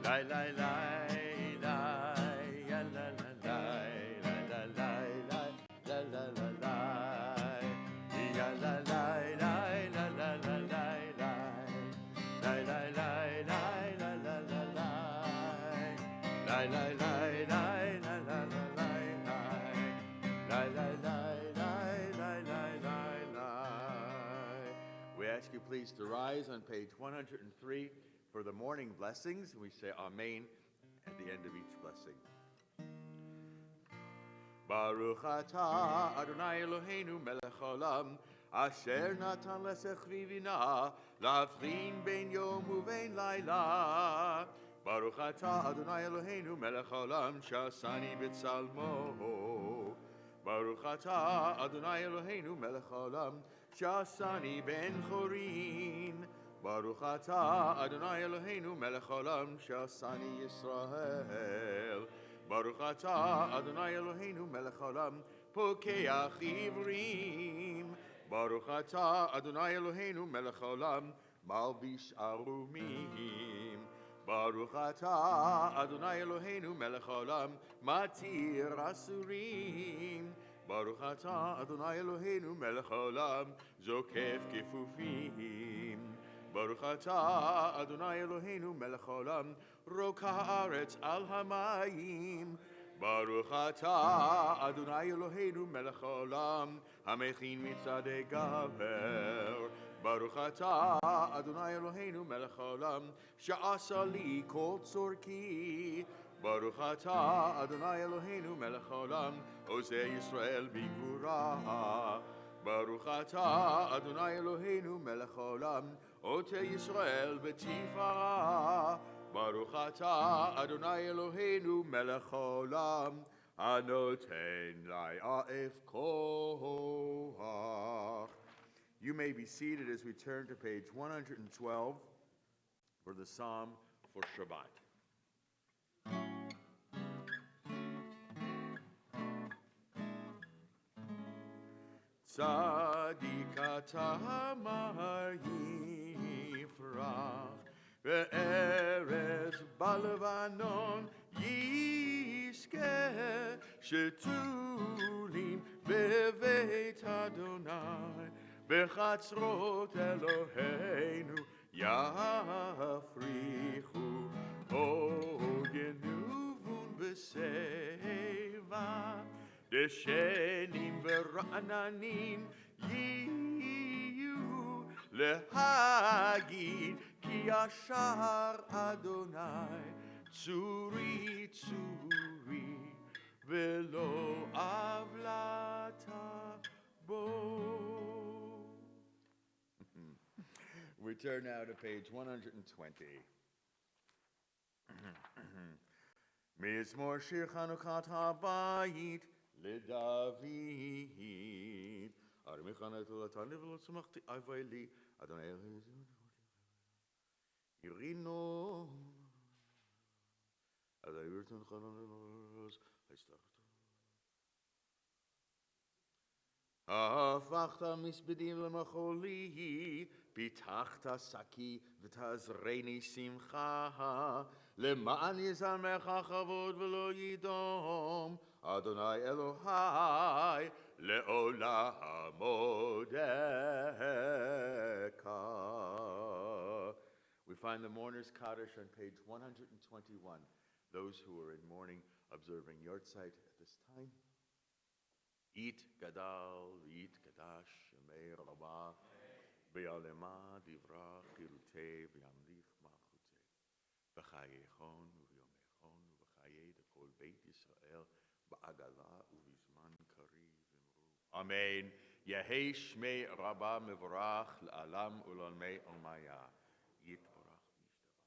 Lai lai lai lai, ya la la lai, lai la lai lai, la la la lai, ya la lai lai, la la la lai lai, lai lai lai lai, la la la lai, lai lai lai lai, la la la lai lai, lai lai lai lai, lai lai lai lai. We ask you please to rise on page 103 for the morning blessings. We say Amen at the end of each blessing. Baruch atah Adonai Eloheinu melech haolam asher natan lesech vivina lavchin ben yom uvein laila. Baruch atah Adonai Eloheinu melech haolam shasani b'tzalmo. Baruch atah Adonai Eloheinu melech haolam shasani ben chorin. Baruch atah Adonai Eloheinu melech haolam shasani Yisrael. Baruch atah Adonai Eloheinu melech haolam pokeach ivrim. Baruch atah Adonai Eloheinu melech haolam malbish arumim. Baruch atah Adonai Eloheinu melech haolam matir asurim. Baruch atah Adonai Eloheinu melech haolam zokef kefufim. Baruch atah Adonai Eloheinu melech haolam roka haaretz al hamayim. Baruch atah Adonai Eloheinu melech haolam hamechin mitzadei gaver. Baruch atah Adonai Eloheinu melech haolam sha'asa li kol tzorki. Baruch atah Adonai Eloheinu melech haolam oseh Yisrael b'gvura. Baruch atah Adonai Eloheinu melech haolam oteh Yisrael b'tifara. Baruch atah Adonai Eloheinu melech haolam anoten la'af koach. You may be seated as we turn to page 112 for the Psalm for Shabbat. Tzadik atah mar yifrach be'eretz balevanon yizkeh shetulim beveit Adonai bechatzrot Eloheinu yafrichu ogenuvun b'seva. Deshenim v'ra'ananim yiyu lehagid ki yashar Adonai tzuri tzuri velo avlata bo. We turn now to page 120. Mizmor shir Chanukat habayit LeDavid. Armichan etulatan levelot sumachti avayli Adonai Irino Adonai Virtun Chanon Haistachto Hafachta misbedim lemacholi pitachta saki v'tazreini simcha leman yizamecha chavod v'lo yidom Adonai Elohai le'olam modeka. We find the mourner's Kaddish on page 121. Those who are in mourning observing Yortzeit at this time. It gadal, it gadash, Shemei Rabbah, Be'alema divrach chilutei, Be'amlich malchutei, B'chayechon u'yomechon u'b'chayei dekol Beit Yisrael, Ba'agala u'bizman kariv imru. Amen. Yehei Shmei Rabbah mevorach l'alam u'l'olmei olmaya. Yitborach v'yishtabach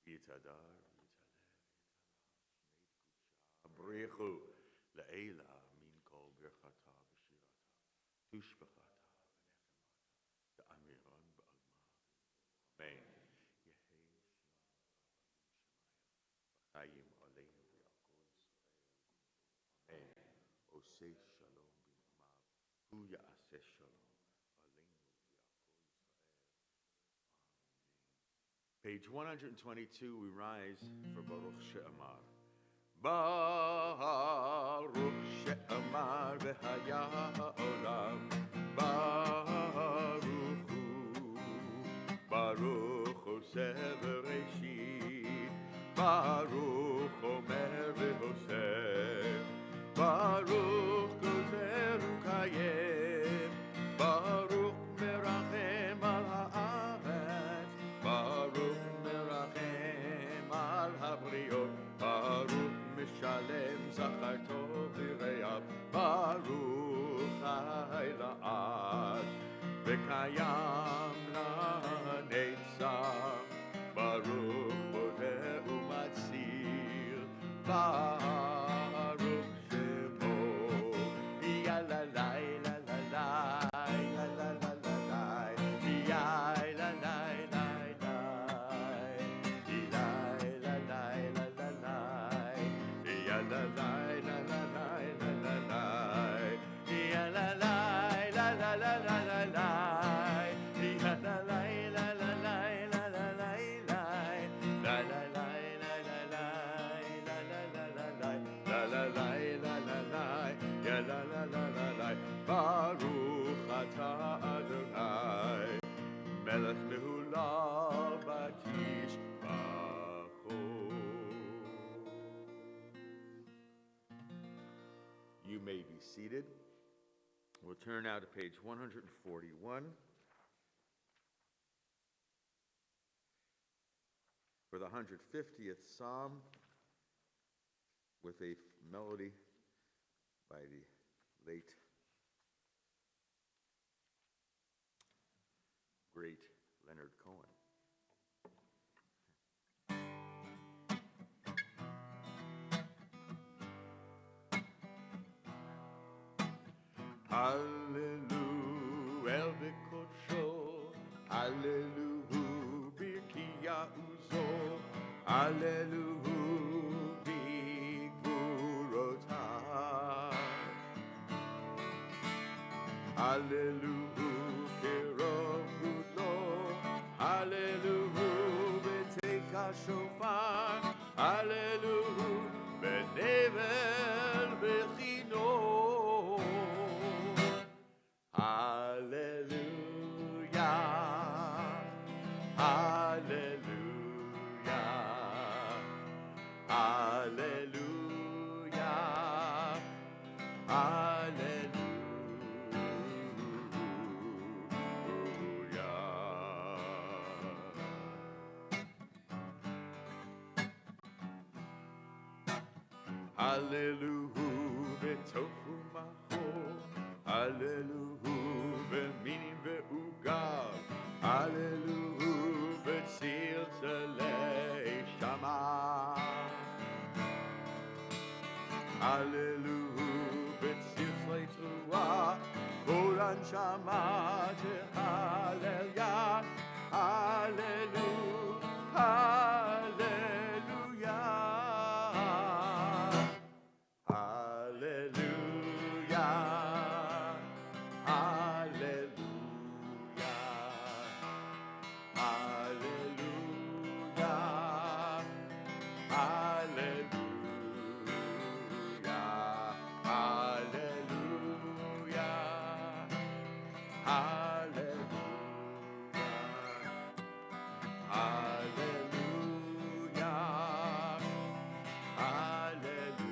v'yitfa'al v'yitadar v'yitaleh v'yitalach Shmei Brichu le'ela min kol birchata v'shirata tushbechata v'nechemata ta'amiron ba'alma. Amen. Yehei Shema v'chayim aleinu v'yakol Yisrael. Amen. Oseh shalom b'namav hu ya'aseh shalom aleinu v'yakol Yisrael. Amen. Page 122, we rise for Baruch She'amar. Baruch She'amar v'haya ha'olam. Baruch Hu. Baruch Oseh v'reshit. Baruch Omer v'oseh. Baruch Gozer u'kayem. Baruch merachem al ha'aretz. Baruch merachem al habriot. Baruch mishalem zacharto v'reyav. Baruch chai la'ad v'kayam la'netzach. Baruch bodeh u'matzir. Baruch shemo. Yalalai lalalai lalalai yalalai lalalai yalalai lalalai yalalai lalalai lalalai yalalai lalalai yalalai lalalai lalalai Baruch atah Adonai melech mehulav v'tishbacho. You may be seated. We'll turn now to page 141 for the 150th Psalm with a melody by the late, great Leonard Cohen. Hallelujah, el bekodsho, hallelujah, birkiya uzo, hallelujah, bigvurotai, hallelujah, kerovulo, hallelujah, beteka shofar, hallelujah, benevel bechino. Hallelujah, hallelujah, hallelujah, hallelujah. Hallelujah, betofu macho. Hallelujah, b'minim ve'ugav. Hallelujah, b'tzil tzalei shama. Hallelujah, b'tzil tzalei teruah. Kol anshama tehallel. Hallelujah, hallelujah. Hallelujah, hallelujah, hallelujah, hallelujah, hallelujah, hallelujah, hallelujah.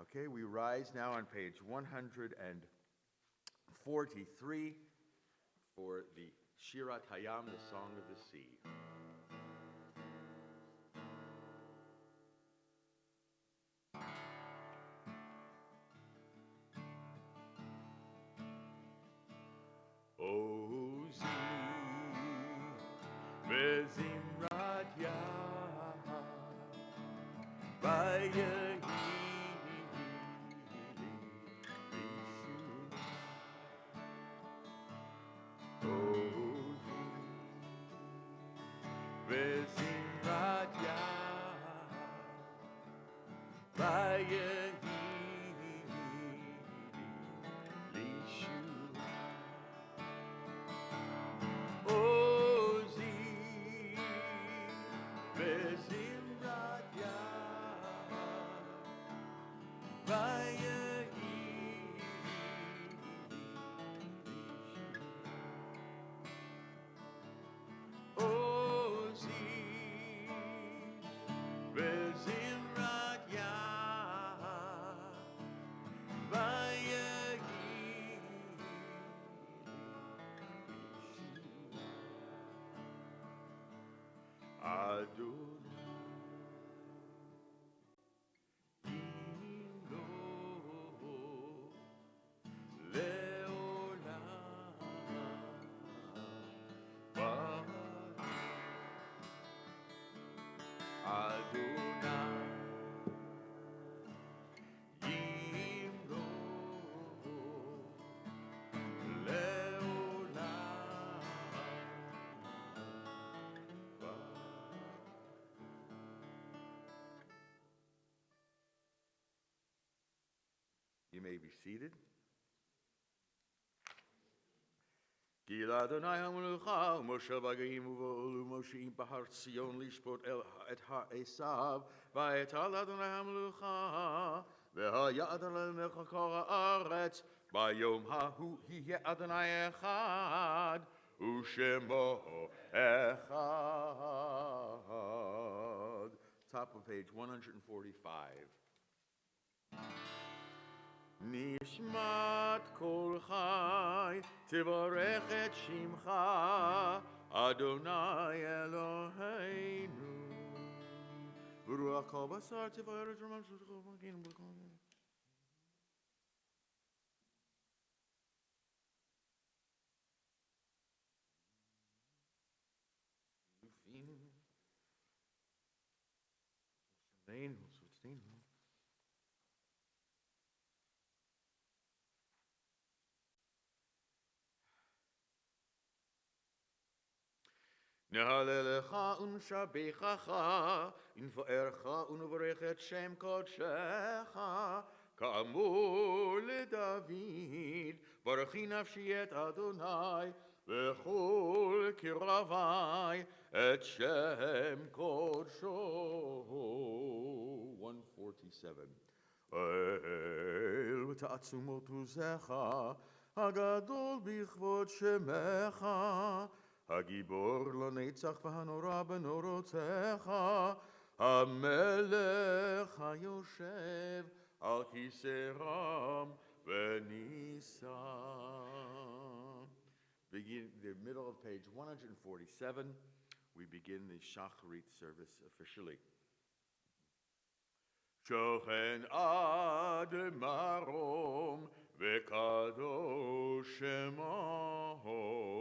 Okay, we rise now on page 143 for the Shirat Hayam, the Song of the Sea. Ozi bezimrat yah vayehi Ozi bezimrat yah vayehi You may be seated. Ki l'Adonai ha'melech Moshe b'gayim u'v'olu Moshe im b'har Tzion lishpot et ha'esav v'et l'Adonai ha'melech v'ha'yad l'melech kol ha'aretz b'yom ha'hu yeh Adonai echad u'shemo echad. Top of page 145. נשמת כל חי, תברך את שמך, אדוני אלוהינו. ברוח כל בשר תברך את שמך, נהללך ונשבחך, ונפארך ונברך את שם קודשך, כאמור לדוד, ברכי נפשי את אדוני, וכל קרבי את שם קודשו. 147. אל ותעצומות עוזך, הגדול בכבוד שמך, הגיבור לנצח והנורא בנורותיך, המלך היושב על כיסא רם ונישא. Begin the middle of page 147. We begin the Shacharit service officially. שוכן עד מרום וקדוש שמו.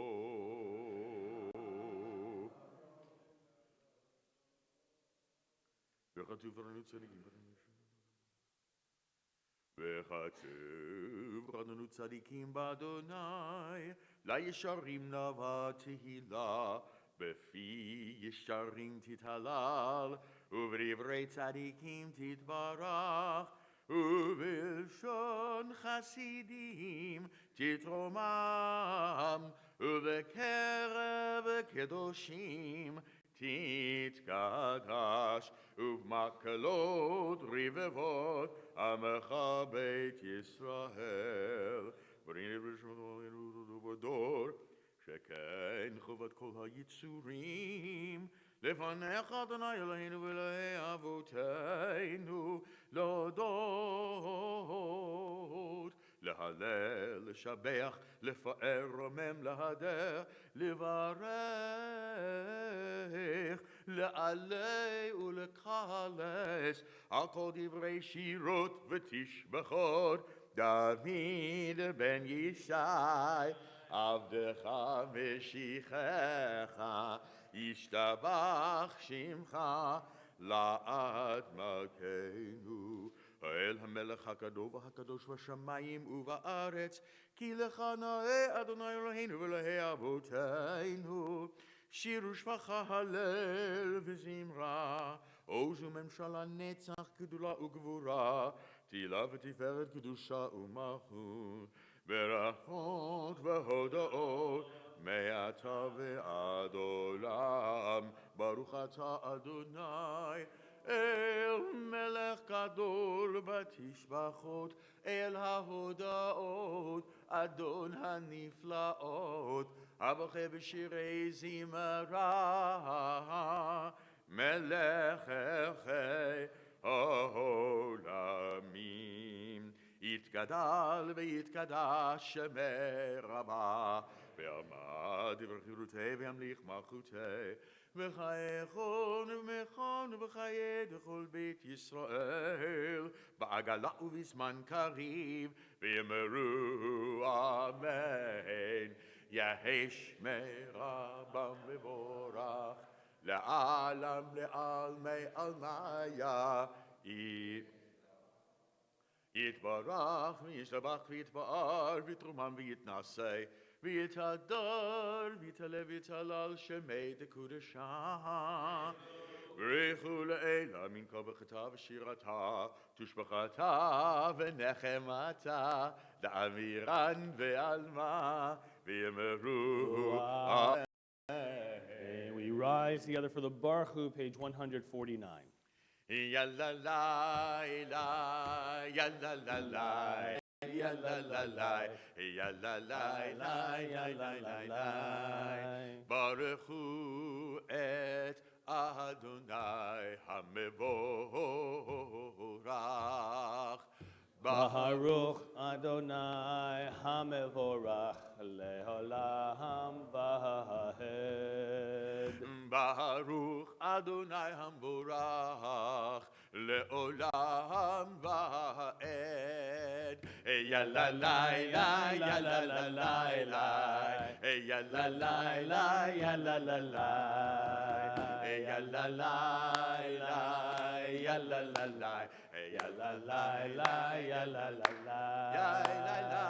וכתוב רדנו צדיקים באדוני, לישרים נאווה תהילה, בפי ישרים תתהלל, ובדברי צדיקים תתברך, ובלשון חסידים תתרומם, ובקרב קדושים תתקדש, ובמקלות רבבות עמך בית ישראל. בריני ברשמות ובדור, שכן חובת כל היצורים, לפניך אדוני אלוהינו ואלוהי אבותינו, להודות, להלל, לשבח, לפאר, רומם, להדר, לברך, לעלה ולקלס, על כל דברי שירות ותשבחות, דוד בן ישי, עבדך משיחך, ישתבח שמך לעד מלכנו. האל המלך הגדול והקדוש בשמיים ובארץ, כי לך נאה אדוני אלוהינו ואלוהי אבותינו. שירו שבחה הלל וזמרה, עוז וממשלה נצח גדולה וגבורה, תהילה ותפארת קדושה ומלכות, ברכות והודאות מעתה ועד עולם. ברוך אתה אדוני אל מלך גדול בתשבחות, אל ההודאות אדון הנפלאות, הבוכה בשירי זמרה, מלך חי העולמים. יתגדל ויתקדש שמי רבה, ועמד דברי חירותי וימליך מלכותי, וחייכון ומכון וחיי דכל בית ישראל, בעגלה ובזמן קריב, ויאמרו אמן. יהי שמרבם מבורך, לעלם לעלמי עלמיה. יתברך וישתבח ויתפאר ויתרומם ויתנשא ויתהדר ויתעלה ויתהלל שמי דקודשה. ברכו לאלה מן כל ברכתה ושירתה תושבחתה ונחמתה לאמירן ועלמה ויאמרו אמן. We rise together for the Baruch Hu, page 149. Yalla la la, yalla la la, yalla la la, yalla la la, yalla la la. Baruch Hu et Adonai hamevorach. Baruch Adonai hamevorach leolam vahed. Baruch Adonai hamevorach leolam vahed. Yalla la la, yalla la la la, yalla la la, yalla la la, yalla la la, yalla la la. Ya la la la, ya la la la, ya la la la,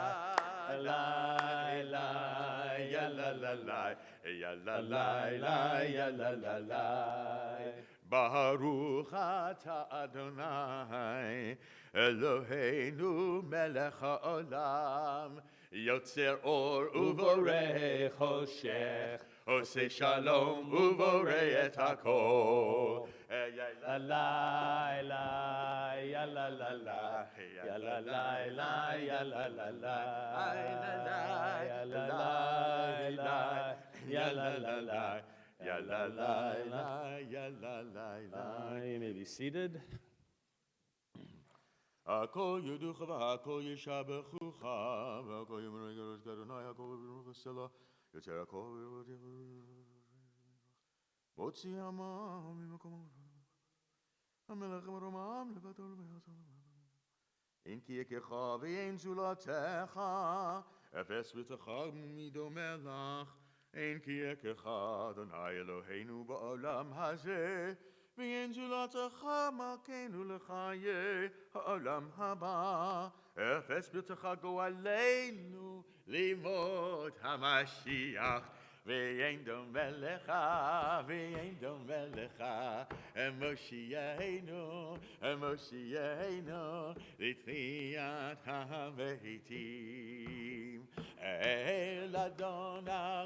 ya la la la, ya la la la, ya la la la. Baruch ata Adonai Eloheinu melech haolam yotzer or uvorei choshech oseh shalom uvorei et hakol. La la la, ya la la la, ya la la la, ya la la la, ya la la la, ya la la la, ya la la la, ya la la la. You may be seated. Akol yuducha v'akol yishabechucha v'akol yimregeros gadonai akol v'sela yotzer akol motzi amam mimakom המלך מרומם לבדו לבייתו אין כי יקך ואין זולתך אפס בתך מדומה לך אין כי יקך אדוני אלוהינו בעולם הזה ואין זולתך מלכנו לחיי העולם הבא אפס בתך גואלנו לימות המשיח ואין דומה לך, ואין דומה לך, מושיענו, מושיענו, לתחיית המתים. אל אדון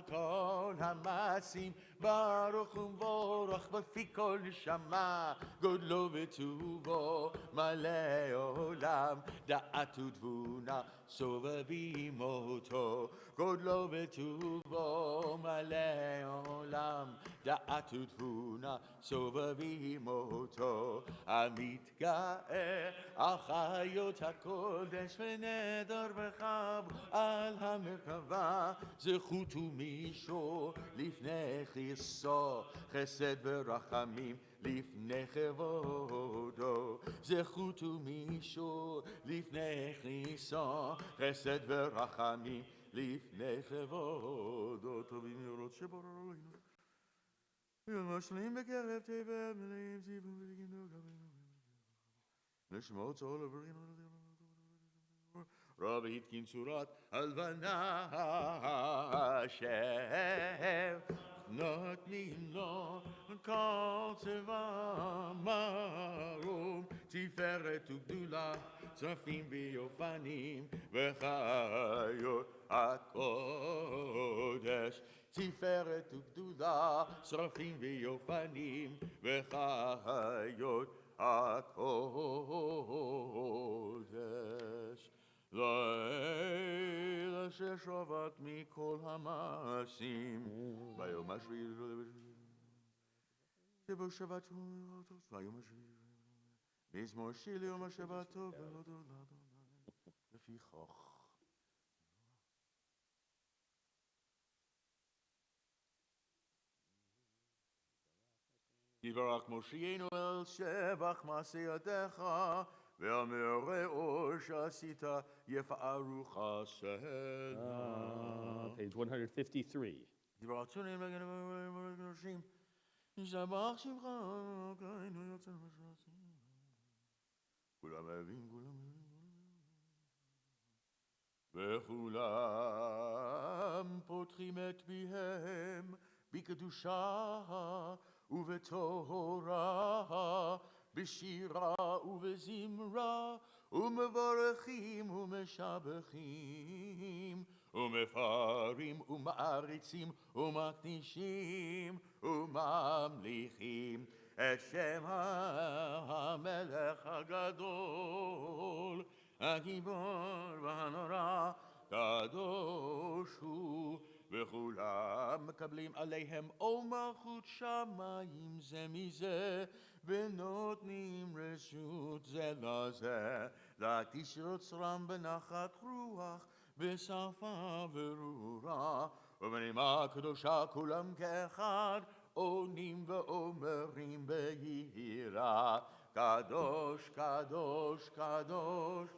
כל המעשים, ברוך ומבורך בפי כל נשמה, גודלו וטובו מלא עולם, דעת ותבונה סובבים אותו, גודלו וטובו מלא עולם, דעת ותבונה סובבים אותו, המתגאה על חיות הקודש ונדר וחב על המרכבה, זכות ומישור לפני חיסו, חסד ורחמים לפני כבודו, זכות ומישור לפני חיסו, חסד ורחמים לפני כבודו. טובים לראות שברור אלוהינו משלים בקרב תבל מלאים זיוון וגינדו נשמעות צהול עברים רב התקין צורת הלבנה שם נותנים לו כל צבא מרום תפארת וגדולה צרפים ויופנים וחיות הקודש תפארת וגדולה צרפים ויופנים וחיות הקודש לילה ששבת מכל המעשים ביום השביעי שבו שבת ביום השביעי מזמור שיר ליום השבת טוב ולהודות לאדוני לפיכך יברך מושיענו אל שבח מעשייתך, ואל מרעו שעשית יפארו חסדך. Page 153. יברך צונים וגנבים ישתבח שמך, אלוקינו יוצר משרתים. כולם אוהבים, כולם וכולם פותחים את פיהם בקדושה ובטהרה, בשירה ובזמרה, ומברכים ומשבחים, ומפארים ומעריצים ומקדישים וממליכים את שם המלך הגדול, הגיבור והנורא, קדוש הוא. וכולם מקבלים עליהם עול מלכות שמיים זה מזה, ונותנים רשות זה לזה, להקדיש יוצרם בנחת רוח, בשפה ברורה, ובנימה קדושה כולם כאחד, עונים ואומרים ביראה, קדוש, קדוש, קדוש,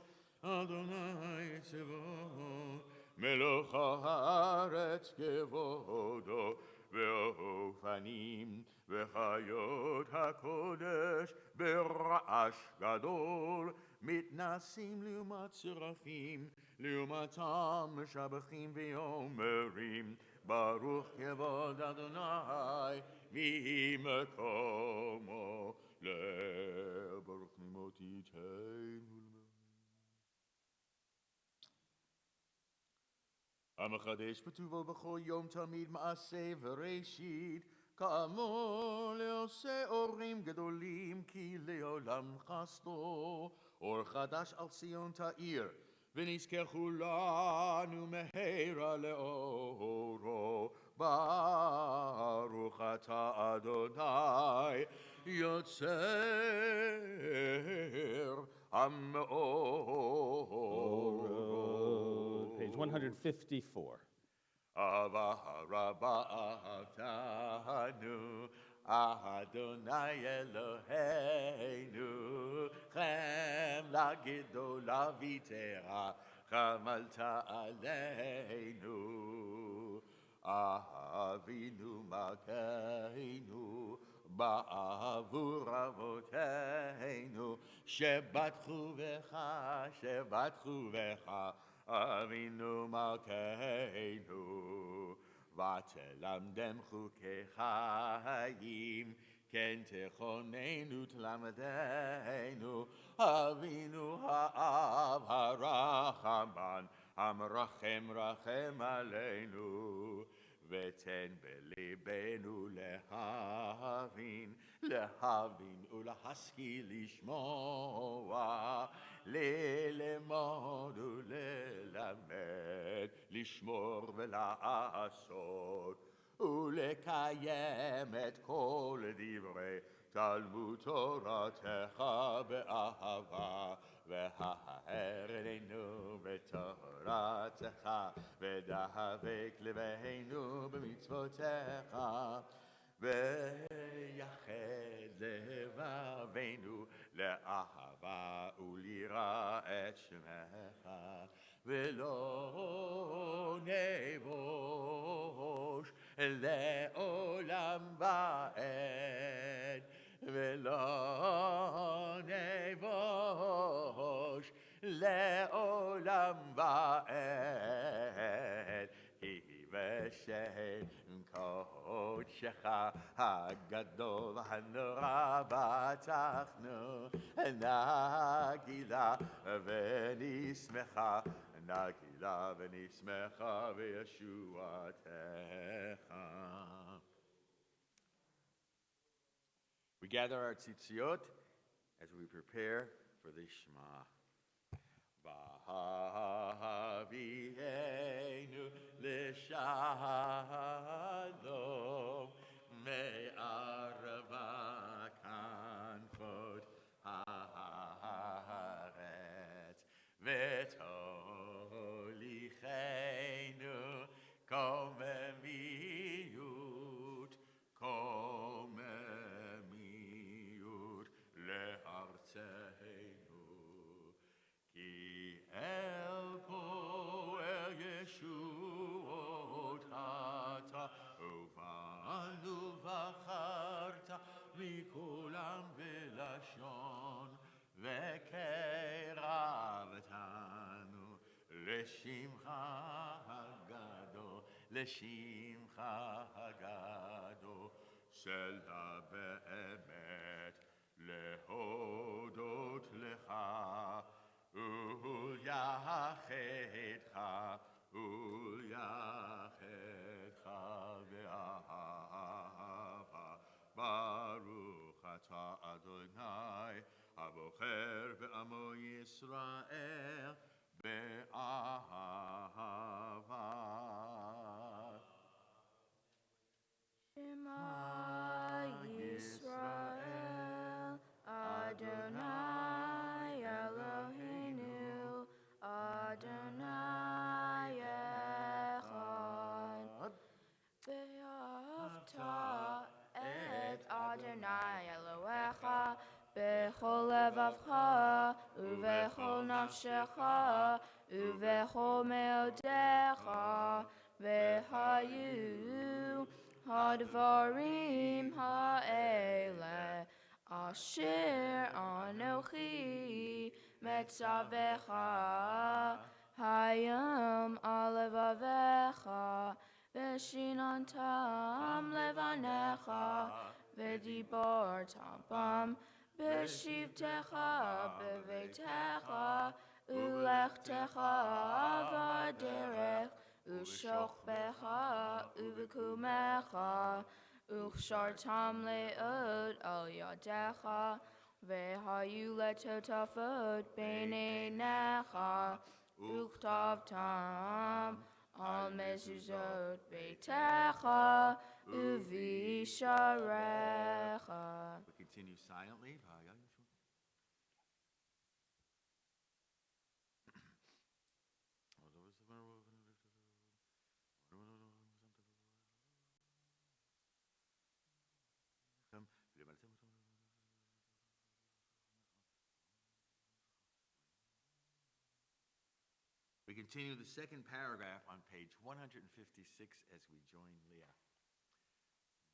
אדוני צבאות, מלוך הארץ כבודו, ואופנים וחיות הקודש ברעש גדול, מתנסים לעומת שרפים, לעומתם משבחים ואומרים, ברוך כבוד אדוני ממקומו ברוך ממותיתנו. המחדש בטובו בכל יום תמיד מעשה וראשית, כאמור לעושה אורים גדולים, כי לעולם חסדו. אור חדש על ציון תאיר, ונזכה כולנו מהרה לאורו. ברוך אתה אדוני יוצר המאור. Page 154. אהבה רבה אהבתנו, אדוני אלוהינו, חמלה גדולה ויתרה, חמלת עלינו. אבינו מלכנו, בעבור אבותינו, שבטחו בך, שבטחו בך, אבינו מלכנו. ותלמדם חוקי חיים, כן תכוננו תלמדנו, אבינו האב הרחמן, המרחם רחם עלינו. ותן בליבנו להבין, להבין ולהשכיל לשמוע, ללמוד וללמד, לשמור ולעשות, ולקיים את כל דברי תלמוד תורתך באהבה, והערנו בתורתך, ודבק לבנו במצוותיך, ויחד לבבינו לאהבה וליראה את שמך, ולא נבוש לעולם ועד, ולא נבוש לעולם ועד, כי בשם קודשך הגדול והנורא בטחנו, נגילה ונשמחה, נגילה ונשמחה בישועתך. We gather our tzitziot as we prepare for the Shema. V'havienu l'shalom me'arava kanfot haaretz v'tolichenu komemiyut komemiyut. מכולם בלשון וקרבתנו לשמך הגדול, לשמך הגדול, סלע באמת להודות לך וליחדך וליחדך באהבה. ברוך אתה אדוני הבוחר בעמו ישראל באהבה. Shema Yisrael, Adonai Eloheinu, Adonai Echad. Ve'ahavta et Adonai Elohecha bechol levavcha uvechol nafshecha uvechol meodecha ve'hayu hadvarim ha'ele asher anochi metzavecha hayam alevavecha veshinantam levanecha vedibortam bam beshivtecha bevetecha ulechtecha vaderech ushokbecha uvekumecha uchshartam leod al yadecha vehayu letotafot beinenecha uchtavtam al mezuzot beitecha uvisharecha. We continue silently. We continue the second paragraph on page 156 as we join Leah.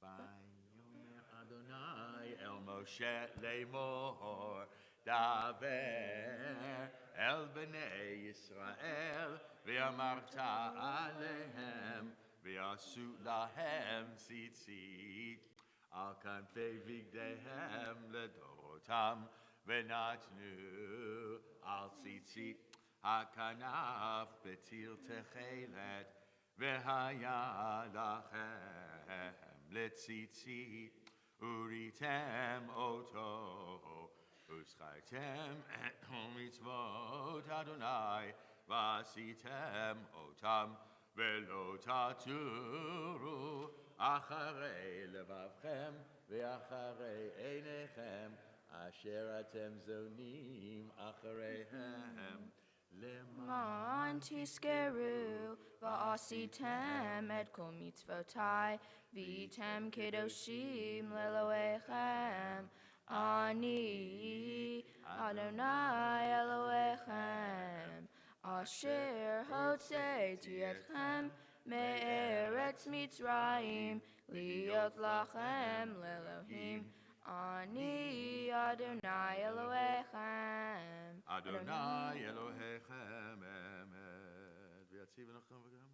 Vayomer Adonai el Moshe lemor daver el bnei Yisrael ve'amarta alehem ve'asu lahem tzitzit al kanfei vigdehem ledorotam ve'natnu al tzitzit hakanaf betil techelet ve'haya lachem letzitzit uritem oto uschaitem et mitzvot Adonai vasitem otam velo taturu acharei levavchem ve'acharei einechem asher atem zonim achareihem Leman tiskeru va'asitem et kol mitzvotai v'item kedoshim leloechem ani Adonai Elohechem asher hotzeiti etchem me'eretz Mitzrayim liot lachem lelohim ani Adonai Elohechem Adonai Elohechem emet v'yatziv enochem v'gam.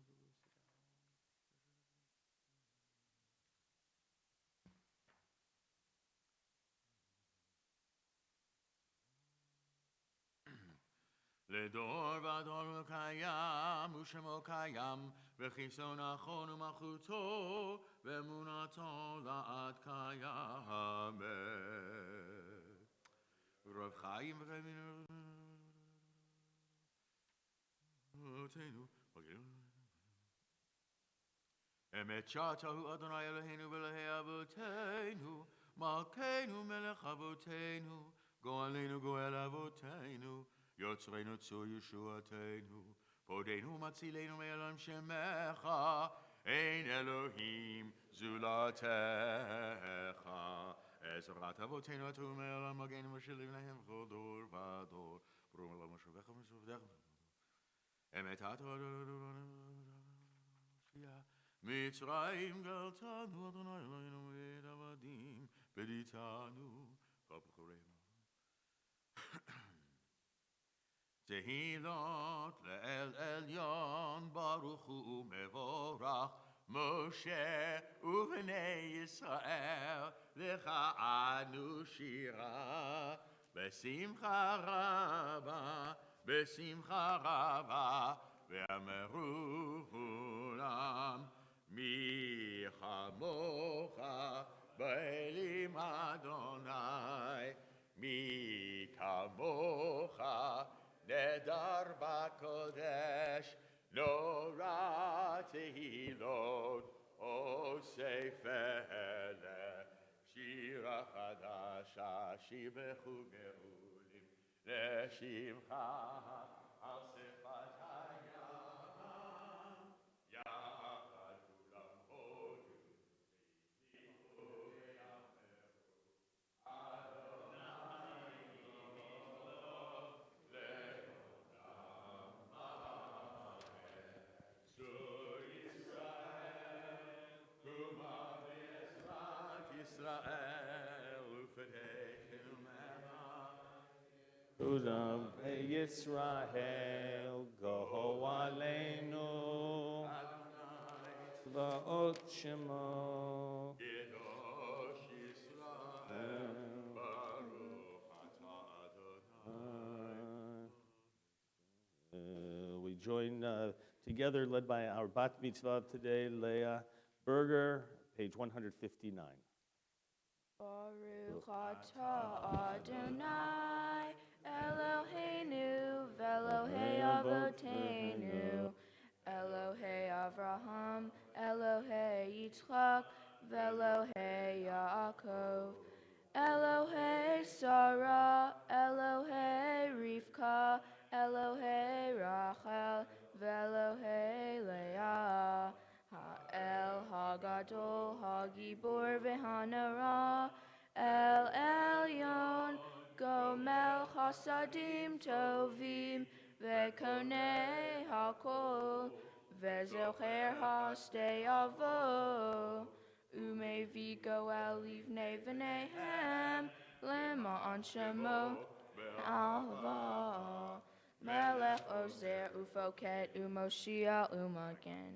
לדור ודור הוא קיים ושמו קיים וכיסו נכון ומלכותו ואמונתו לעד קיימת. רב חיים וחיינו אמת שעתה הוא אדוני אלוהינו ואלוהי אבותינו מלכנו מלך אבותינו גואלנו גואל אבותינו יוצרנו צור ישועתנו פודנו מצילנו מעולם שמך אין אלוהים זולתך עזרת אבותינו עטו מעולם מגנו משלים להם כל דור ודור ברום עולם משובך ומשובדך אמת עתו מצרים גלתנו אדוני אלוהינו מעבדים בדיתנו כל בחורנו. תהילות לאל עליון, ברוך הוא מבורך, משה ובני ישראל, לך אנו שירה, בשמחה רבה, ואמרו כולם, מי כמוך באלים אדוני, מי כמוך נדר בקודש, נורא תהילות עושה פלא, שירה חדשה שיבחו גאולים לשמך על שפת הים, יחד כולם הודו והשיבו ויאמרו אדוני ימלוך לעולם אמן. צור ישראל קומה בעזרת ישראל ופתחנו מעט. Kudam Yisrael, go aleinu, Zvaot Shemo. Kiddush Yisrael, Baruch atah Adonai. We join together, led by our bat mitzvah today, Leah Berger, page 159. Baruch atah Adonai, Eloheinu, Velohei Avoteinu, Elohei Avraham, Elohei Yitzchak, Velohei Yaakov, Elohei Sarah, Elohei Rivka, Elohei Rachel, Velohei Leah, Ha'el Hagadol, Hagibor Vehanara, El Elyon, Gomel Chasadim Tovim, Vekonei Hakol, Vezocher Hastei Avo, Umevi Goel Livnei V'nehem, Lema'an Shemo, Alva, Melech Ozer Ufoket Umoshia Umagen.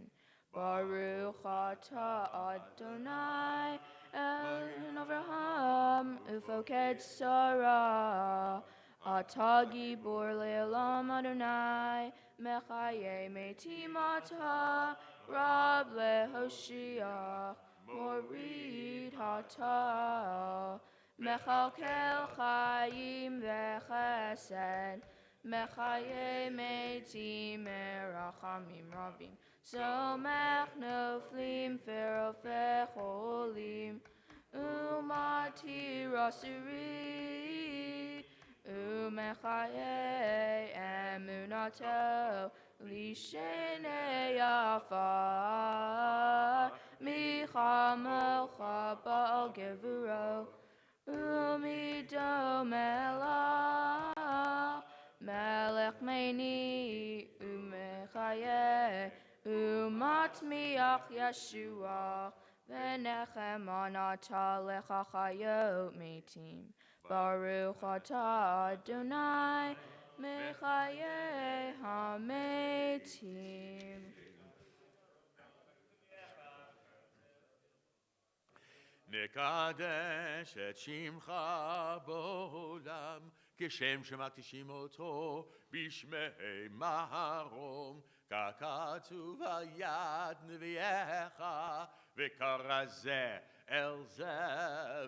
Baruch atah Adonai, El Avraham, Ufoked Sarah, atah Gibor Le'olam Adonai, Mechaye Metim atah, Rab Le'Hoshiach, Morid atah, Mechalkel Chayim V'Chesed, Mechaye Metim Merachamim Ravim. Somech noflim ferofech olim, umatir asiri, umechaye emunato, lishenei afar, michamocha ba'al gevuro, umidom elah, melech meini, umechaye, Umatmiach Yeshua, V'nechem anata lecha chayot metim. Baruch atah Adonai, mechaye hametim. נקדש את שמך בעולם, כשם שמקדישים אותו בשמי מרום, ככתוב על יד נביאך, וכרזה אל זה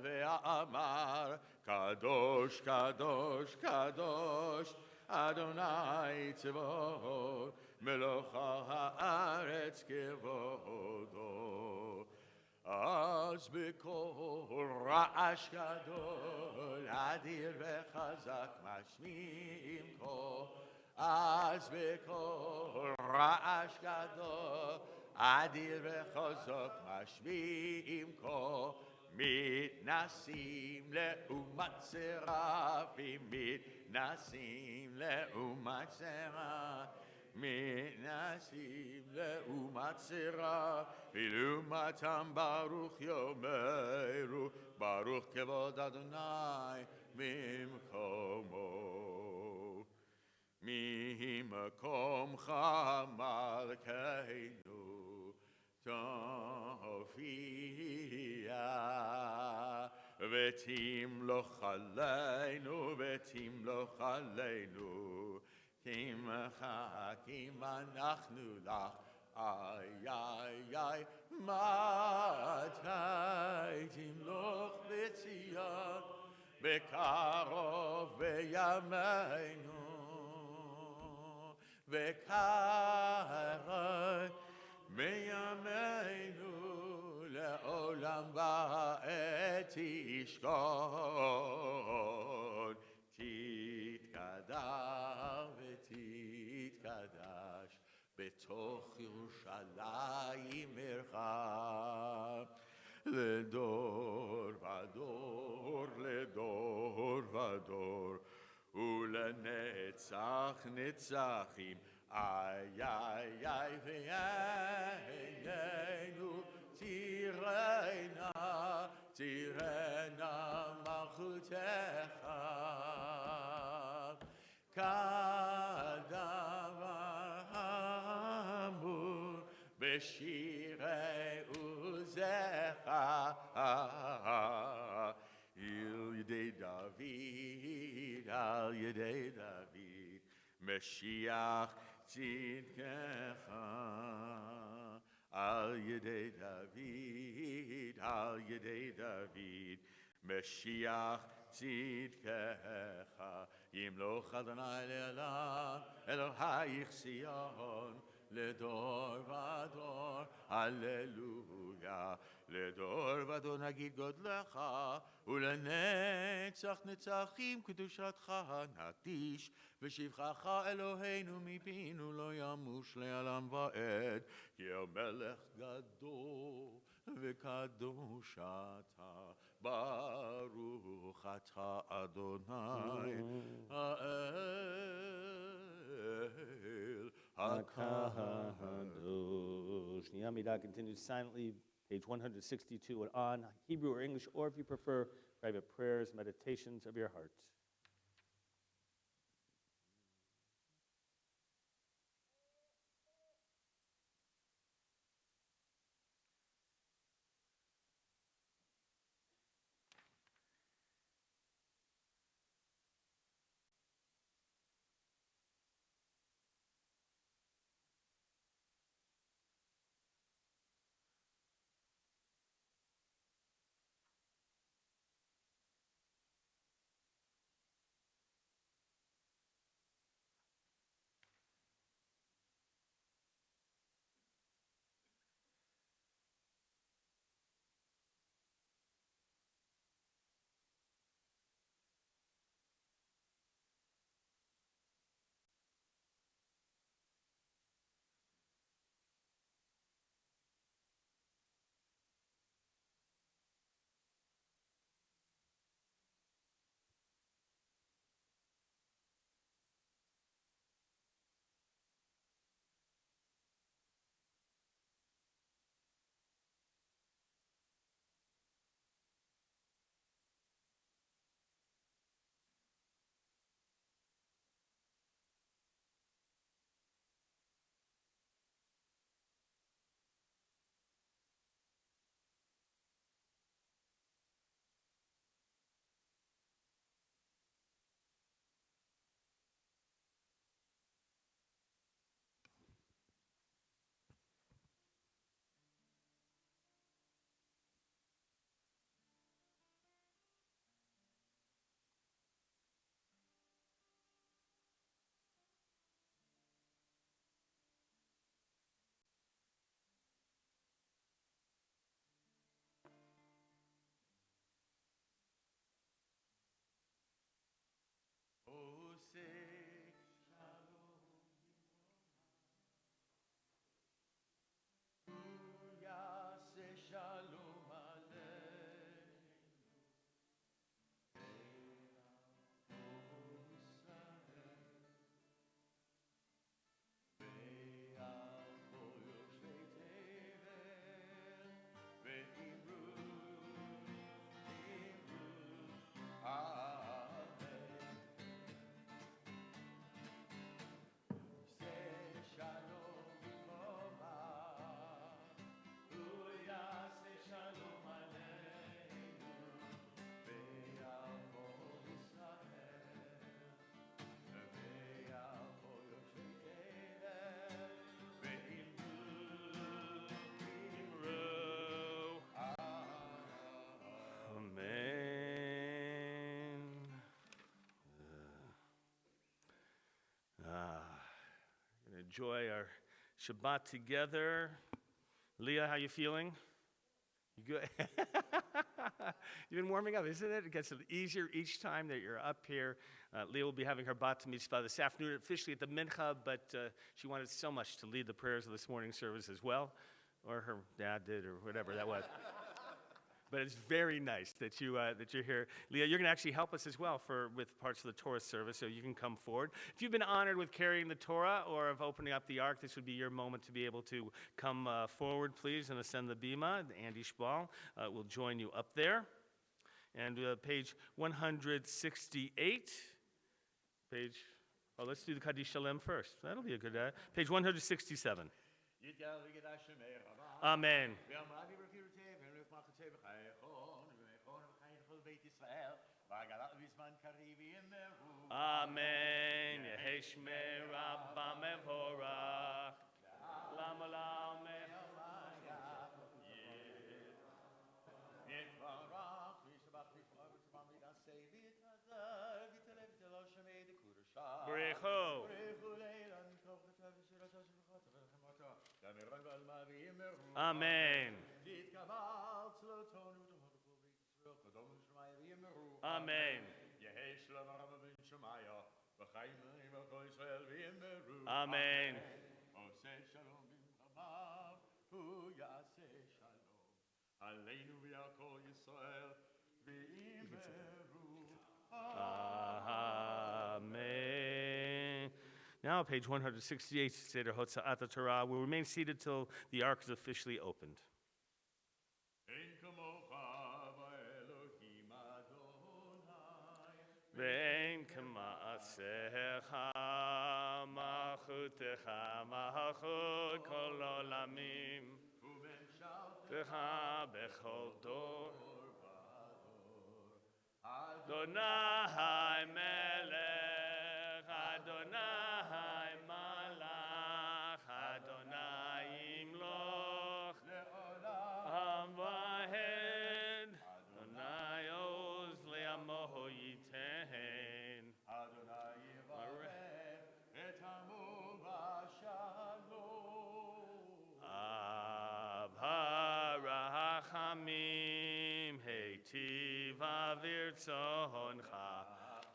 ואמר, קדוש, קדוש, קדוש, אדוני צבאות, מלוך הארץ כבודו. אז בקול רעש גדול, אדיר וחזק משמיעים קול. אז בקול רעש גדול, אדיר וחזק משמיעים קול. מתנסים לאומת סרפים, מתנסים לאומת סרפים. מנסים לאומת סירה, ולעומתם ברוך יאמרו, ברוך כבוד אדוני ממקומו. ממקומך מלכנו תופיע, ותמלוך עלינו, ותמלוך עלינו, כי מחכים אנחנו לך, איי איי איי, מתי תמלוך בציון, בקרוב בימינו, בקרוב בימינו, לעולם ועד תשכון, תתקדש ותתקדש בתוך ירושלים עירך, לדור ודור, לדור ודור, ולנצח נצחים, איי איי איי ועינינו תראינה, תראינה מלכותך, כדבר אמור בשירי עוזך, על ידי דוד, על ידי דוד, משיח צדקך, על ידי דוד, על ידי דוד, משיח צדקך, ימלוך אדוני לעולם, אלוהיך ציון, לדור ודור, הללויה, לדור ודור נגיד גודלך, ולנצח נצחים קדושתך נקדיש, ושבחך אלוהינו מפינו לא ימוש לעולם ועד, כי המלך גדול וקדוש אתה, ברוך אתה אדוני האל HaKadosh. Niyamida continues silently, page 162 and on, Hebrew or English, or if you prefer, private prayers, meditations of your heart. enjoy our Shabbat together. Leah, how you feeling? You good? You've been warming up, isn't it? It gets easier each time that you're up here. Leah will be having her bat mitzvah this afternoon, officially at the mincha, but she wanted so much to lead the prayers of this morning service as well, or her dad did, or whatever that was. But it's very nice that you're here. Leah, you're going to actually help us as well with parts of the Torah service, so you can come forward. If you've been honored with carrying the Torah or of opening up the Ark, this would be your moment to be able to come forward, please, and ascend the bima. Andy Schbal will join you up there. And page 168. Let's do the Kaddish Shalem first. That'll be a good, page 167. Amen. Amen. Yeheshme Rabba Mevorach. Lama Lama. Brecho. Amen. Amen. Amen. Amen. Now, page 168, Seder Hotza'at Torah, will remain seated till the Ark is officially opened. Ve'en k'ma'asecha machutecha machut kol olamim techa bechol dor Adonai melech Adonai malach Adonai imloch le'olam vahed Adonai oz le'amo yiten Adonai yivarech et amo v'shalom Av harachamim heitiv avirtzoncha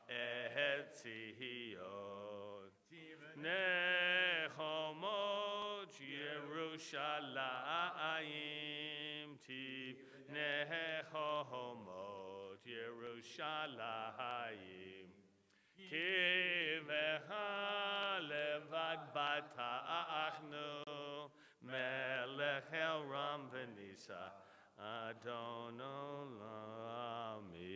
et Zion nechomot Yerushalayim tiv nechomot Yerushalayim kivecha levad bata'achnu melech el ram v'nisa Adon olamim.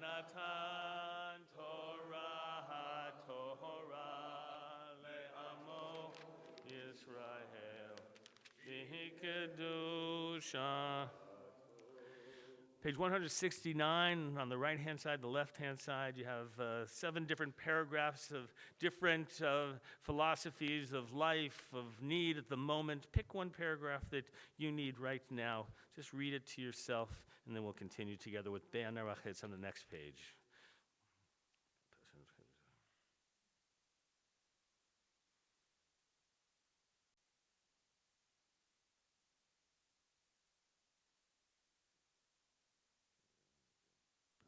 Natan Torah Torah le'amo Yisrael v'hikadusha. Page 169 on the right-hand side, the left-hand side, you have 7 different paragraphs of different philosophies of life, of need at the moment. Pick one paragraph that you need right now. Just read it to yourself, and then we'll continue together with Be'an Arachetz on the next page.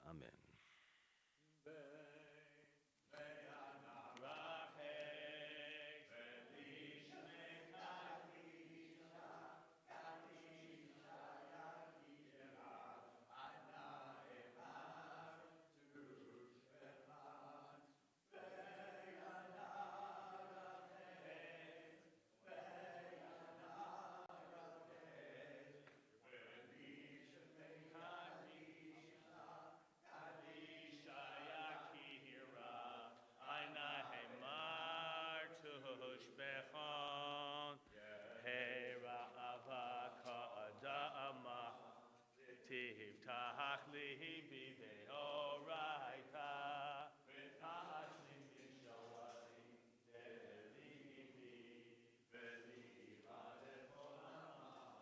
Amen. ותבטח לי בדאורייתא, ותשלים בשוערי לליבי, וליבה לכל עמך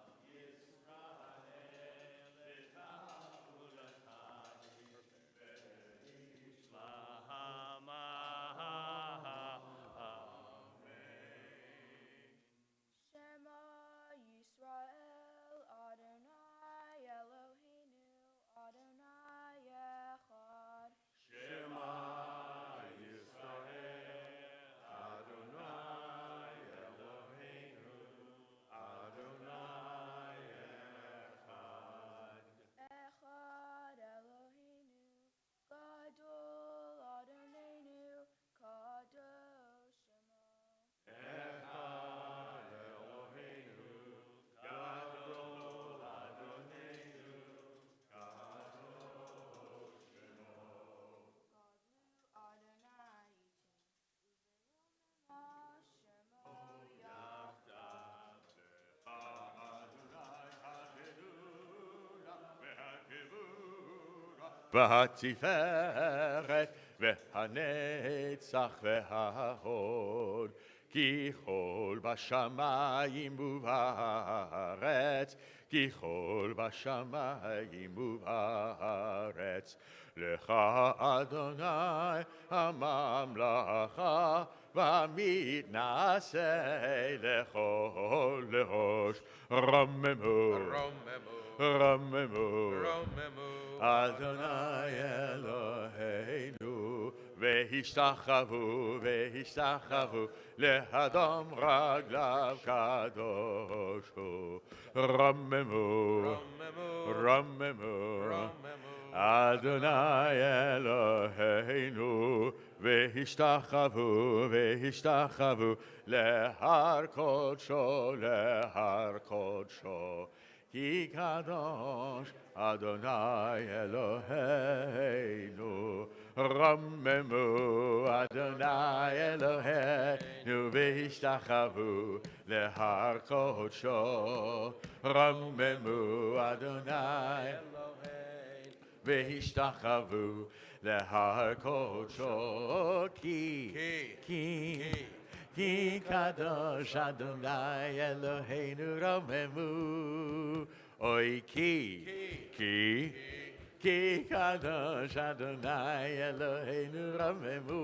ישראל, לתעבודתי ולשלמה. Shema Yisrael, Adonai Eloheinu, Adonai Echad. Shema Yisrael, Adonai Eloheinu, Adonai Echad. Echad Eloheinu, Gadol Adonai, Kadosh Shema. Echad Eloheinu, Gadol Adonenu, Kadosh Shemo. Gadlu Adonai Itin, Uve'il Mema Shemo Yachdav. והתפארת והנצח וההוד, כי כל בשמיים ובארץ, כי כל בשמיים ובארץ. לך אדוני הממלכה, ומתנשא לכל ראש. רוממו, רוממו, אדוני אלוהינו, והשתחוו, והשתחוו, לאדום רגליו קדוש הוא. רוממו, רוממו, אדוני אלוהינו, והשתחוו, והשתחוו, להר קודשו, להר קודשו. כי קדוש אדוני אלוהינו. רוממו אדוני אלוהינו, והשתחוו להר קודשו. רוממו אדוני אלוהינו, והשתחוו להר קודשו. כי קדוש אדוני אלוהינו. רוממו, אוי כי קדוש אדוני אלוהינו. רוממו,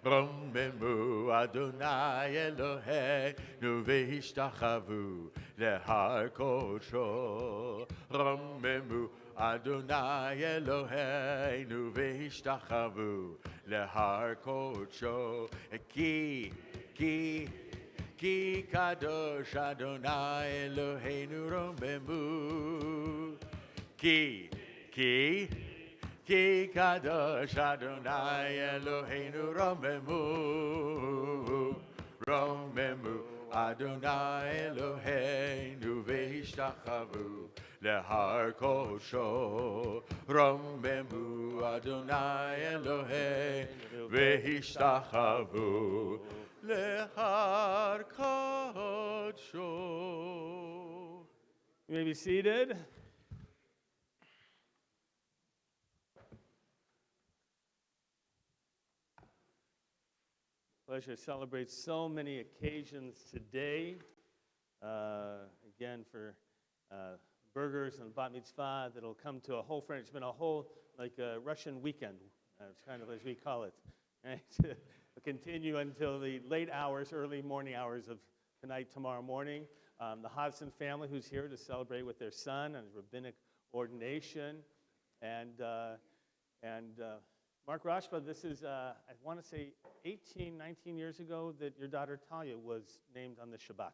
רוממו אדוני אלוהינו, והשתחוו להר קודשו. רוממו אדוני אלוהינו, והשתחוו להר קודשו. כי קדוש אדוני אלוהינו. רוממו, כי קדוש אדוני אלוהינו. רוממו, רוממו אדוני אלוהינו, והשתחוו להר קודשו. רוממו אדוני אלוהינו, והשתחוו להר קודשו. You may be seated. Pleasure to celebrate so many occasions today. Again, for burgers and bat mitzvah that'll come to a whole French. It's been a whole, like a Russian weekend. It's kind of as we call it. Right? It'll continue until the late hours, early morning hours of tonight, tomorrow morning. The Hodgson family who's here to celebrate with their son and rabbinic ordination. And Mark Rashba, this is, I want to say 18, 19 years ago that your daughter Talia was named on the Shabbat.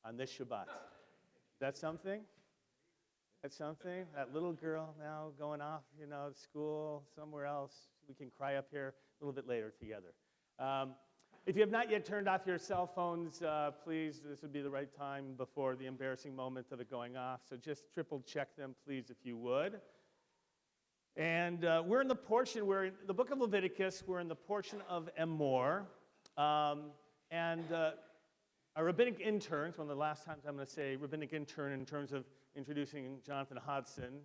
On this Shabbat. Is that something? That's something? That little girl now going off, to school, somewhere else. We can cry up here a little bit later together. If you have not yet turned off your cell phones, please, this would be the right time before the embarrassing moment of it going off. So just triple check them, please, if you would. And we're in the portion, we're in the book of Leviticus, we're in the portion of Emor. our rabbinic interns, one of the last times I'm going to say rabbinic intern in terms of introducing Jonathan Hodson,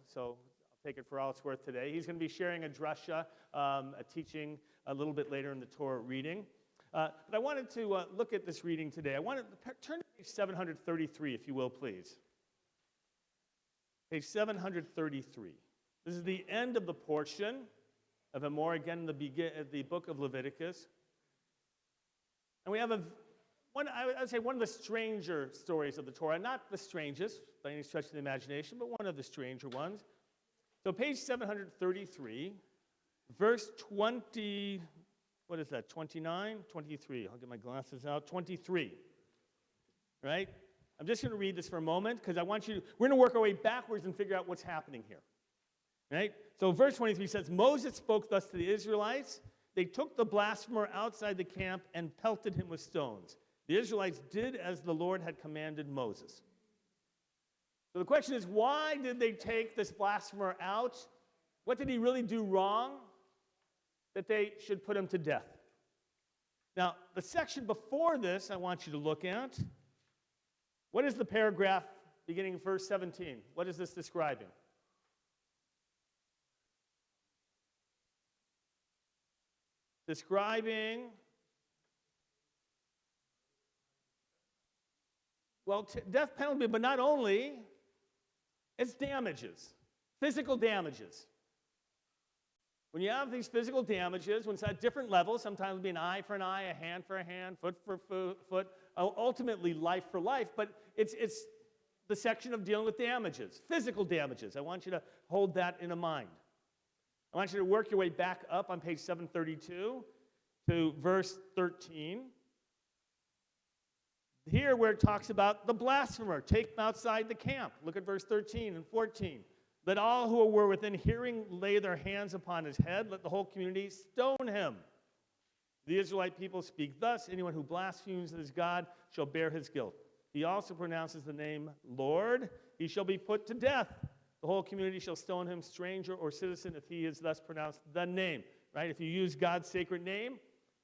so I'll take it for all it's worth today. He's going to be sharing a drasha, a teaching a little bit later in the Torah reading. But I wanted to look at this reading today. I wanted to turn to page 733, if you will, please. Page 733. This is the end of the portion of Amor, again, the book of Leviticus. And we have I would say one of the stranger stories of the Torah, not the strangest by any stretch of the imagination, but one of the stranger ones. So page 733, verse 20, what is that, 29? 23, I'll get my glasses out, 23, right? I'm just going to read this for a moment because we're going to work our way backwards and figure out what's happening here, right? So verse 23 says, Moses spoke thus to the Israelites. They took the blasphemer outside the camp and pelted him with stones. The Israelites did as the Lord had commanded Moses. So the question is, why did they take this blasphemer out? What did he really do wrong that they should put him to death? Now, the section before this I want you to look at. What is the paragraph beginning of verse 17? What is this describing? Describing, well, death penalty, but not only, it's damages, physical damages. When you have these physical damages, when it's at different levels, sometimes it'll be an eye for an eye, a hand for a hand, foot for foot, ultimately life for life, but it's the section of dealing with damages, physical damages. I want you to hold that in mind. I want you to work your way back up on page 732 to verse 13. Here where it talks about the blasphemer, take him outside the camp. Look at verse 13 and 14. Let all who were within hearing lay their hands upon his head. Let the whole community stone him. The Israelite people speak thus, anyone who blasphemes his God shall bear his guilt. He also pronounces the name Lord. He shall be put to death. The whole community shall stone him, stranger or citizen, if he is thus pronounced the name. Right? If you use God's sacred name,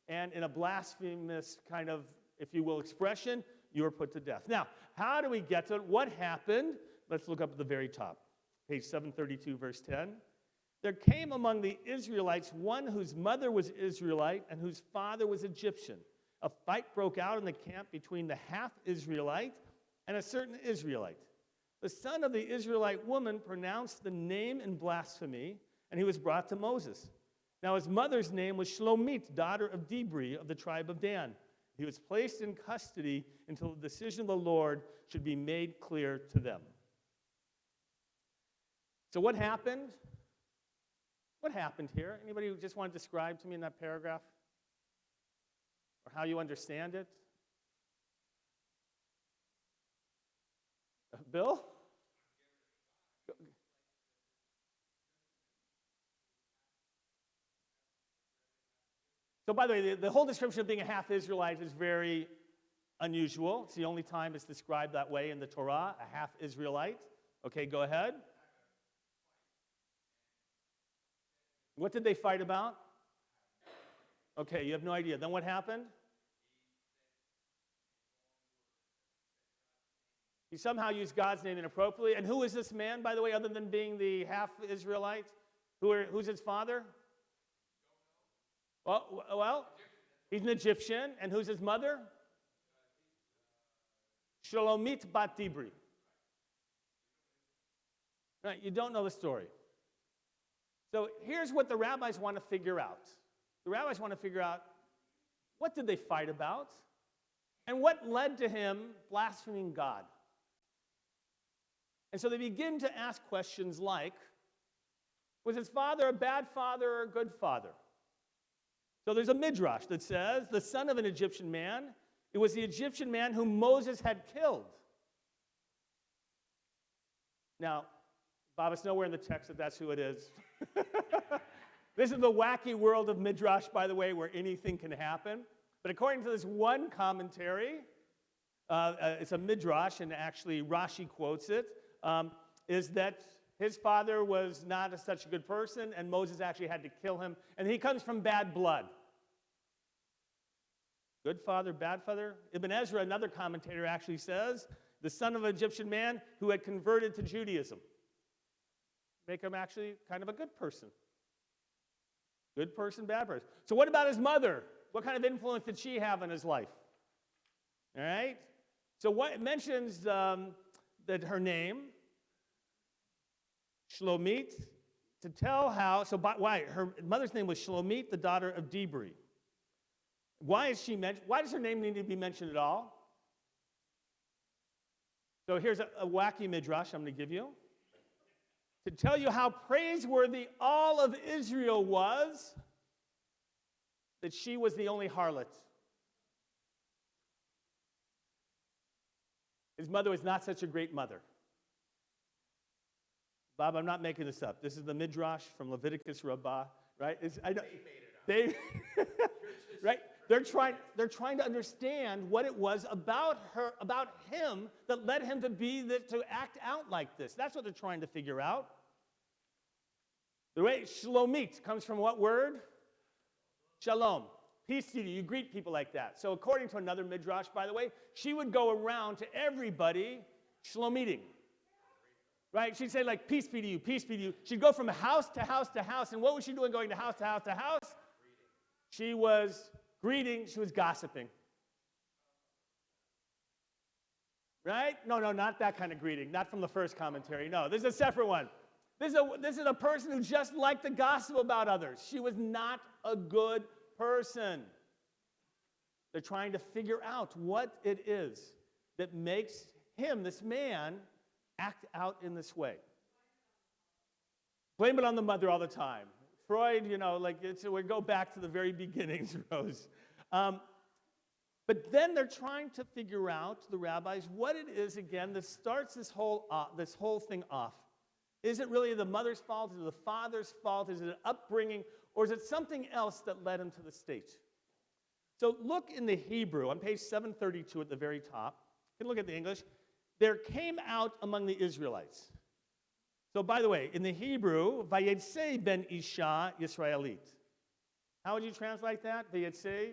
and in a blasphemous kind of, if you will, expression, you are put to death. Now, how do we get to it? What happened? Let's look up at the very top. Page 732, verse 10. There came among the Israelites one whose mother was Israelite and whose father was Egyptian. A fight broke out in the camp between the half-Israelite and a certain Israelite. The son of the Israelite woman pronounced the name in blasphemy, and he was brought to Moses. Now his mother's name was Shlomit, daughter of Dibri of the tribe of Dan. He was placed in custody until the decision of the Lord should be made clear to them. So what happened? What happened here? Anybody who just want to describe to me in that paragraph? Or how you understand it? Bill? So by the way, the whole description of being a half-Israelite is very unusual. It's the only time it's described that way in the Torah, a half-Israelite. Okay, go ahead. What did they fight about? Okay, you have no idea. Then what happened? He somehow used God's name inappropriately. And who is this man, by the way, other than being the half-Israelite? Who's his father? Well, he's an Egyptian. And who's his mother? Shalomit bat Dibri. Right, you don't know the story. So here's what the rabbis want to figure out. The rabbis want to figure out, what did they fight about? And what led to him blaspheming God? And so they begin to ask questions like, was his father a bad father or a good father? So there's a midrash that says, the son of an Egyptian man, it was the Egyptian man whom Moses had killed. Now, Bob, it's nowhere in the text that that's who it is. This is the wacky world of midrash, by the way, where anything can happen. But according to this one commentary, it's a midrash, and actually Rashi quotes it, is that his father was not such a good person, and Moses actually had to kill him, and he comes from bad blood. Good father, bad father? Ibn Ezra, another commentator, actually says, the son of an Egyptian man who had converted to Judaism. Make him actually kind of a good person. Good person, bad person. So what about his mother? What kind of influence did she have in his life? All right? So what it mentions that her name, Shlomit, to tell how, why? Her mother's name was Shlomit, the daughter of Dibri. Why does her name need to be mentioned at all? So here's a wacky midrash I'm going to give you. To tell you how praiseworthy all of Israel was, that she was the only harlot. His mother was not such a great mother. Bob, I'm not making this up. This is the midrash from Leviticus Rabbah, right? They right? They're trying to understand what it was about him that led him to act out like this. That's what they're trying to figure out. The way Shlomit comes from what word? Shalom. Peace to you. You greet people like that. So according to another midrash, by the way, she would go around to everybody shlomiting. Right? She'd say like, peace be to you, peace be to you. She'd go from house to house to house. And what was she doing going to house to house to house? She was greeting. She was gossiping. Right? No, not that kind of greeting. Not from the first commentary. No, this is a separate one. This is a person who just liked to gossip about others. She was not a good person. They're trying to figure out what it is that makes him, this man, act out in this way. Blame it on the mother all the time. Freud, we go back to the very beginnings, Rose. But then they're trying to figure out, the rabbis, what it is, again, that starts this whole thing off. Is it really the mother's fault? Is it the father's fault? Is it an upbringing? Or is it something else that led him to the state? So look in the Hebrew, on page 732 at the very top. You can look at the English. There came out among the Israelites. So by the way, in the Hebrew, Vayetsei ben Isha Yisraelit. How would you translate that? Vayetsei.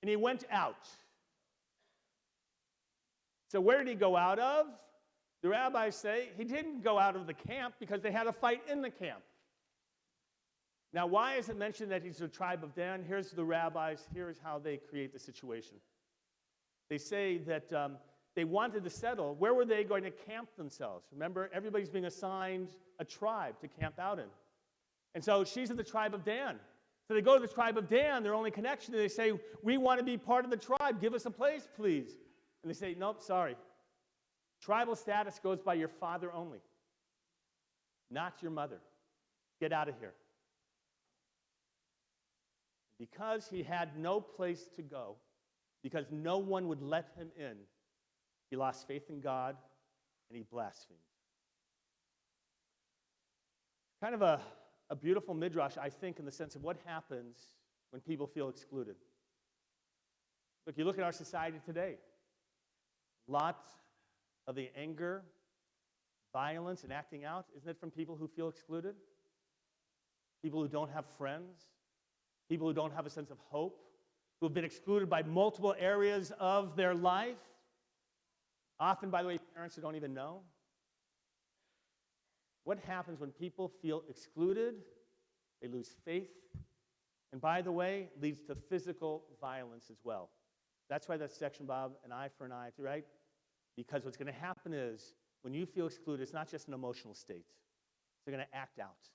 And he went out. So where did he go out of? The rabbis say he didn't go out of the camp because they had a fight in the camp. Now, why is it mentioned that he's the tribe of Dan? Here's the rabbis. Here's how they create the situation. They say that they wanted to settle. Where were they going to camp themselves? Remember, everybody's being assigned a tribe to camp out in. And so she's in the tribe of Dan. So they go to the tribe of Dan, their only connection, and they say, we want to be part of the tribe. Give us a place, please. And they say, nope, sorry. Tribal status goes by your father only, not your mother. Get out of here. Because he had no place to go, because no one would let him in, he lost faith in God and he blasphemed. Kind of a beautiful midrash, I think, in the sense of what happens when people feel excluded. Look, you look at our society today. Lots of the anger, violence, and acting out, isn't it from people who feel excluded? People who don't have friends, people who don't have a sense of hope, who have been excluded by multiple areas of their life. Often, by the way, parents who don't even know. What happens when people feel excluded? They lose faith. And by the way, leads to physical violence as well. That's why that section, Bob, an eye for an eye, right? Because what's going to happen is, when you feel excluded, it's not just an emotional state. They're going to act out.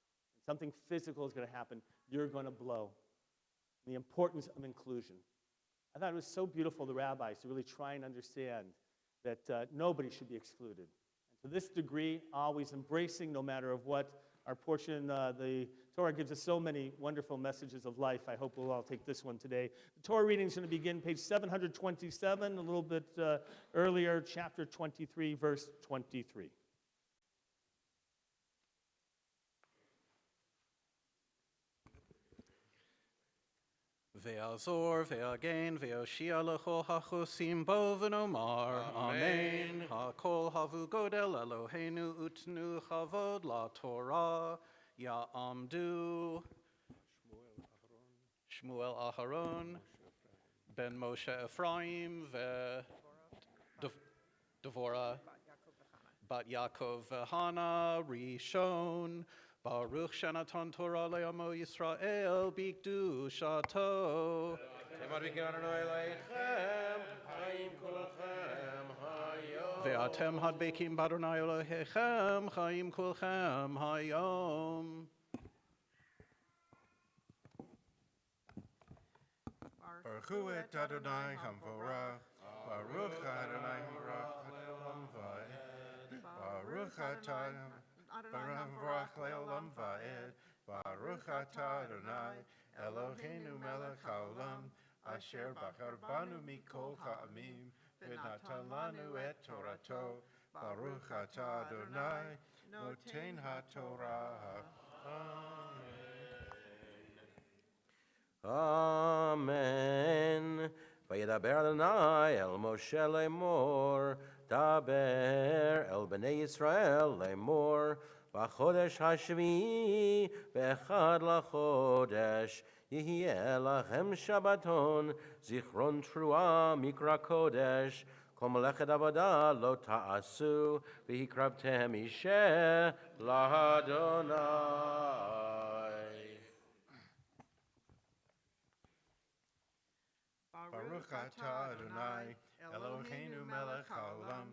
Something physical is going to happen. You're going to blow. The importance of inclusion. I thought it was so beautiful, the rabbis, to really try and understand that nobody should be excluded. And to this degree, always embracing, no matter of what our portion, the Torah gives us so many wonderful messages of life. I hope we'll all take this one today. The Torah reading is going to begin page 727, a little bit earlier, chapter 23, verse 23. Ve'azor, ve'agen, ve'oshia lecho hachosim bo v'nomar. Amen. Hakol havu godel Eloheinu utnu chavod la Torah. Ya'amdu. Shmuel Aharon, Ben Moshe Ephraim, Devorah, Bat Yaakov Hana, Rishon, Baruch Shanatan Torah Le'amo Yisrael, Bikdu Shato. Ve'atem hadbekim Badonai Elohechem, Chaim Kulchem Hayom. Baruch et Adonai Hamvorach, Baruch Adonai Hamvorach Le'olam Va'ed, Baruch Atah Hamvorach Le'olam Va'ed, Baruch Atah Adonai Eloheinu Melech HaOlam, Asher Bachar Banu Mikol Ha'amim, V'natan Lanu et Torato, Baruch Atah Adonai Noten HaTorah. Amen. Vayedaber Adonai el Moshe lemor, daber el bnei Yisrael lemor, b'chodesh hashvi'i b'echad lachodesh, yihye lachem Shabbaton, zichron trua mikra kodesh, kol melechet avodah lo ta'asu, v'hikrabtem ishe l'Adonai. Baruch atah Adonai, Eloheinu melech haolam,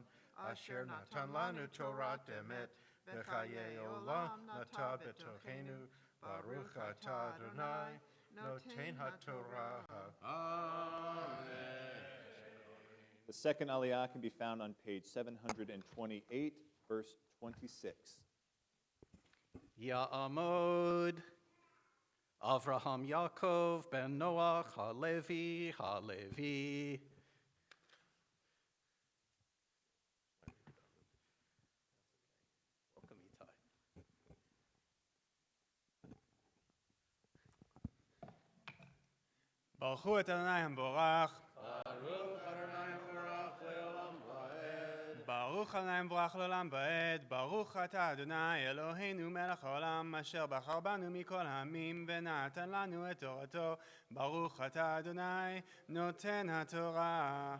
asher natan lanu Torah emet, v'chayei olam nata betochenu. Baruch atah Adonai, noten haTorah. Amen. The second Aliyah can be found on page 728, verse 26. Ya'amod, Avraham Yaakov ben Noach Halevi Halevi. Welcome, Itai. ברכו את אדוני המבורך. ברוך אדוני המבורך לעולם ועד. ברוך אתה אדוני אלוהינו מלך העולם אשר בחר בנו מכל העמים ונתן לנו את תורתו. ברוך אתה אדוני נותן התורה.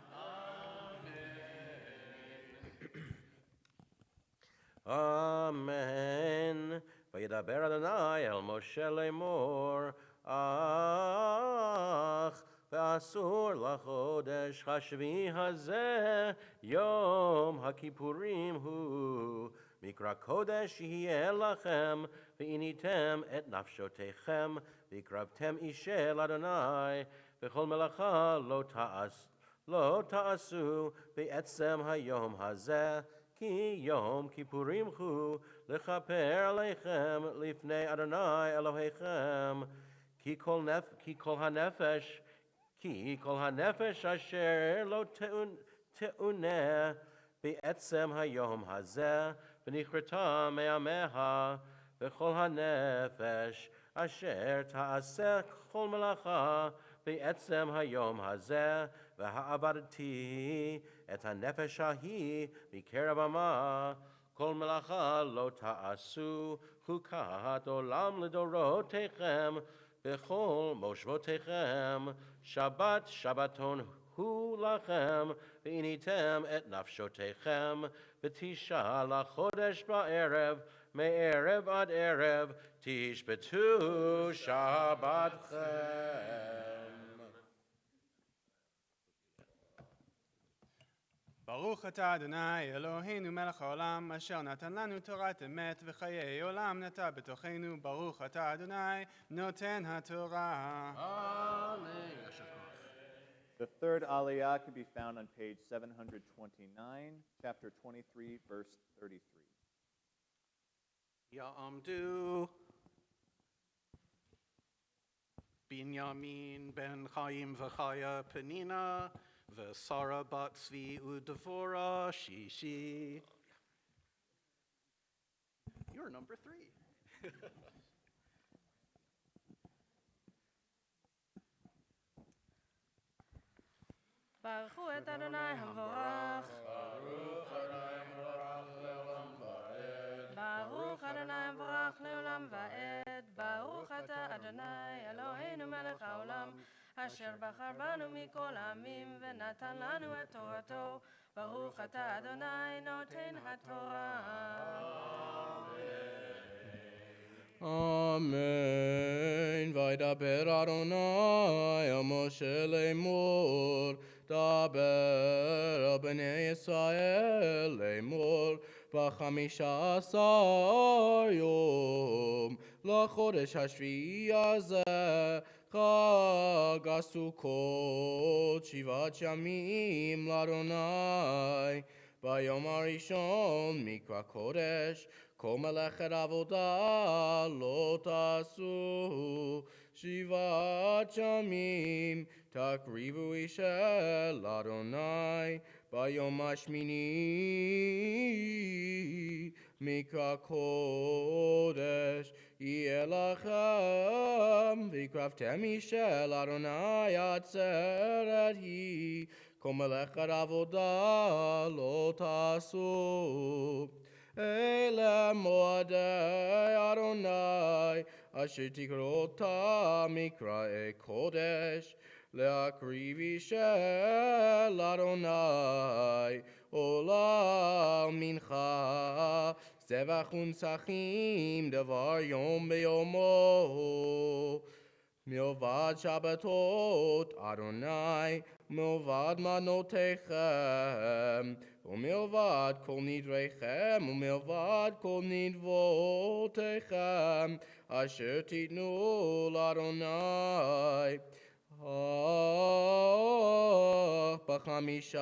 Amen. Vayedaber Adonai el Moshe lemor, ואסור לחודש השביעי הזה, יום הכיפורים הוא. מקרא קודש יהיה לכם, ועיניתם את נפשותיכם, והקרבתם אישה לאדוני, וכל מלאכה לא תעשו בעצם היום הזה, כי יום כיפורים הוא, לכפר עליכם לפני אדוני אלוהיכם, כי כל הנפש אשר לא תאונה בעצם היום הזה, ונכרתה מעמיה, וכל הנפש אשר תעשה כל מלאכה בעצם היום הזה, והעבדתי את הנפש ההיא מקרב עמה, כל מלאכה לא תעשו, חוקת עולם לדורותיכם, בכל מושבותיכם, שבת שבתון הוא לכם, ועיניתם את נפשותיכם, בתשעה לחודש בערב, מערב עד ערב, תשבתו שבתכם. ברוך אתה אדוני אלוהינו מלך העולם אשר נתן לנו תורת אמת וחיי עולם נטע בתוכנו. ברוך אתה אדוני נותן התורה. The third Aliyah can be found on page 729, chapter 23, verse 33. Ya'amdu, Binyamin ben Chaim v'Chaya Penina, v'Sara bat Tzvi u'Devorah Shishi. You're number 3. ברכו את אדוני המבורך. ברוך אדוני המבורך לעולם ועד. ברוך אתה אדוני אלוהינו מלך העולם, אשר בחר בנו מכל העמים ונתן לנו את תורתו. ברוך אתה אדוני נותן התורה. Amen. Vaydaber Adonai el Moshe lemor. Daber el bnei Yisrael lemor. בחמישה עשר יום לחודש השביעי הזה חג הסוכות 7 ימים לאדוני. ביום הראשון מקרא קודש כל מלאכת עבודה לא תעשו 7 ימים תקריבו איש אל אדוני. ביום השמיני מקרא קודש יהיה לכם והקרבתם איש אל אדוני עצרת היא כל מלאכת עבודה לא תעשו. אלה מועדי אדוני אשר תקראו אותם מקראי קודש להקריב איש אל אדוני עולה מנחה זבח ונצחים דבר יום ביומו. מלבד שבתות אדוני מלבד מנותיכם ומלבד כל נדריכם ומלבד כל נדבותיכם אשר תיתנו לאדוני. ב15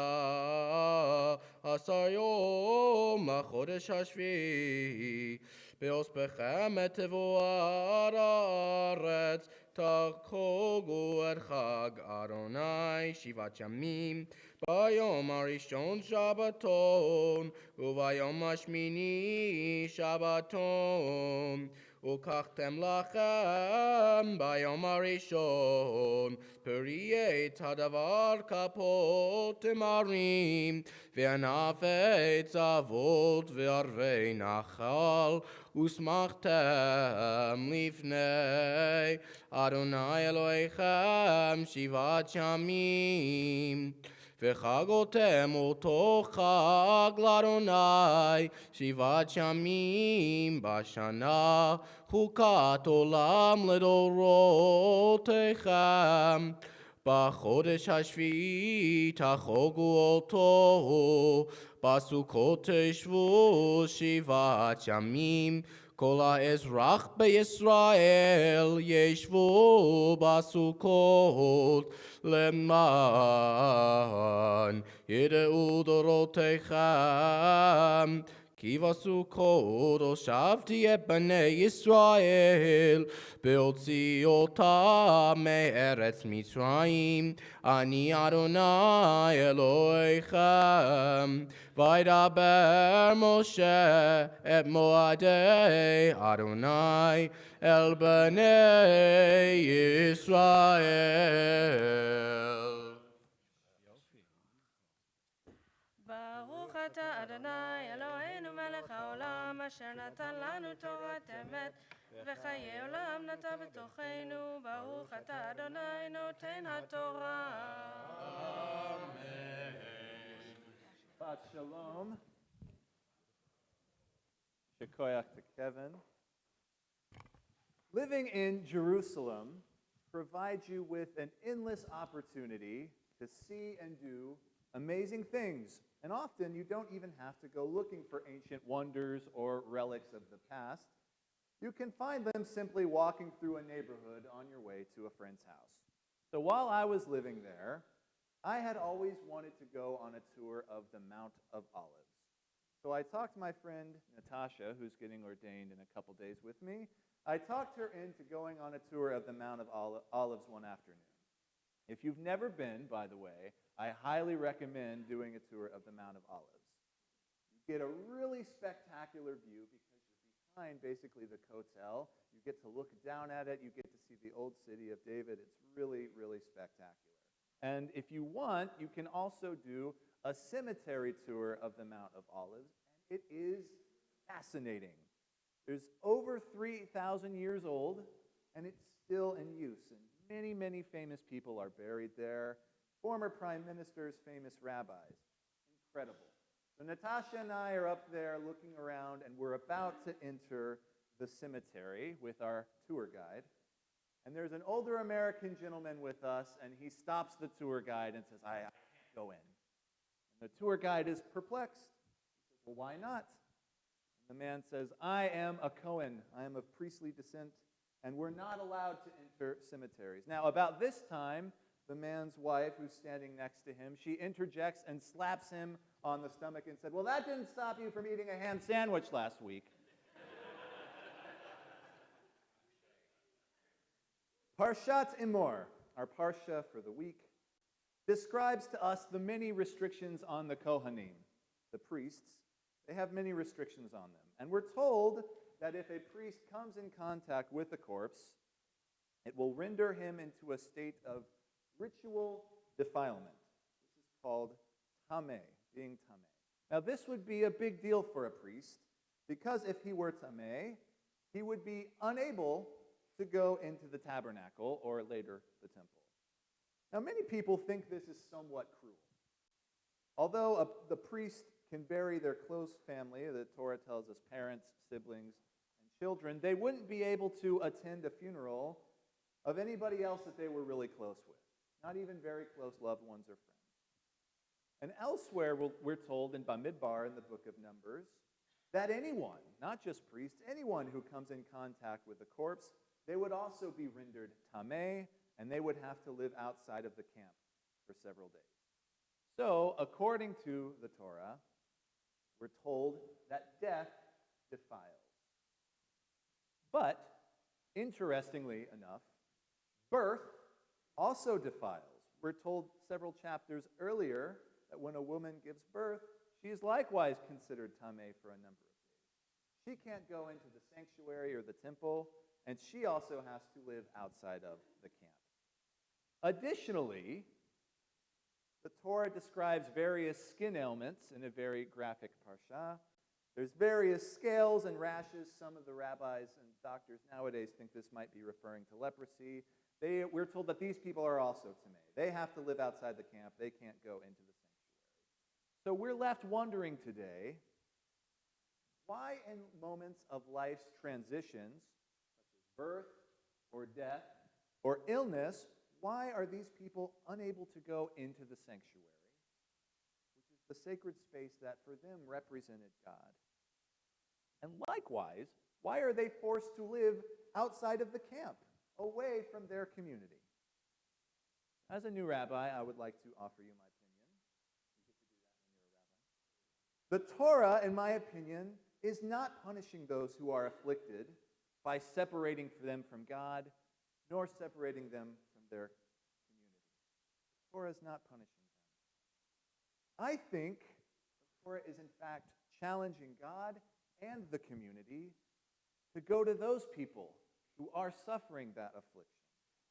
יום החודש השביעי באוספכם את תבואת הארץ תחגגו את חג אדוני 7 ימים. ביום הראשון שבתון וביום השמיני שבתון. וקחתם לכם ביום הראשון פרי עץ הדבר כפות תמרים וענף עץ אבות וערבי נחל ושמחתם לפני אדוני אלוהיכם 7 ימים. וחגותם אותו חג לאדוני 7 ימים בשנה חוקת עולם לדורותיכם. בחודש השביעי תחגגו אותו בסוכות תשבו 7 ימים. כל האזרח בישראל ישבו בסוכות למען ידעו דורותיכם כי בסוכות הושבתי את בני ישראל בהוציא אותם מארץ מצרים. אני אדוני אלוהיכם. וידבר משה את מועדי אדוני אל בני ישראל. ברוך אתה אדוני אלוהינו מלך העולם אשר נתן לנו תורת אמת וחיי עולם נטע בתוכנו. ברוך אתה אדוני נותן התורה. Shabbat Shalom. Shekoyach to Kevin. Living in Jerusalem provides you with an endless opportunity to see and do amazing things. And often you don't even have to go looking for ancient wonders or relics of the past. You can find them simply walking through a neighborhood on your way to a friend's house. So while I was living there, I had always wanted to go on a tour of the Mount of Olives. So I talked to my friend Natasha, who's getting ordained in a couple days with me. I talked her into going on a tour of the Mount of Olives one afternoon. If you've never been, by the way, I highly recommend doing a tour of the Mount of Olives. You get a really spectacular view because you're behind basically the Kotel. You get to look down at it. You get to see the old city of David. It's really, really spectacular. And if you want, you can also do a cemetery tour of the Mount of Olives. And it is fascinating. There's over 3,000 years old, and it's still in use, and many, many famous people are buried there. Former prime ministers, famous rabbis. Incredible. So Natasha and I are up there looking around, and we're about to enter the cemetery with our tour guide. And there's an older American gentleman with us, and he stops the tour guide and says, I can't go in. And the tour guide is perplexed. He says, well, why not? And the man says, I am a Cohen. I am of priestly descent, and we're not allowed to enter cemeteries. Now, about this time, the man's wife, who's standing next to him, she interjects and slaps him on the stomach and said, well, that didn't stop you from eating a ham sandwich last week. Parshat Emor, our parsha for the week, describes to us the many restrictions on the Kohanim, the priests. They have many restrictions on them. And we're told that if a priest comes in contact with a corpse, it will render him into a state of ritual defilement. This is called tameh, being tameh. Now, this would be a big deal for a priest, because if he were tameh, he would be unable to go into the tabernacle, or later, the temple. Now, many people think this is somewhat cruel. Although the priest can bury their close family, the Torah tells us parents, siblings, and children, they wouldn't be able to attend a funeral of anybody else that they were really close with, not even very close loved ones or friends. And elsewhere, we're told in Bamidbar, in the book of Numbers, that anyone, not just priests, anyone who comes in contact with a corpse, they would also be rendered tameh, and they would have to live outside of the camp for several days. So, according to the Torah, we're told that death defiles. But, interestingly enough, birth also defiles. We're told several chapters earlier that when a woman gives birth, she is likewise considered tameh for a number of days. She can't go into the sanctuary or the temple, and she also has to live outside of the camp. Additionally, the Torah describes various skin ailments in a very graphic parsha. There's various scales and rashes. Some of the rabbis and doctors nowadays think this might be referring to leprosy. We're told that these people are also tameh. They have to live outside the camp. They can't go into the sanctuary. So we're left wondering today, why in moments of life's transitions, birth or death or illness, why are these people unable to go into the sanctuary, which is the sacred space that for them represented God? And likewise, why are they forced to live outside of the camp, away from their community? As a new rabbi, I would like to offer you my opinion. You get to do that when you're a rabbi. The Torah, in my opinion, is not punishing those who are afflicted by separating them from God, nor separating them from their community. The Torah is not punishing them. I think the Torah is in fact challenging God and the community to go to those people who are suffering that affliction.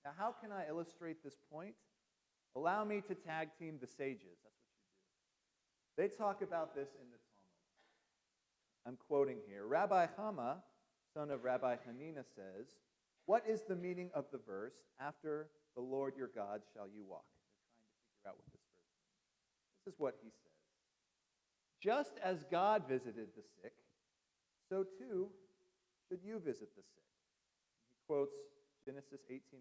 Now, how can I illustrate this point? Allow me to tag team the sages. That's what you do. They talk about this in the Talmud. I'm quoting here. Rabbi Chama, son of Rabbi Hanina, says, what is the meaning of the verse, after the Lord your God shall you walk? They're trying to figure out what this verse means. This is what he says. Just as God visited the sick, so too should you visit the sick. He quotes Genesis 18:1.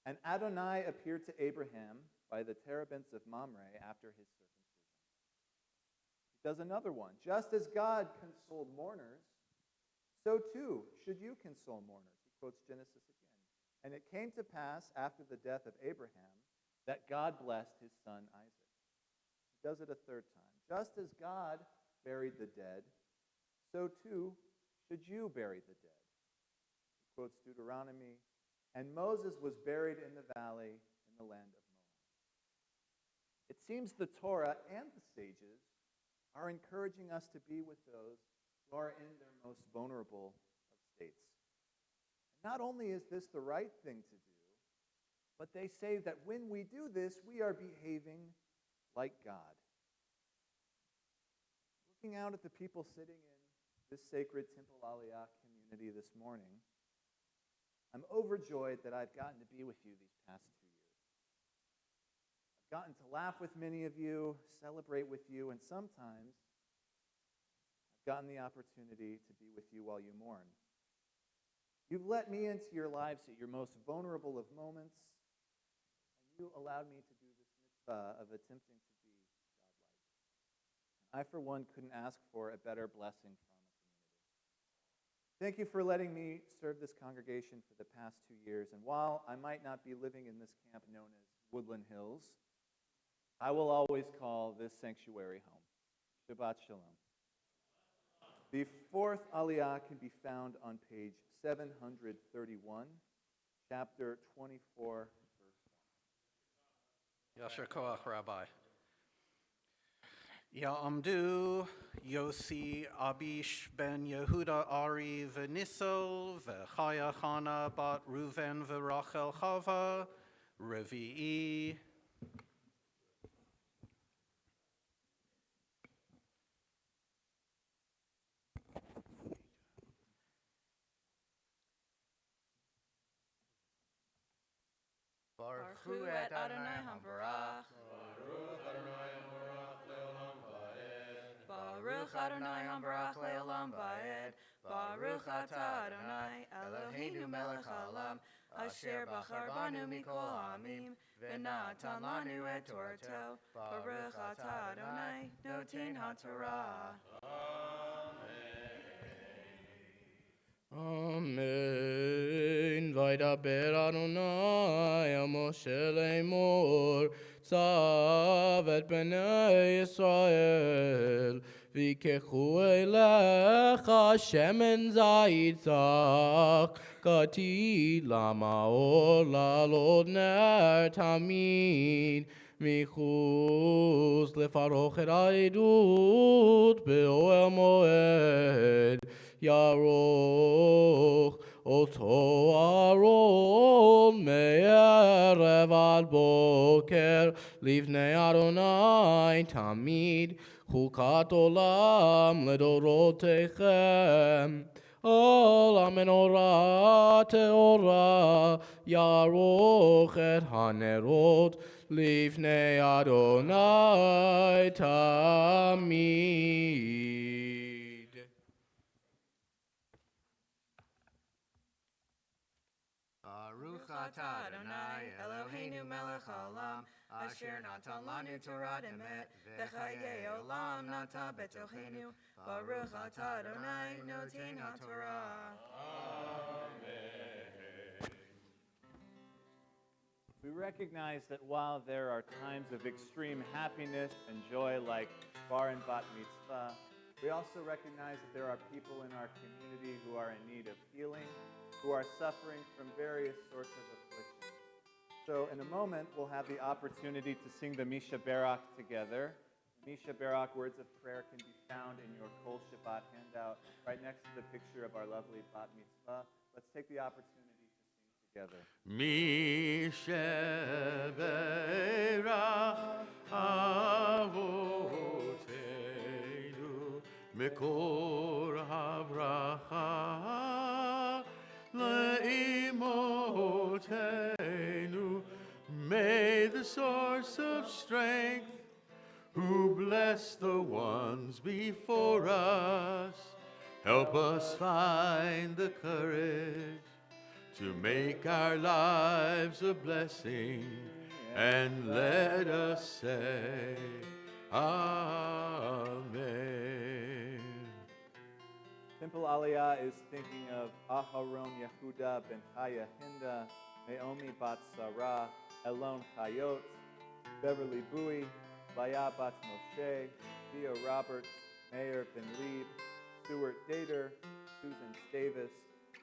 And Adonai appeared to Abraham by the terebinths of Mamre after his circumcision. He does another one. Just as God consoled mourners, so too should you console mourners. He quotes Genesis again. And it came to pass after the death of Abraham that God blessed his son Isaac. He does it a third time. Just as God buried the dead, so too should you bury the dead. He quotes Deuteronomy. And Moses was buried in the valley in the land of Moab. It seems the Torah and the sages are encouraging us to be with those who are in their most vulnerable of states. And not only is this the right thing to do, but they say that when we do this, we are behaving like God. Looking out at the people sitting in this sacred Temple Aliyah community this morning, I'm overjoyed that I've gotten to be with you these past 2 years. I've gotten to laugh with many of you, celebrate with you, and sometimes I've gotten the opportunity to be with you while you mourn. You've let me into your lives at your most vulnerable of moments, and you allowed me to do this mitzvah of attempting to be godlike. I, for one, couldn't ask for a better blessing from a community. Thank you for letting me serve this congregation for the past 2 years, and while I might not be living in this camp known as Woodland Hills, I will always call this sanctuary home. Shabbat Shalom. The fourth Aliyah can be found on page 731, chapter 24, verse 1. Yasher Koach, Rabbi. Ya'amdu Yossi Abish ben Yehuda Ari v'Nissel v'Chaya Chana bat Ruven v'Rachel Chava Revi'i. Baruch Hu et Adonai HaBarach. Baruch Adonai HaBarach le'olam va'ed. Baruch atah Adonai Eloheinu melech haolam, asher bachar banu mikol ha'amim, v'natan lanu et Torato. Baruch atah Adonai noten ha'Torah. Amen. Vaydaber Adonai el Moshe lemor, tzav et bnei Yisrael, v'ikechu elecha shemen zayitach, katid lamaor lalod ner tamid, michus lefaroch et ha'edut be'oel moed, Yaroch Oto Aron me'erev ad boker livnei Adonai tamid chukat olam ledorotechem olam menorah teorah Yaroch et hanerot livnei Adonai tamid. Baruch atah Adonai Eloheinu melech haolam, asher natan lanu Torah emet, v'chayei olam nata betochenu. Baruch atah Adonai noten ha'Torah. We recognize that while there are times of extreme happiness and joy like bar and bat mitzvah, we also recognize that there are people in our community who are in need of healing, who are suffering from various sorts of afflictions. So in a moment, we'll have the opportunity to sing the Misha Barak together. The Misha Barak words of prayer can be found in your Kol Shabbat handout, right next to the picture of our lovely bat mitzvah. Let's take the opportunity to sing together. Misheberach avoteinu mekor habracha le'imotenu. May the source of strength, who bless the ones before us, help us find the courage to make our lives a blessing, and let us say, Amen. Temple Aliyah is thinking of Aharon Yehuda ben Chaya Hinda, Naomi bat Sarah, Elon Chayot, Beverly Bowie, Laya bat Moshe, Theo Roberts, Mayor ben Lieb, Stuart Dater, Susan Stavis,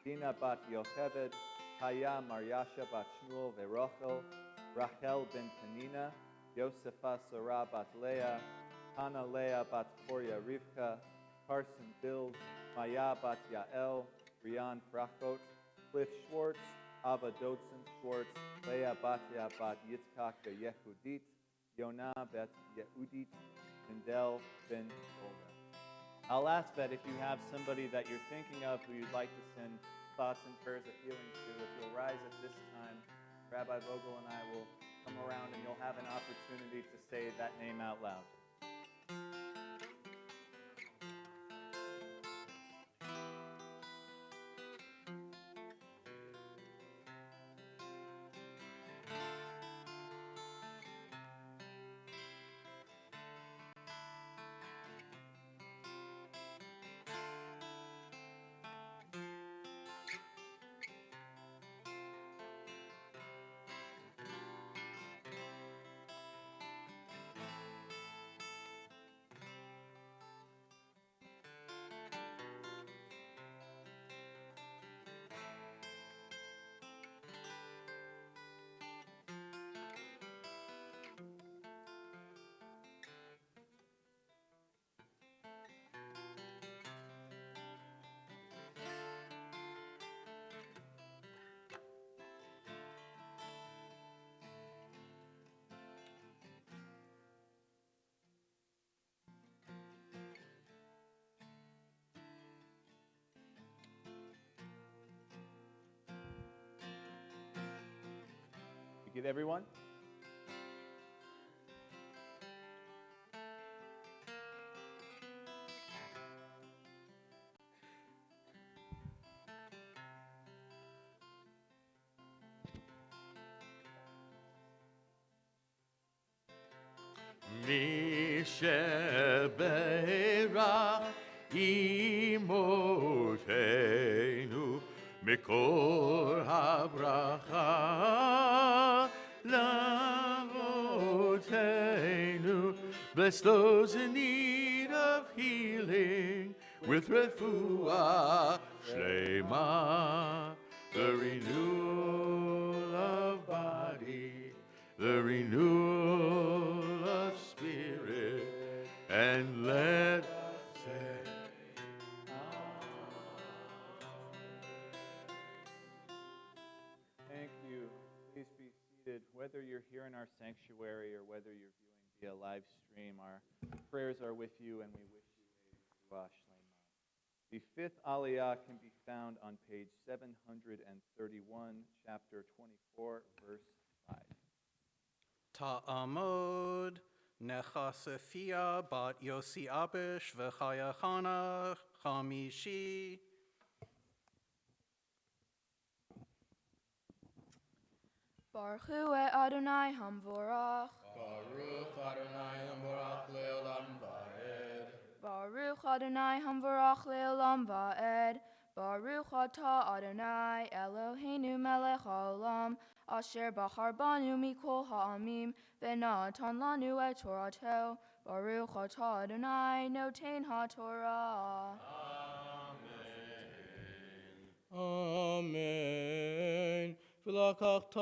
Dina bat Yocheved, Chaya Maryasha bat Shmuel Verochel, Rachel ben Penina, Yosepha Sarah bat Leah, Hannah Leah bat Poria Rivka, Carson Bills, Maya bat Yael, Rian Frachot, Cliff Schwartz, Ava Dodson Schwartz, Leah Batya bat Yitzchak Yehudit, Yonah bet Yehudit, Mendel ben Olga. I'll ask that if you have somebody that you're thinking of who you'd like to send thoughts and prayers of healing to. If you'll rise at this time, Rabbi Vogel and I will come around and you'll have an opportunity to say that name out loud. You get everyone? מי שברך אמותינו מקור הברכה לאבותינו. Bless those in need of healing with refuah shlema, the renewal of body, the renewal of spirit, and let us say, Thank you. Please be seated. Whether you're here in our sanctuary or whether you're viewing via live stream, our prayers are with you and we wish you a refuah shlema. The fifth Aliyah can be found on page 731, chapter 24, verse 5. Ta'amod Nechasefia bat Yosi Abish v'chayachana chamishi. Baruch hu Adonai Hamvorach. Baruch Adonai Hamvorach le'olam va'ed. Baruch Adonai Hamvorach le'olam va'ed. Baruch atah Adonai Eloheinu melech haolam, asher bachar banu mikol ha'amim, v'natan lanu et Torato. Baruch atah Adonai noten ha'Torah. Amen. ולקחת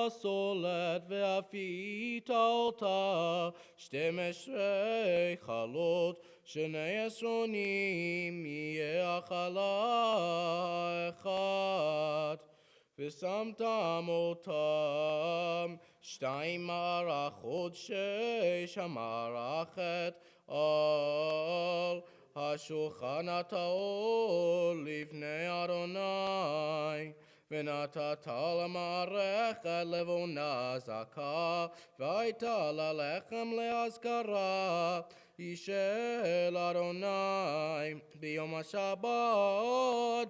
סולת ואפית אותה 12 חלות, 2 עשרונים יהיה החלה אחת, ושמתם אותם 2 מערכות 6 המערכת על השולחן הטהור לפני אדוני. ונתת למערכת לבונה זכה, והייתה ללחם להזכרה, היא של אדוני.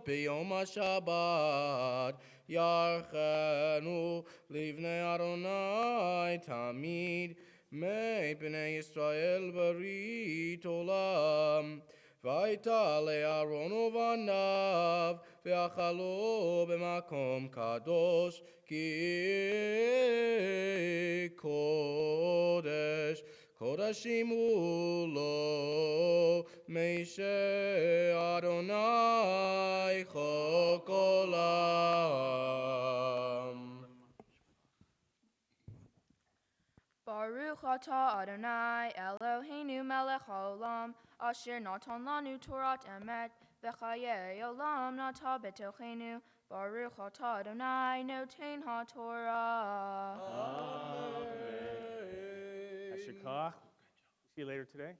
ביום השבת, ירחנו לבני אדוני תמיד, מפני ישראל ברית עולם. והייתה לאהרון ובניו, ואכלו במקום קדוש, כי קודש, קודשים הוא לו, משה אדוני חוק עולם. Baruch atah Adonai Eloheinu melech haolam, asher natan lanu Torat emet, v'chayei olam nata betochenu. Baruch atah Adonai noten ha'Torah. Amen. Ashikach. See you later today.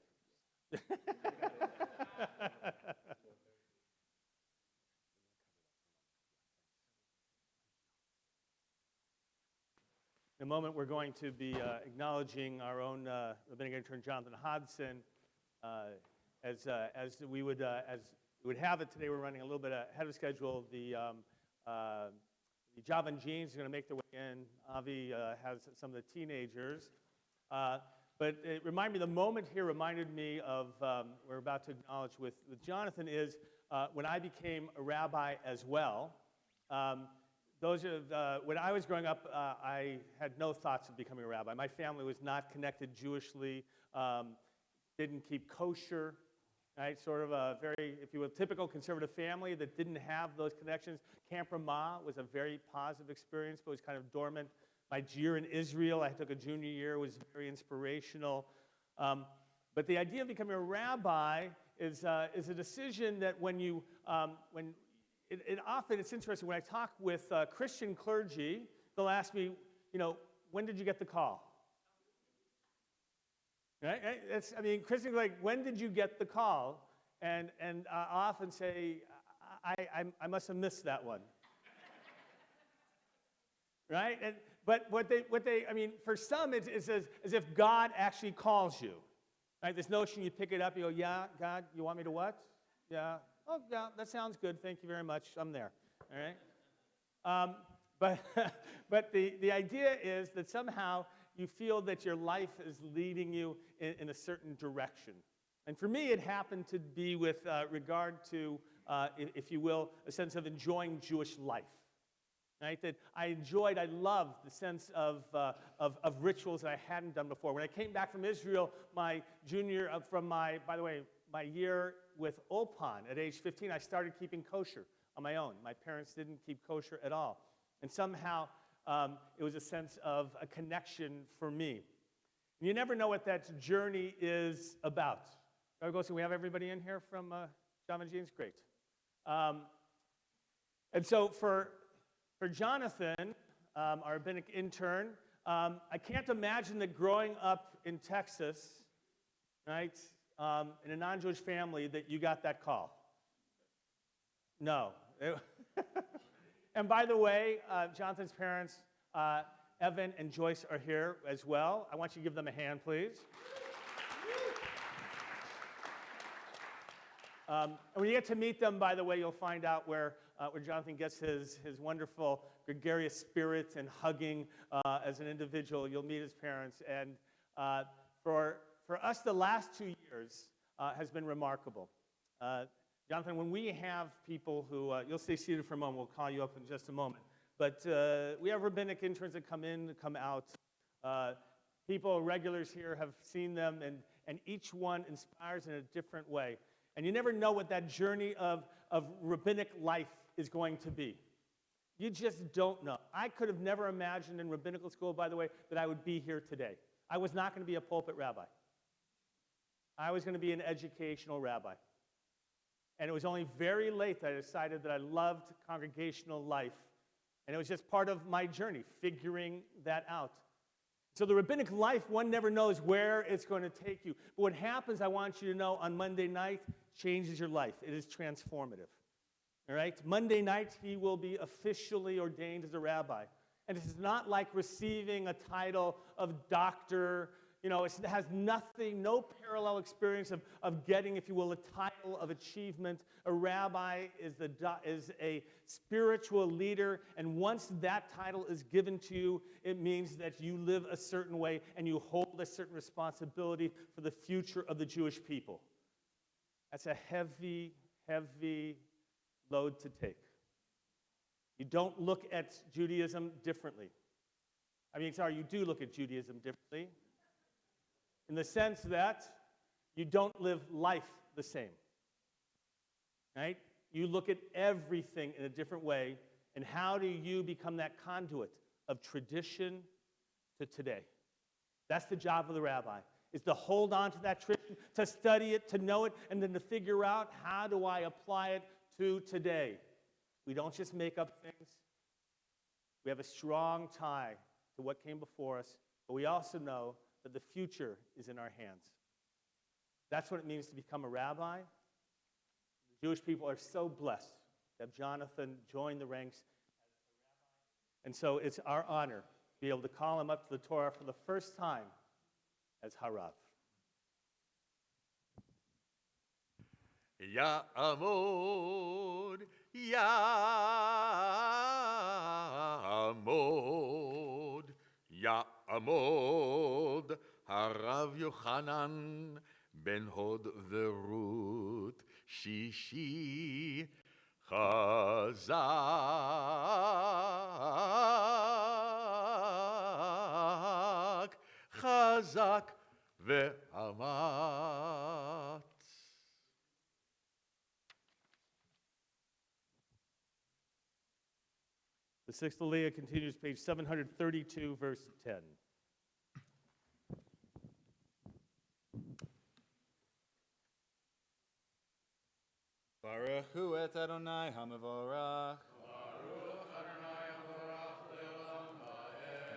In a moment, we're going to be acknowledging our own rabbinic intern, Jonathan Hodson. As we would have it today, we're running a little bit ahead of schedule. The Javan Jeans are going to make their way in. Avi has some of the teenagers. But it reminded me, the moment here reminded me of, we're about to acknowledge with Jonathan, is when I became a rabbi as well. When I was growing up, I had no thoughts of becoming a rabbi. My family was not connected Jewishly, didn't keep kosher, right? Sort of a very, if you will, typical conservative family that didn't have those connections. Camp Ramah was a very positive experience, but was kind of dormant. My year in Israel, I took a junior year, was very inspirational. But the idea of becoming a rabbi is a decision that it's interesting, when I talk with Christian clergy, they'll ask me, when did you get the call? Right? Christians are like, when did you get the call? And I often say, I must have missed that one. Right? But for some, it's as if God actually calls you. Right? This notion, you pick it up, you go, yeah, God, you want me to what? Yeah. Oh, yeah, that sounds good. Thank you very much. I'm there. All right? But the idea is that somehow you feel that your life is leading you in a certain direction. And for me, it happened to be with regard to, if you will, a sense of enjoying Jewish life. Right? That I loved the sense of rituals that I hadn't done before. When I came back from Israel, my year with Ulpan at age 15, I started keeping kosher on my own. My parents didn't keep kosher at all. And somehow it was a sense of a connection for me. And you never know what that journey is about. So we have everybody in here from Javan Jeans? Great. And so for Jonathan, our rabbinic intern, I can't imagine that growing up in Texas, right, in a non-Jewish family, that you got that call. No. And by the way, Jonathan's parents, Evan and Joyce, are here as well. I want you to give them a hand, please. And when you get to meet them, by the way, you'll find out where Jonathan gets his wonderful gregarious spirit and hugging as an individual. You'll meet his parents. And for us, the last 2 years has been remarkable. Jonathan, when we have people who, you'll stay seated for a moment, we'll call you up in just a moment. But we have rabbinic interns that come in, come out. People, regulars here, have seen them, and each one inspires in a different way. And you never know what that journey of rabbinic life is going to be. You just don't know. I could have never imagined in rabbinical school, by the way, that I would be here today. I was not going to be a pulpit rabbi. I was going to be an educational rabbi. And it was only very late that I decided that I loved congregational life. And it was just part of my journey, figuring that out. So the rabbinic life, one never knows where it's going to take you. But what happens, I want you to know, on Monday night, changes your life. It is transformative. All right? Monday night, he will be officially ordained as a rabbi. And it's not like receiving a title of doctor. It has nothing, no parallel experience of getting, if you will, a title of achievement. A rabbi is a spiritual leader, and once that title is given to you, it means that you live a certain way and you hold a certain responsibility for the future of the Jewish people. That's a heavy, heavy load to take. You don't look at Judaism differently. You do look at Judaism differently, in the sense that you don't live life the same, right? You look at everything in a different way, and how do you become that conduit of tradition to today? That's the job of the rabbi, is to hold on to that tradition, to study it, to know it, and then to figure out, how do I apply it to today? We don't just make up things. We have a strong tie to what came before us, but we also know that the future is in our hands. That's what it means to become a rabbi. The Jewish people are so blessed to have Jonathan join the ranks as a rabbi. And so it's our honor be able to call him up to the Torah for the first time as Harav. Ya'amod, Ya'amod, Ya'amod, Harav Yochanan, Ben Hod Verut, Shishi, Chazak, Chazak, Ve'amat. The sixth Aliyah continues, page 732, verse 10. Baruch hu et Adonai HaMevorach.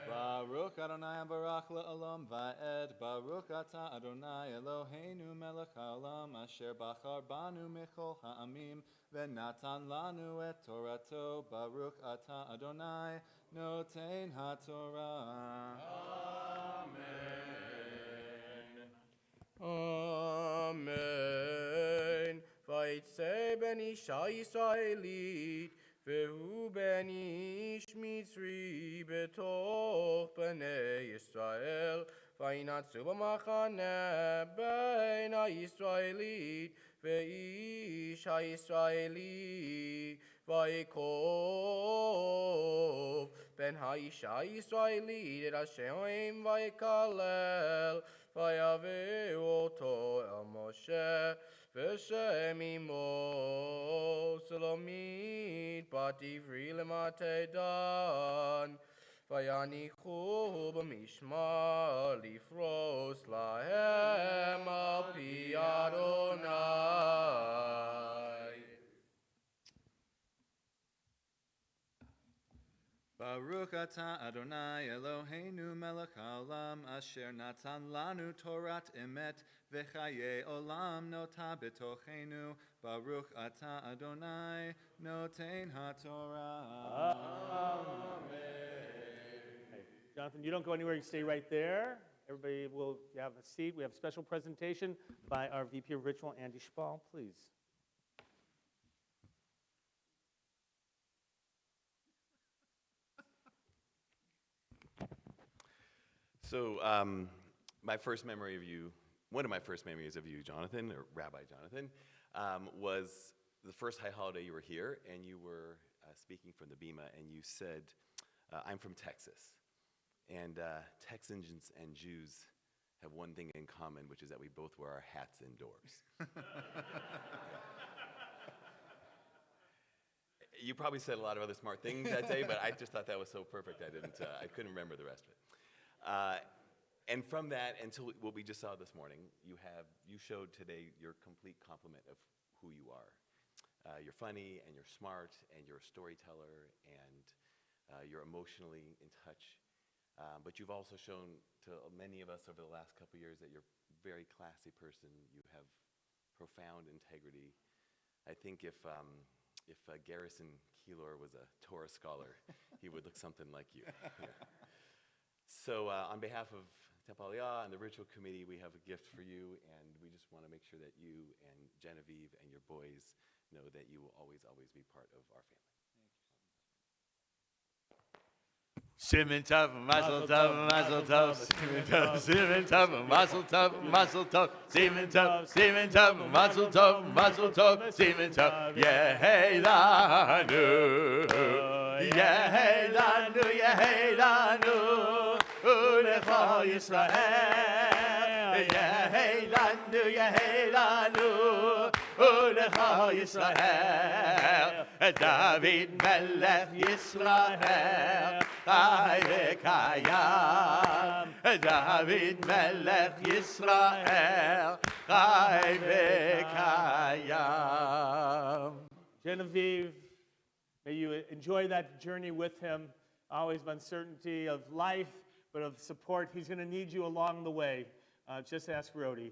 Baruch Adonai HaMevorach le'olam va'ed. Baruch ata Adonai Eloheinu melech ha'olam asher bachar banu michol ha'amim ve'natan lanu et Torato. Baruch ata Adonai noten ha'Torah. Amen. Vayitze ben isha Yisraelit, vehu ben ish Mitzri betoch bnei Yisrael, vayinatzu b'machane ben ha-Yisraelit, ve'ish ha-Yisraeli, vayikov ben ha-isha Yisraelit, et Hashem vayikalel, vayaveu oto el Moshe, V'shem imo Salomit bat ivri lemate dan, vayanichu b'mishma lifros lahem al pi Adonai. Baruch atah Adonai Eloheinu melech haolam asher natan lanu Torat emet v'chaye olam nota betochenu. Baruch atah Adonai noten haTorah. Hey, Jonathan, you don't go anywhere. You stay right there. Everybody will have a seat. We have a special presentation by our VP of Ritual, Andy Spall, please. So my first memory of you, one of my first memories of you, Jonathan, or Rabbi Jonathan, was the first high holiday you were here, and you were speaking from the Bima, and you said, I'm from Texas, and Texans and Jews have one thing in common, which is that we both wear our hats indoors. You probably said a lot of other smart things that day, but I just thought that was so perfect I couldn't remember the rest of it. And from that, until what we just saw this morning, you showed today your complete complement of who you are. You're funny, and you're smart, and you're a storyteller, and you're emotionally in touch. But you've also shown to many of us over the last couple years that you're a very classy person. You have profound integrity. I think if Garrison Keillor was a Torah scholar, he would look something like you. Yeah. So on behalf of Temple Aliyah and the Ritual Committee, we have a gift for you, and we just want to make sure that you and Genevieve and your boys know that you will always, always be part of our family. Simen tov, mazel tov, mazel tov, simen tov, mazel tov, mazel tov, simen tov, mazel tov, mazel tov, simen tov, yehelanu, yehelanu, yehelanu, ulecha Yisrael, yehelanu, yehelanu, ulecha Yisrael, David melech Yisrael. Chai v'kayam, David melech Yisrael, Chai v'kayam. Genevieve, may you enjoy that journey with him, always of uncertainty of life, but of support. He's going to need you along the way. Just ask Rhodey.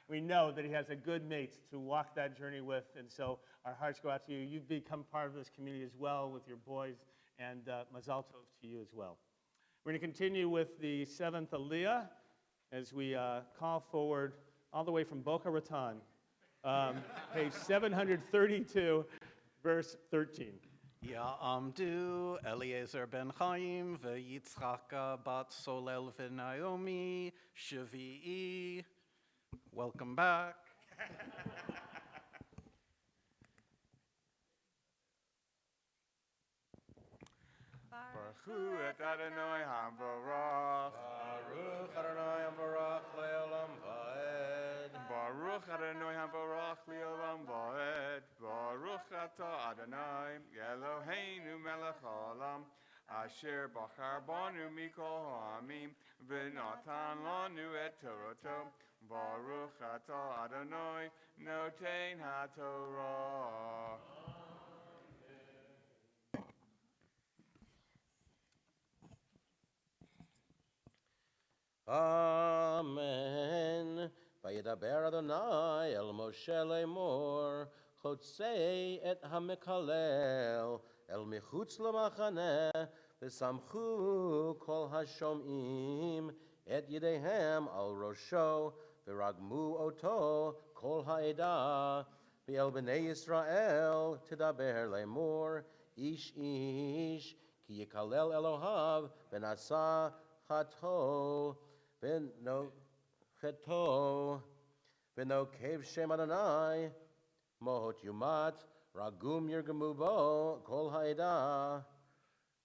We know that he has a good mate to walk that journey with, and so our hearts go out to you. You've become part of this community as well with your boys and Mazal Tov to you as well. We're going to continue with the 7th Aliyah as we call forward all the way from Boca Raton, page 732, verse 13. Ya'amdu Eliezer ben Chaim v'Yitzchaka bat Solel v'Naomi Shvi'i. Welcome back. Baruch et Adonai HaMvarach. Baruch Adonai Amvarach le'olam va'ed. Baruch Adonai HaMvarach le'olam va'ed. Baruch atah Adonai Eloheinu melech haolam. Asher bachar banu mikol ha'amim v'natan lanu et Torato. Baruch atah Adonai noten haTorah. Amen. Vayedaber Adonai el Moshe lemor, chotzei et hamekalel, el michutz lamachaneh, v'samchu kol hashomim, et yedehem al rosho, v'ragmu oto kol ha'edah, v'el b'nei Yisrael tidaber lemor, ish ish, ki yikalel Elohav, v'nasa chato, V'no cheto, v'no kev shem Adonai, mohot yumat, ragum yirgemu bo, kol ha'edah,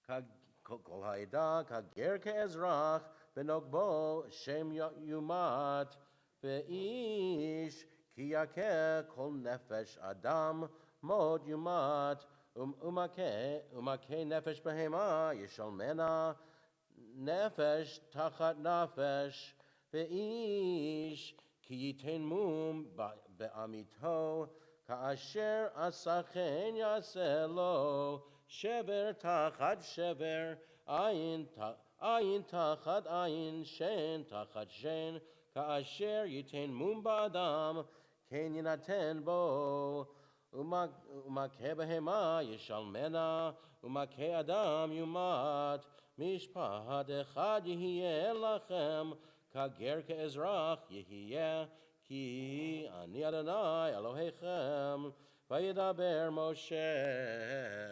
kager ke'ezrach, v'nok bo, shem yumat, v'ish, ki yakeh kol nefesh adam, mohot yumat, umakeh nefesh behema, yishalmena, Nefesh tachat nefesh, ve'ish ki yiten mum be'amito, ka'asher asachen yaselo, shever tachat shever, ayin tachat ayin, shen tachat shen, ka'asher yiten mum ba'adam, ken yinaten bo, umakeh behema yishalmena, umakeh adam yumat, Mishpat echad yihiyeh lachem, kager ke'ezrach yihiyeh, ki ani Adonai Elohechem, vayedaber Moshe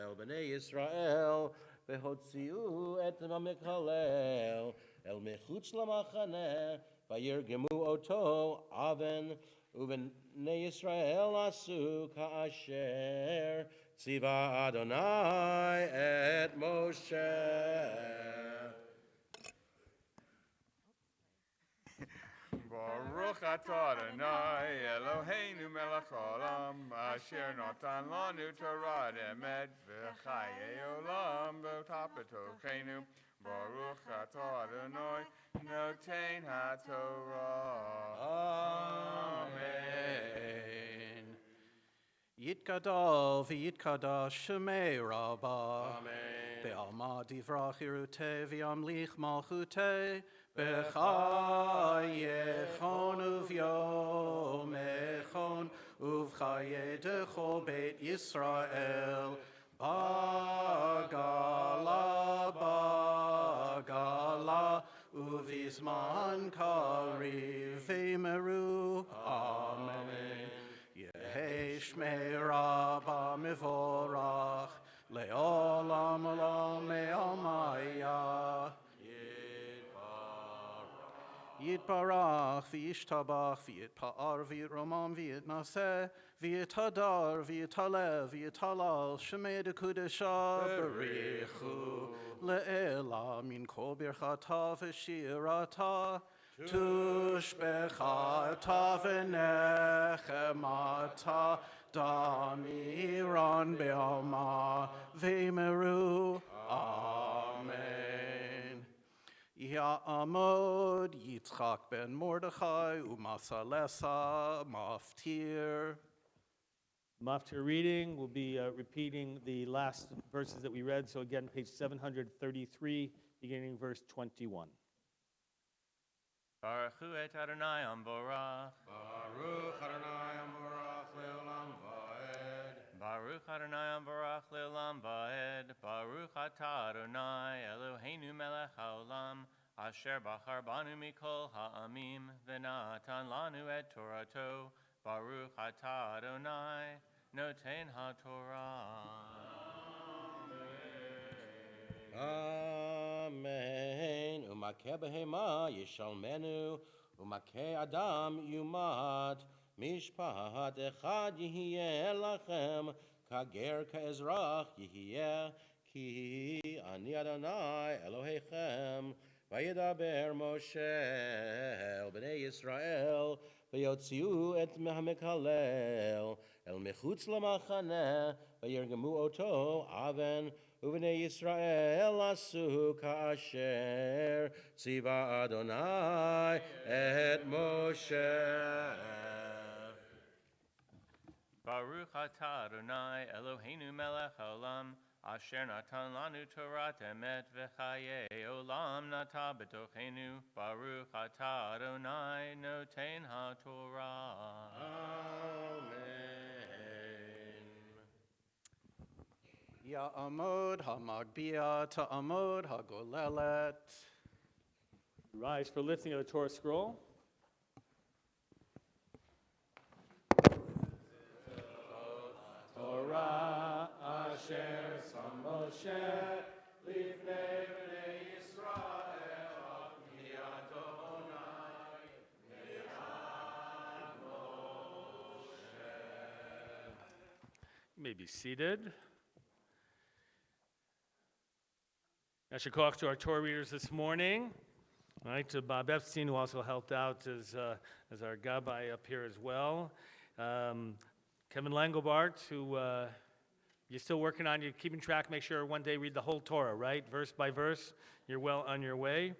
el b'nei Yisrael, v'hotziu et ha'mekalel, el mechutz lamachaneh, vayirgemu oto aven, u'b'nei Yisrael asu ka'asher, Tziva Adonai et Moshe. Baruch atah Adonai Eloheinu melech haolam, asher natan lanu Torah emet v'chayei olam b'tap b'tochenu. Baruch atah Adonai noten haTorah. Amen. Yitkadal v'yitkadash shemei Rabbah. Amen. Be'alma divrach irute v'yamlich malchute. B'chayechon uv'yomechon uv'chayedecho beit Yisrael. Bagala uv'izman kariv v'meru. Amen. Yehi shmei Rabbah mivorach le'olam olam me'almaya. Yitbarach v'yishtabach v'yitpa'ar v'yitromam v'yitnaseh v'yitadar v'yitalev v'yitalal shemei dekudesha berichu le'ela min kol birchata v'shirata tushbechata v'nechemata damiran be'alma v'meru. Amen. Ya'amod Yitzchak ben Mordechai u'masalesa maftir. Maftir reading, we'll be repeating the last verses that we read. So again, page 733, beginning verse 21. Baruch et Adonai Amvorach. Baruch Adonai Amvarach le'olam va'ed. Baruch Adonai Barach Le'olam Va'ed. Baruch Atah Adonai Eloheinu melech haolam. Asher bachar banu mikol ha'amim. V'natan lanu et Torato. Baruch Atah Adonai Noten HaTorah. Amen. Umakeh behema yishalmenu, umakeh adam yumat. Mishpat echad yihiyeh lachem, kager kaezrach yihiyeh, ki ani Adonai Elohechem. Vayedaber Moshe el bnei Yisrael, vayotziu et mehamekalel, el mechutz lamachaneh, vayergemu oto aven, Uvnei Yisrael asu kasher tziva Adonai et Moshe. Baruch Atah Adonai Eloheinu melech haolam. Asher natan lanu Torah emet v'chayei olam nata b'tochenu. Baruch Atah Adonai Noten HaTorah. Ya'amod ha'magbia ta'amod ha'golelet. Rise for lifting of the Torah scroll. Torah asher sam Moshe lifnei bnei Yisrael mi Adonai ve'ad Moshe. You may be seated. Yashikach to our Torah readers this morning. All right, to Bob Epstein, who also helped out as our Gabbai up here as well. Kevin Langelbart, who you're still working on, you're keeping track, make sure one day read the whole Torah, right? Verse by verse, you're well on your way.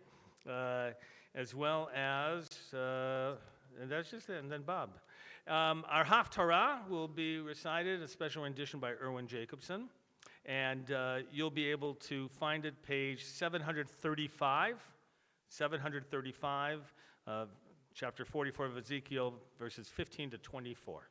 As well as, and that's just it, and then Bob. Our Haftarah will be recited, a special rendition by Erwin Jacobson. And you'll be able to find it page 735, chapter 44 of Ezekiel, verses 15 to 24.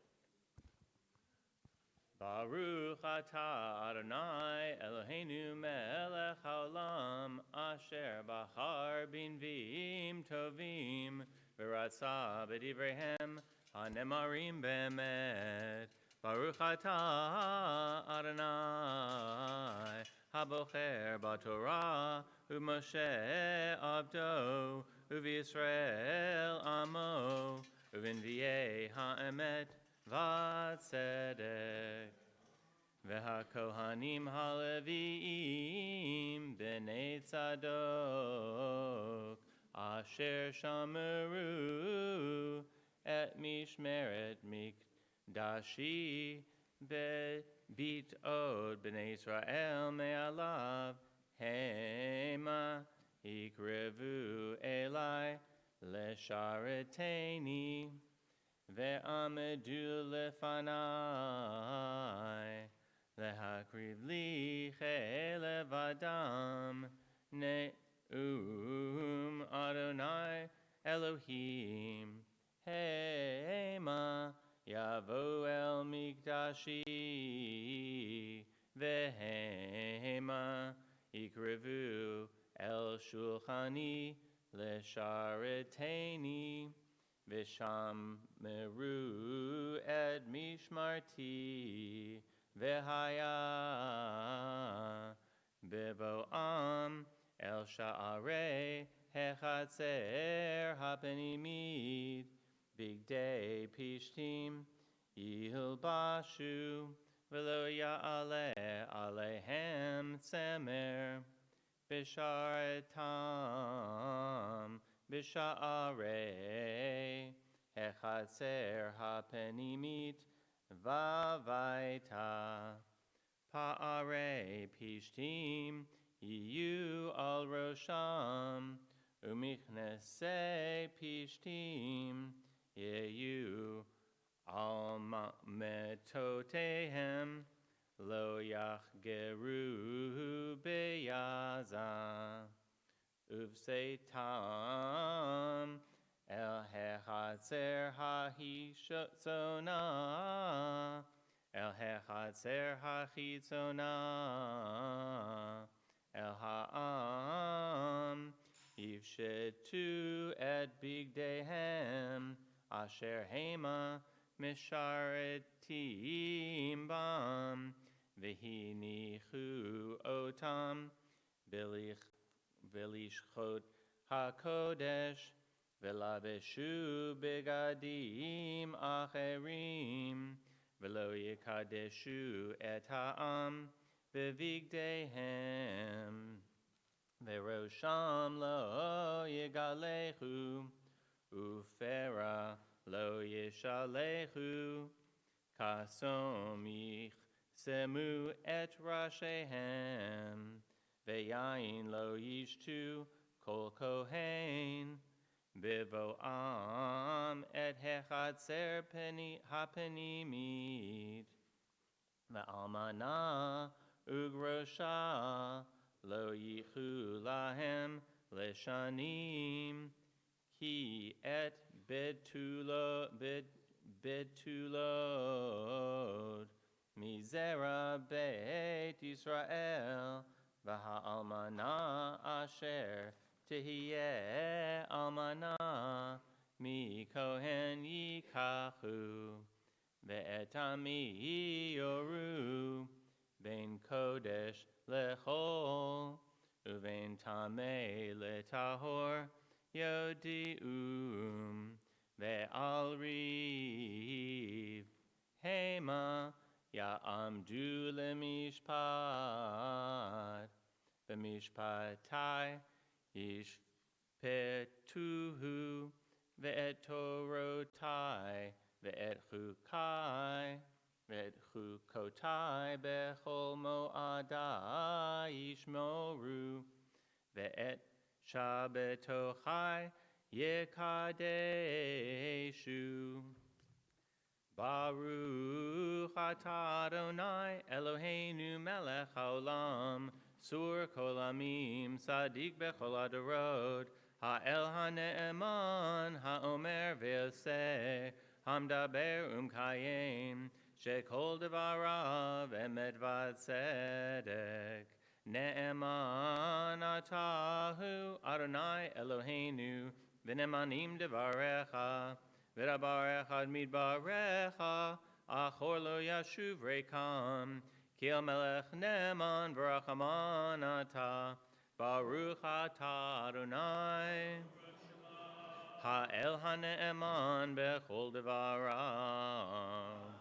Baruch Atah Adonai Eloheinu melech haolam. Asher bachar binvim tovim. V'ratza b'divreihem hanemarim be'emet. Baruch Atah Adonai Habocher b'Torah u'Moshe Abdo u'V'Yisrael Amo u'V'Nvi'ei ha'emet v'tzedek v'HaKohanim ha'Levi'im b'nei Tzadok asher shameru et mishmeret Dashi bit od b'nei Israel me'alav hema ikrevu elai leshareteni ve'amedu lefanai lehakriv li chelev adam ne'um Adonai Elohim hema Yavo el mikdashi vehema ikrevu el shulchani leshareteni v'shammeru et mishmarti v'haya bevoam el sha'arei hechatzer hapenimid Big day pishtim yilbashu v'lo ya'aleh alehem tzemer b'sharetam b'sha'arei hechatzer hapenimit v'avaita pa'arei pishtim yiyu al rosham u'michnasei pishtim Yehu al metotehem lo yachgeru beyaza uvseitam el hechatzer ha'hishona El hechatzer hachitzona, El ha'am, yivshetu et bigdehem, asher hema misharetim bam, v'hinichu otam, v'lishchot hakodesh, v'laveshu begadim acherim, v'lo yikadeshu et ha'am, v'vigdehem, v'rosham lo yigalechu, ufera lo yishalechu, kasom yichsemu et rashehem, ve'yain lo yishtu kol kohen, Bivoam et hechatzer hapenimit, ve'almana ugrosha lo yichu lahem leshanim, ki et betulod mizera beit Yisrael, v'ha'almana asher Tehiyeh almana mi kohen yikachu, ve'etami yoru, vein kodesh lechol, uvein tameh letahor yodium, ve'al riv hema ya'amdu lemishpat, v'mishpatai Ishpetuhu ve'et torotai ve'et chukotai bechol mo'adai yishmoru ve'et shabbatochai yekadeshu. Baruch atah Adonai Eloheinu melech haolam, Sur kol amim, sadik bechol adorot, ha'el ha'ne'eman, ha'omer ve'oseh, hamdaber kayem, shekol devarav emet v'tzedek. Ne'eman atahu Adonai Eloheinu, v'ne'manim devarecha, v'rabarecha midbarecha, achor lo yashuv rekam, Ki melech ne'eman v'rachaman ata, Baruch atah Adonai, ha'el ha'ne'eman bechol devarav.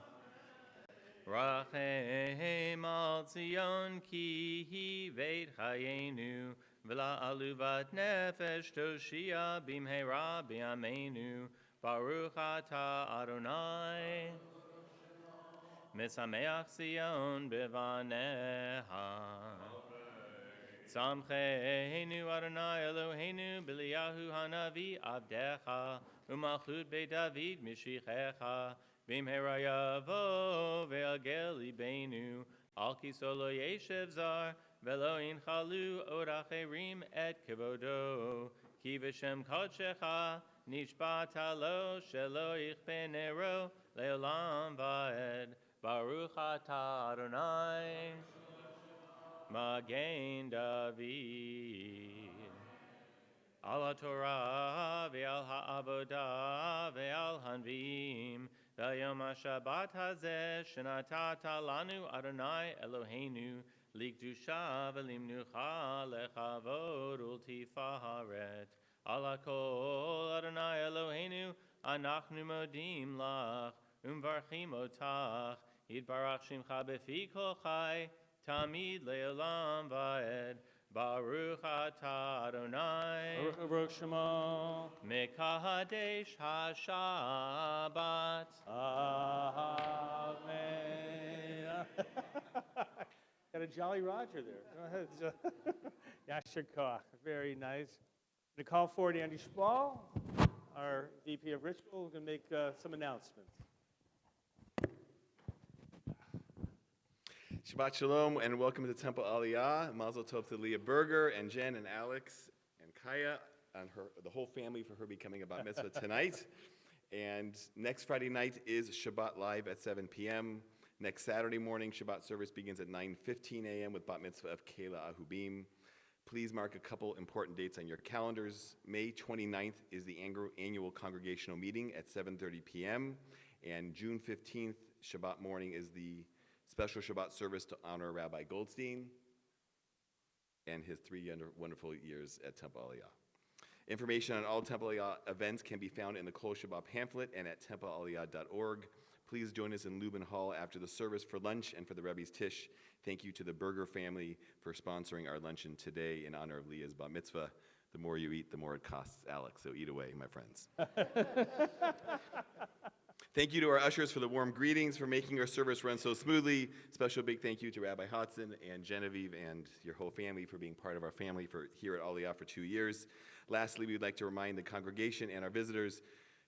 Rachem al Zion ki hi veit chayenu, v'la aluvat nefesh toshia bimheira b'yameinu, Baruch atah Adonai. Mesameach Zion bevaneha. Samcheinu Adonai Eloheinu b'liyahu hanavi avdecha, u'malchut beit David mishichecha, b'mhera yavo ve'agel libeinu, al kiso lo yeshev zar, ve'lo inchalu od acherim et kevodo, ki v'shem kodshecha, nishbata lo shelo yichpe nero le'olam va'ed. Baruch atah Adonai, Magen David. Al Torah ve'al ha'avodah ve'al hanvim, ve'yom ha'shabbat hazeh shenatata lanu Adonai Eloheinu, likdusha ve'limnucha lechavod ultifaharet. Al hakol Adonai Eloheinu, anachnu modim lach, umvarchim otach, Yitbarach Shimcha befi kol chai, Tamid le'olam va'ed. Baruch atah Adonai, Baruch Shema, Mekadesh HaShabbat. Amen. Got a Jolly Roger there. Go ahead. Yasher Koach. Very nice. I'm going to call forward Andy Spall, our VP of Ritual, who's going to make some announcements. Shabbat Shalom and welcome to Temple Aliyah. Mazel Tov to Leah Berger and Jen and Alex and Kaya and the whole family for her becoming a bat mitzvah tonight. And next Friday night is Shabbat Live at 7 p.m. Next Saturday morning, Shabbat service begins at 9:15 a.m. with bat mitzvah of Kayla Ahubim. Please mark a couple important dates on your calendars. May 29th is the annual congregational meeting at 7:30 p.m. And June 15th, Shabbat morning, is the special Shabbat service to honor Rabbi Goldstein and his 3 wonderful years at Temple Aliyah. Information on all Temple Aliyah events can be found in the Kol Shabbat pamphlet and at templealiyah.org. Please join us in Lubin Hall after the service for lunch and for the Rebbe's Tish. Thank you to the Berger family for sponsoring our luncheon today in honor of Leah's bat mitzvah. The more you eat, the more it costs, Alex, so eat away, my friends. Thank you to our ushers for the warm greetings, for making our service run so smoothly. Special big thank you to Rabbi Hodson and Genevieve and your whole family for being part of our family for here at Aliyah for 2 years. Lastly, we would like to remind the congregation and our visitors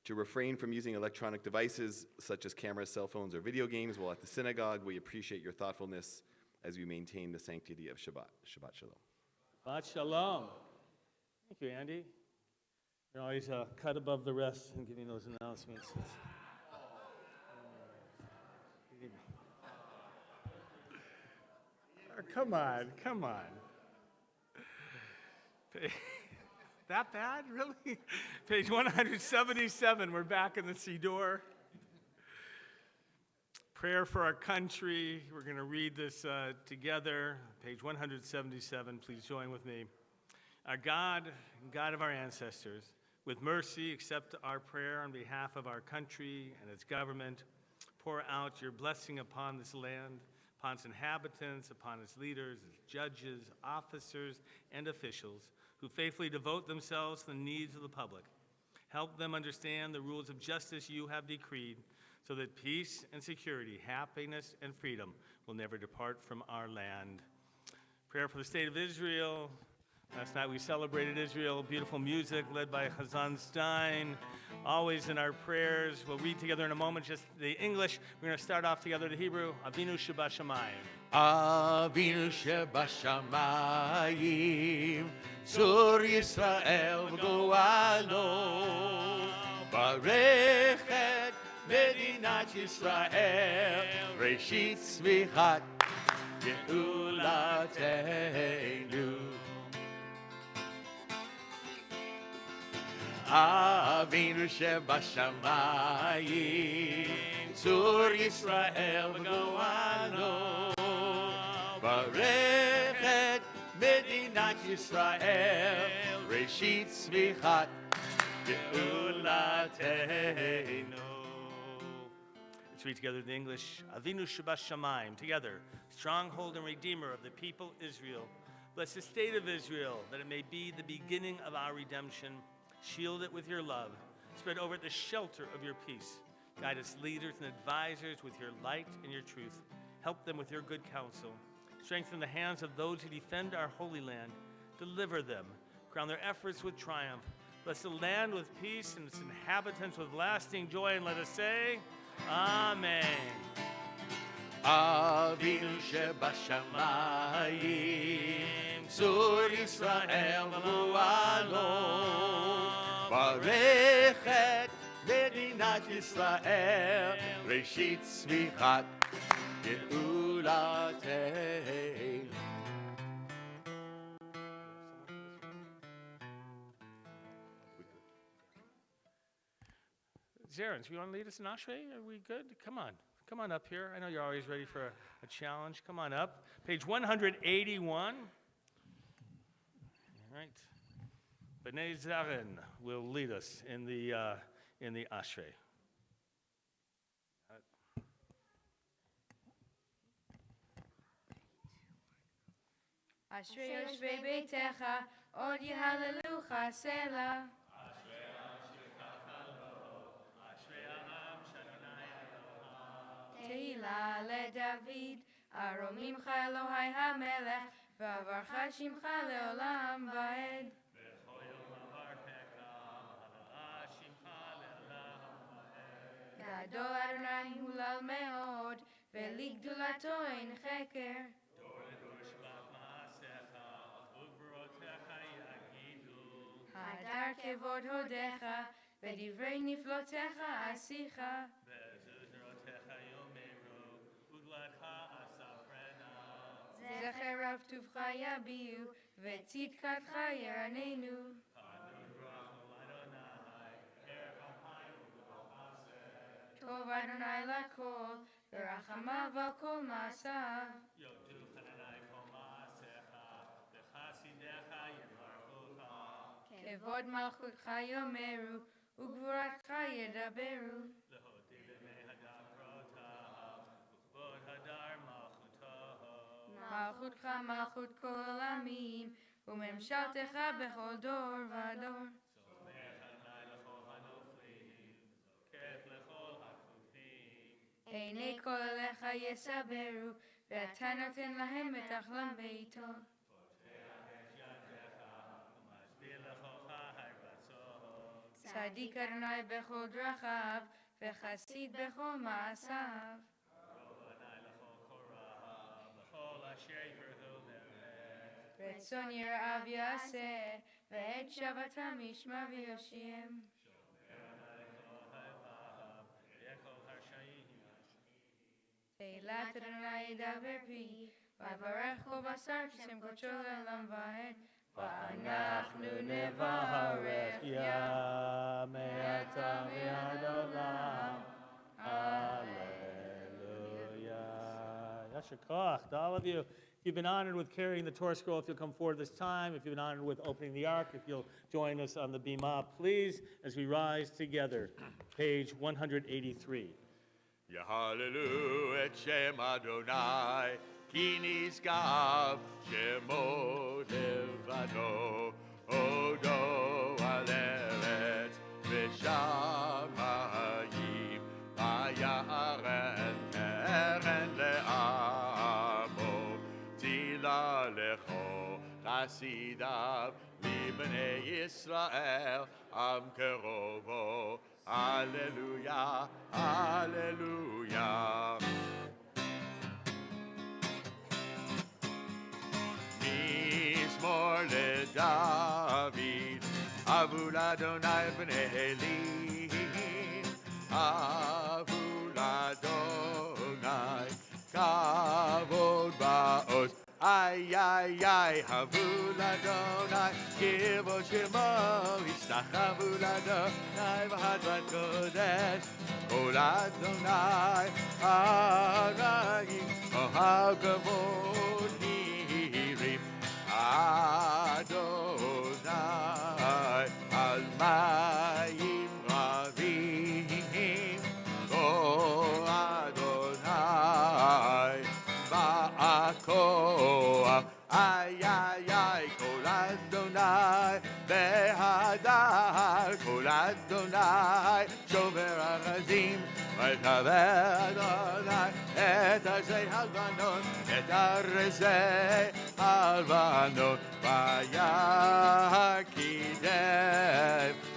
to refrain from using electronic devices such as cameras, cell phones, or video games while at the synagogue. We appreciate your thoughtfulness as we maintain the sanctity of Shabbat. Shabbat Shalom. Shabbat Shalom. Thank you, Andy. You're always cut above the rest in giving those announcements. Come on. That bad, really? Page 177, we're back in the Siddur. Prayer for our country. We're going to read this together. Page 177, please join with me. Our God, God of our ancestors, with mercy accept our prayer on behalf of our country and its government. Pour out your blessing upon this land, upon its inhabitants, upon its leaders, its judges, officers, and officials who faithfully devote themselves to the needs of the public. Help them understand the rules of justice you have decreed so that peace and security, happiness and freedom will never depart from our land. Prayer for the state of Israel. Last night we celebrated Israel, beautiful music led by Chazan Stein. Always in our prayers. We'll read together in a moment just the English. We're going to start off together the Hebrew. Avinu Shebashamayim. Avinu Shebashamayim, Tzur Yisrael v'goalo, Barech et Medinat Yisrael, Reshit Tzmichat Geulateinu. Avinu Shebashamayim, Tzur Yisrael v'goalo, Barech et Medinat Yisrael, Reshit Tzmichat Geulateinu. Let's read together the English. Avinu Shebashamayim, together, stronghold and redeemer of the people Israel. Bless the state of Israel, that it may be the beginning of our redemption. Shield it with your love. Spread over it the shelter of your peace. Guide its leaders and advisors with your light and your truth. Help them with your good counsel. Strengthen the hands of those who defend our holy land. Deliver them. Crown their efforts with triumph. Bless the land with peace and its inhabitants with lasting joy. And let us say, Amen. Avinu Shebashamayim, Tzur Yisrael v'goalo, Barech et Medinat Yisrael, Reshit Tzmichat Geulateinu. Zarin, do you want to lead us in Ashrei? Are we good? Come on up here. I know you're always ready for a challenge. Come on up. Page 181. All right. B'nai Zarin will lead us in the Ashrei. Ashrei yoshvei beitecha, od yehallelu Selah. Tehillah leDavid, aromimcha Elohai hamelech, v'avarcha shimcha leolam va'ed. Gadol Adonai hulal meod, ve'ligdulato ein cheker. Hadar kevod hodecha, ve'divrei niflotecha asicha. טובך יביעו, וצדקתך ירננו. טוב אדוני לכל, ורחמיו על כל מעשיו. כבוד מלכותך יאמרו, וגבורתך ידברו. מלכותך מלכות כל עמים, וממשלתך בכל דור ודור. עיני כל אליך יסברו, ואתה נותן להם את אכלם בעתו. צדיק אדוני בכל דרכיו, וחסיד בכל מעשיו. רצון יראיו יעשה, ואת שבתם ישמע ויושיעם. תהילת אדוני ידבר פי, ויברך כל בשר כשם קודשו לעולם ועד. ואנחנו נברך יה מעתה ועד עולם. Hallelujah. Yasher koach to all of you. If you've been honored with carrying the Torah scroll, if you'll come forward this time. If you've been honored with opening the ark, if you'll join us on the bima, please, as we rise together. Page 183. Yahallelu et Shem Adonai, ki nizgav shemo levado, odo al eretz v'shamayim, vayaren eren le'amo, tila lecho chasidav, libnei Yisrael, am kerovo. Hallelujah, hallelujah. Mizmor leDavid, Avul Adonai b'nei Eli, Avul Adonai, Kavod ba'oz. Ay, ay, ay, Havul Adonai, Kivod Shemo, Yishtachavu Adonai, V'hadrat Kodesh, Kol Adonai, Arayim, Ohal Kavod Hirim, Adonai, Almayim Ravim, O Adonai, Ba'akoach, ay, ay, ay, Kol Adonai, Behadar, Kol Adonai, Shomer Arazim, V'chaver Adonai, Et Arzei Halvanon, Et Arzei Halvanon, V'yakidev,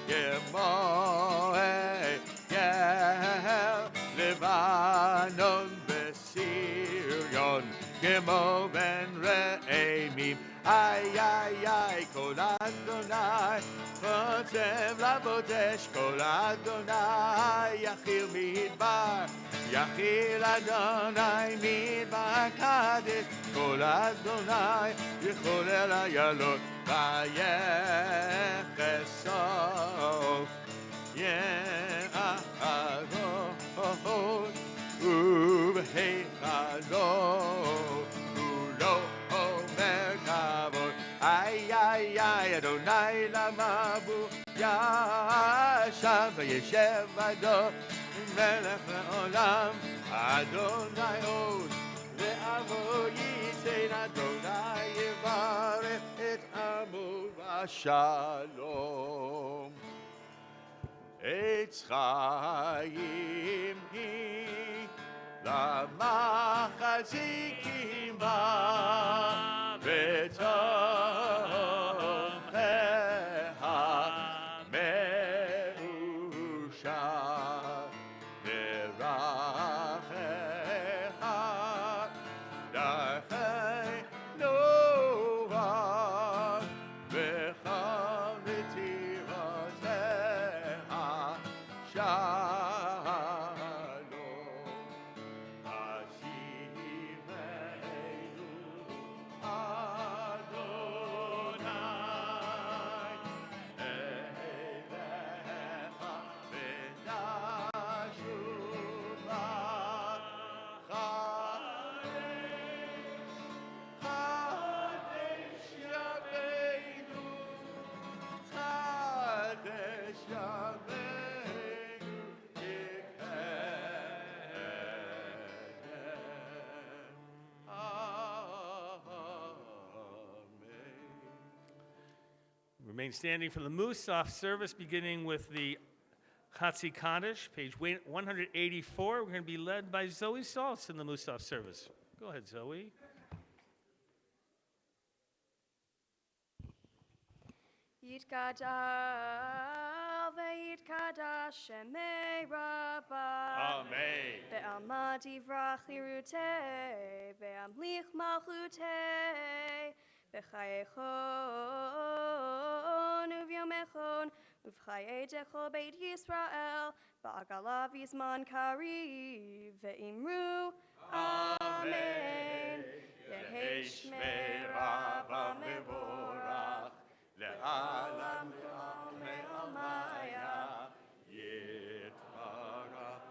Yemoe, Yel, Levanon, Besirion, Gemo ben Re'emim, ay, ay, ay, Kol Adonai, Chotev Labodesh, Kol Adonai, Yachil Midbar, Yachil Adonai, Midbar Kadesh, Kol Adonai, Yicholel Ayalot, Vayechesof, Ye'ahadot, Ubehechalot, Ulo Omer Kavod, ay, ay, ay, Adonai Lamabu, Yashav Yeshev Ado, Melech Le'olam, Adonai Od, Ve'avo Yitein Adonai Yevarech et Amo V'Shalom. Eitz Chaim hi, L'machazikim ba, V'tomcheha me'usha, V'rachecha darchei Noah, V'cham v'tiroteha Shalom. Hashivenu Remain standing for the Musaf service, beginning with the Chatzi Kaddish, page 184. We're going to be led by Zoe Saltz in the Musaf service. Go ahead, Zoe. Yitkadal ve'yitkadash shemei Rabba. Amen. Ve'alma divrach lirutei, ve'amlich malchutei, v'chayechon uvyomechon, uv'chayei dechol beit Yisrael, ba'agalav yizman kariv, ve'imru Amen. Yehi shmei Rabba mevorach, Le'alam me'almaya yitbarach.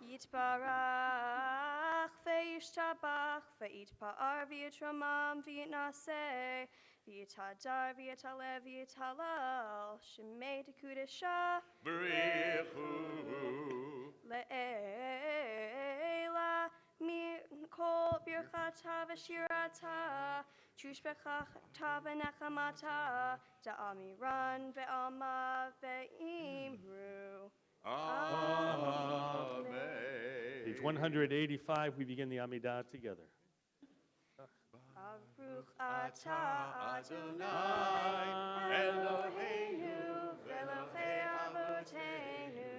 Yitbarach ve'yishtabach ve'yitpa'ar v'yitramam v'yitnaseh v'yitadar v'yitaleh v'yitalal shemei tekudesha B'richu le'ela mikol birchata v'shirata Chushbechata v'nechamata da'amiran ve'alma ve'imru. Amen. Page 185, we begin the Amidah together. Baruch atah Adonai Eloheinu v'Elohei Avoteinu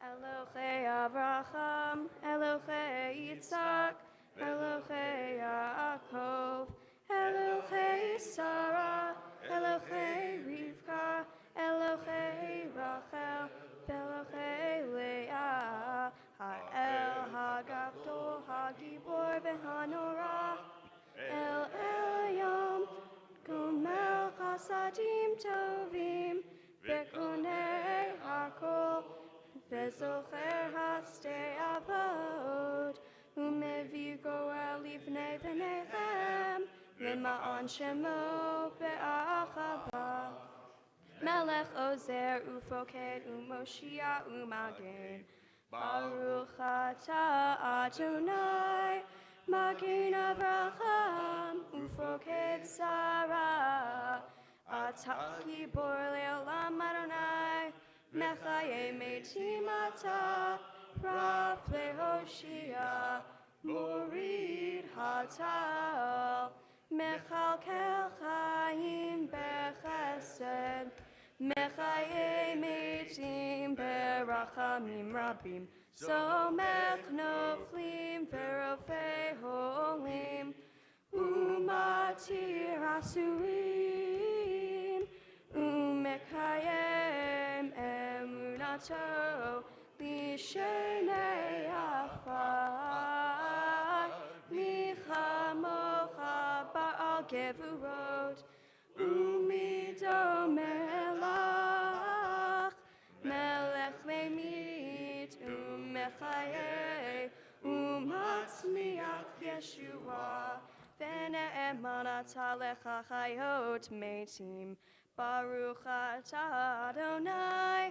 Elohei Avraham Elohei Yitzhak Elohei Yaakov Elohei Sarah, Elohei Rivka, Elohei Rachel, Elohei Leah, Ha'el Hagavdol Hagibor v'Hanorah, El Elyon, Gomel Chasadim Tovim, V'Konei Hakol, V'Zocher Hastei Avod, U'Mevi Goel Livnei V'Nechem, Lema'an Shemo be'achava Melech Ozer u'Foked u'Moshia u'Magen Baruch atah Adonai Magen Avraham u'Foked Sarah Atah Gibor le'olam Adonai Mechaye metim atah Rav le'Hoshia Morid hatal Mechalkel Chaim bechesed, Mechaye metim berachamim rabim, Somech noflim verofei holim, Umatir asurim, Umekayem emunato, Lishenei afar, Michamocha ba'al gevurot, Umido melach, Melech le'mit, Umechaye, Umatzmiach Yeshua, Ve'ne'eman ata lecha chayot metim, Baruch atah Adonai,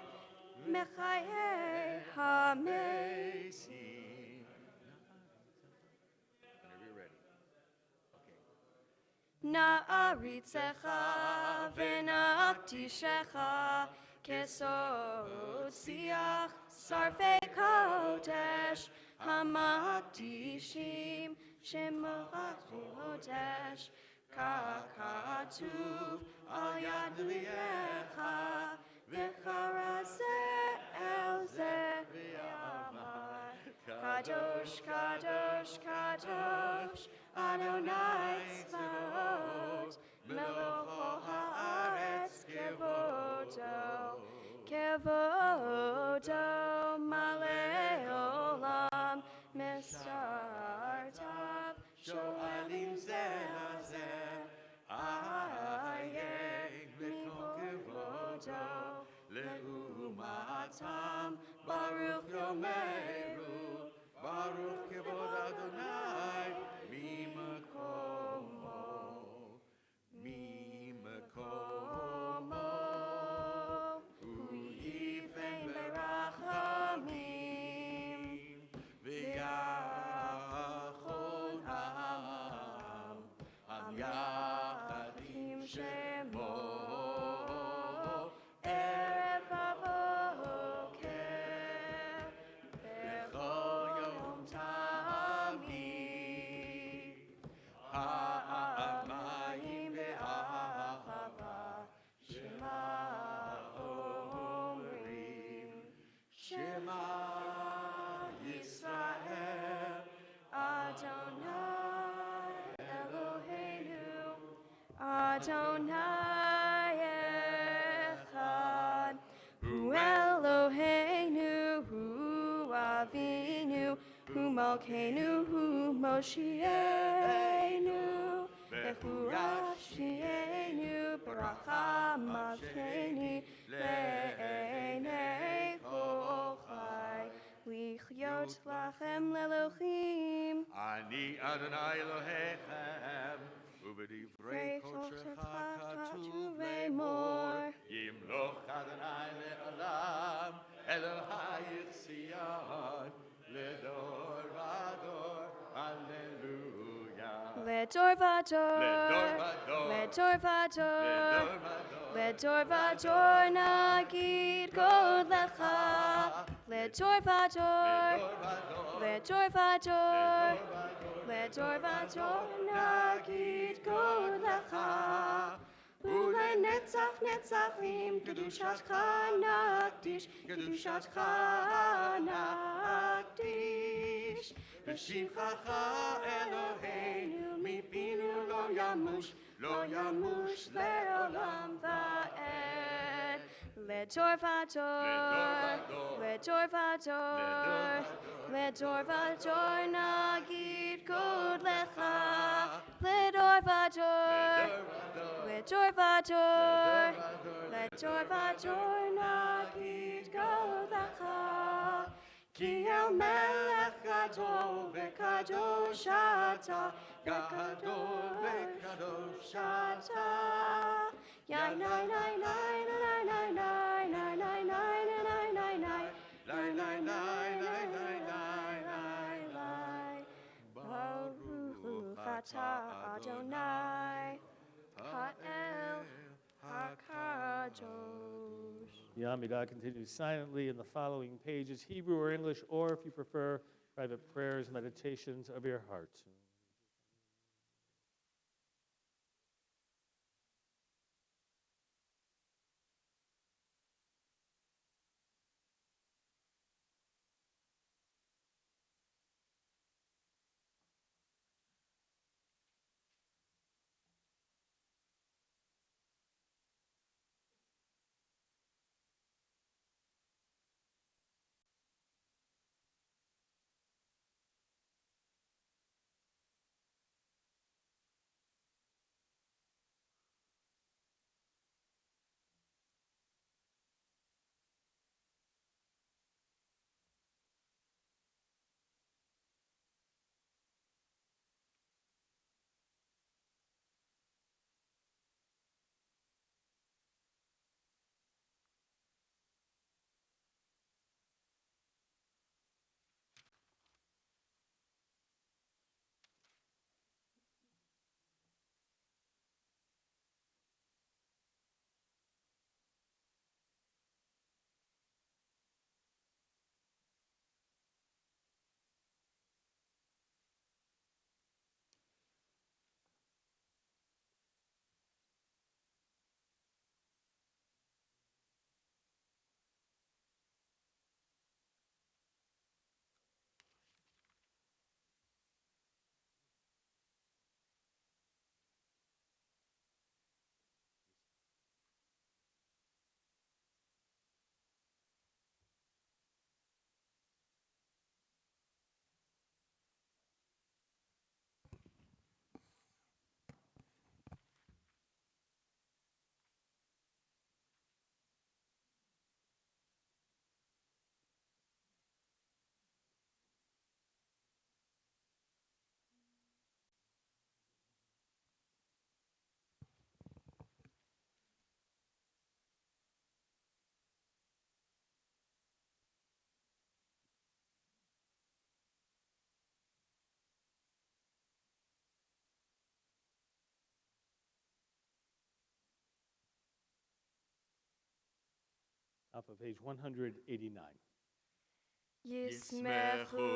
Mechaye ha-metim. Whenever you're ready. Na'aritzecha v'na'akdishecha kesod siach sarfei kodesh hamakdishim shemoach v'hodesh kakatuv al yad lirecha v'charazeh el zeh v'yamar kadosh kadosh kadosh Adonai Tzvaot, Melech haaretz kevodo, kevodo malei olam, mesartav shoelim zeh hazeh, ayeh mikol kevodo, leumatam baruch yomeru, baruch kevod Adonai. Mimakomo, U'yivei berachamim, V'yachol ha'am, Am yachadim shemo, Adonai Echad. Hu Eloheinu, Hu Avinu, Hu Malkeinu, Hu Moshienu, Vehu Rashienu, Baracha Mavkeni, Le'enei Kol Chai, Lichyot Lachem Lelochim. Ani Adonai Elohechem, ubedivrei kotchecha katuv lemor, Yimloch Adonai le'olam, Elohayich Sion, ledor vador, Alleluia. Ledor vador, Ledor vador, Ledor vador, Nagid God Lecha. Ledor vador, Ledor vador, Ledor vador, Nagid God Lecha. Ulenetzach netzachim, Kedushatcha nakdish, Kedushatcha nakdish. B'shimchacha Eloheinu, mipinu lo yamush le'olam va'ed. Ledor vador, Ledor vador, Ledor vador, Nagid God Lecha. Ledor vador, Ledor vador, Ledor vador, Nagid God Lecha. Ki el melech gadol v'kadosh ata, gadol v'kadosh ata. Yai nai nai nai nai nai nai nai nai nai nai nai nai nai nai nai nai nai nai. Baruch atah Adonai Ha'el HaKadosh. The Amidah continues silently in the following pages, Hebrew or English, or if you prefer, private prayers, meditations of your heart. Top of page 189. Yismechu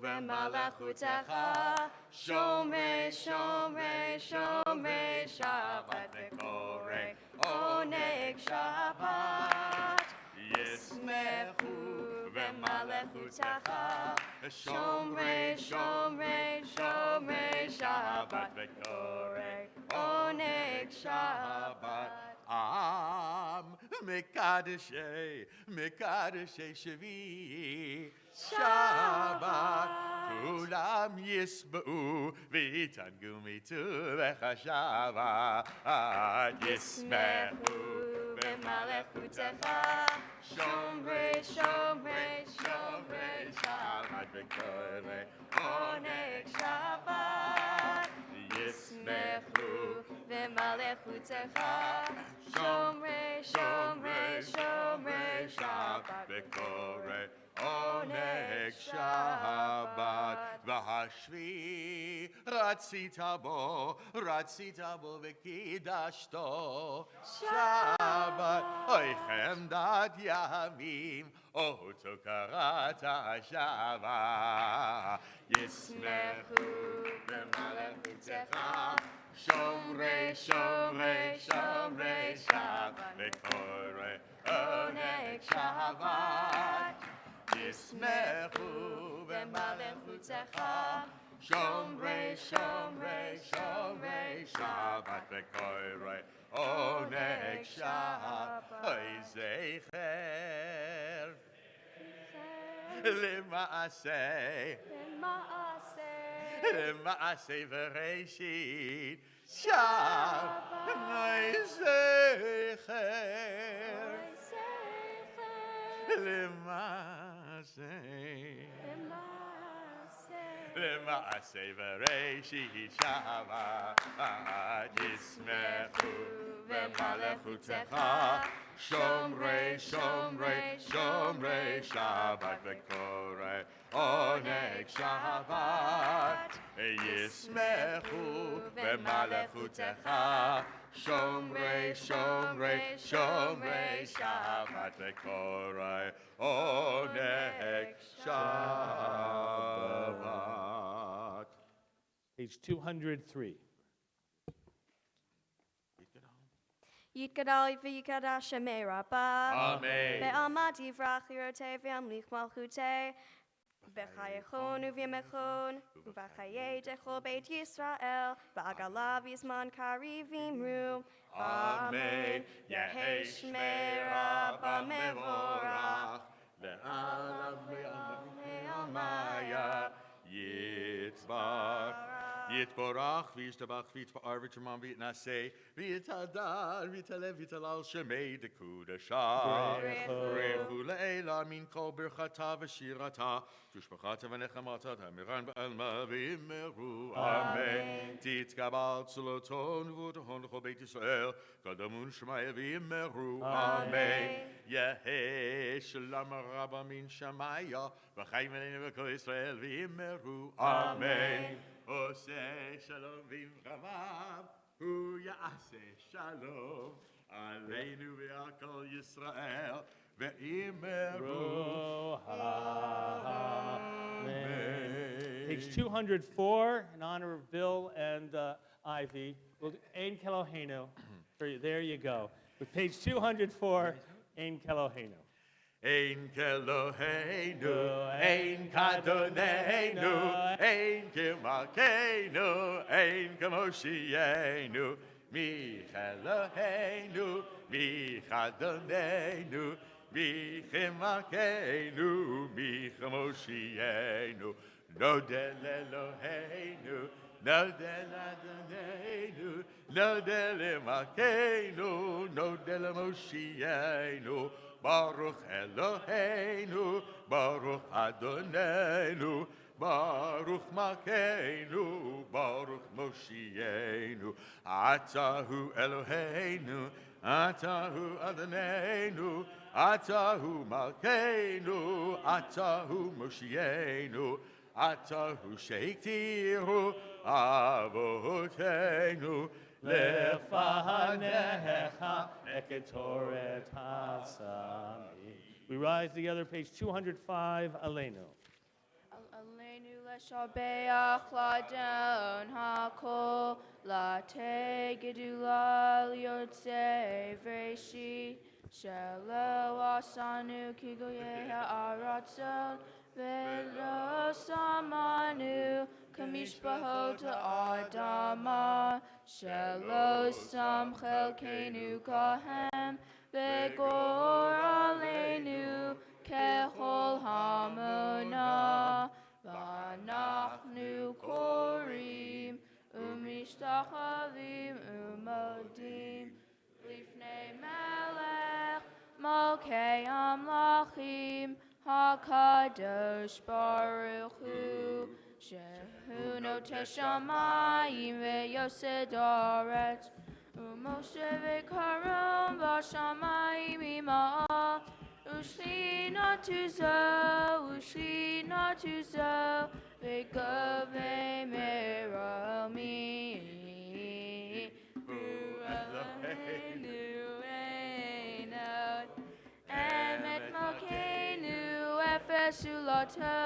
v'malachutecha, shomrei, shomrei, shomrei, Shabbat v'korei, oneg Shabbat. Yismechu v'malachutecha, shomrei, shomrei, shomrei, Shabbat v'korei, oneg Shabbat. Am Mekadeshe Shvi Shabbat. Kulam Yisba'u V'yitangu mitu V'chashavat. Yismechu B'malechutecha. Shomrei, Shomrei, Shomrei Shabbat. V'korei Oneg Shabbat. Yismechu B'malechutecha. Shomrei, Shomrei, Shomrei Shabbat. V'korei Oneg Shabbat. V'hashvi Ratzita bo v'kidashto Shabbat. Oichem dat yamim oto karata Shabbat. Yismechu b'malechutecha. Shomrei, Shomrei, Shomrei Shabbat. V'korei Oneg Shabbat. Yismechu b'malechutecha. Shomrei, Shomrei, Shomrei Shabbat. V'korei Oneg Shabbat. Oy zecher L'maaseh v'reishit Shabbat. Oy zecher L'maaseh L'maaseh v'reishit Shabbat. Yismechu b'malechutecha. Shomrei, Shomrei, Shomrei Shabbat. V'korei Oneg Shabbat. Yismechu b'malechutecha. Shomrei, Shomrei, Shomrei Shabbat. V'korei Oneg Shabbat. Page 203. Yitgadal v'yikadash Shemei Rabbah. Amen. Be'almat yivrach lirotei v'yamlich malchutei. B'chayechon u'v'yemechon. U'v'chayei techol Beit Yisrael. Ba'agalav yizman kari v'imru. Amen. Yehei Shmei Rabbah mevorach. Le'alam ve'almaya. Yitzvah. Yitborach, v'yishtabach, v'yitfa'ar, v'yitramam, v'yitnaseh, v'yitadar, v'yitalev, v'yitalal, shemei dekudashah. Rechu le'ela min kol birchata v'shirata, tushbachata v'nechamata, ta'miran ba'alma, v'imeru. Amen. Titkabal tzuloton, v'utahon l'chol Beit Yisrael, kadamun shmaya, v'imeru. Amen. Yehei shalom rabba min shamaya, v'chayim v'leinu v'kol Yisrael, v'imeru. Amen. Oseh shalom v'imramav, hu ya'aseh shalom, aleinu ve'al kol Yisrael, ve'imeru. Amen. Page 204, in honor of Bill and Ivy. We'll do Ein Kelohenu. There you go. With page 204, Ein Kelohenu. Ein Keloheinu, Ein Kadonenu, Ein Kemalkeinu, Ein Kemoshienu, Mi Keloheinu, Mi Kadonenu, Mi Kemalkeinu, Mi Kemoshienu, Nodel Eloheinu, Nodel Adonenu, Nodel Emalkeinu, Nodel Moshienu, Baruch Eloheinu, Baruch Adonenu, Baruch Malkeinu, Baruch Moshienu, Atahu Eloheinu, Atahu Adonenu, Atahu Malkeinu, Atahu Moshienu, Atahu Sheiktiru, Avotenu, Lefanecha eketoret hasami. We rise together, page 205, Aleinu. Aleinu leshabeach ladon hakol late gedula liyotzei v'reshi shelo asanu kigoye ha'aratzon Velo samanu kamishpahot adama shelo samchel kenu kahem vegor aleinu kechol hamona vanachnu korim umishtachavim umodim lifnei melech malkei amlachim HaKadosh Baruch Hu Shehu Noteh Shamayim Veyosed Haaretz Umoshe Vekaron Bashamayim Ima'ah Ushina Tuzo Vegove Merami Ru'aleinu Einot Emet Malkeinu Efesulato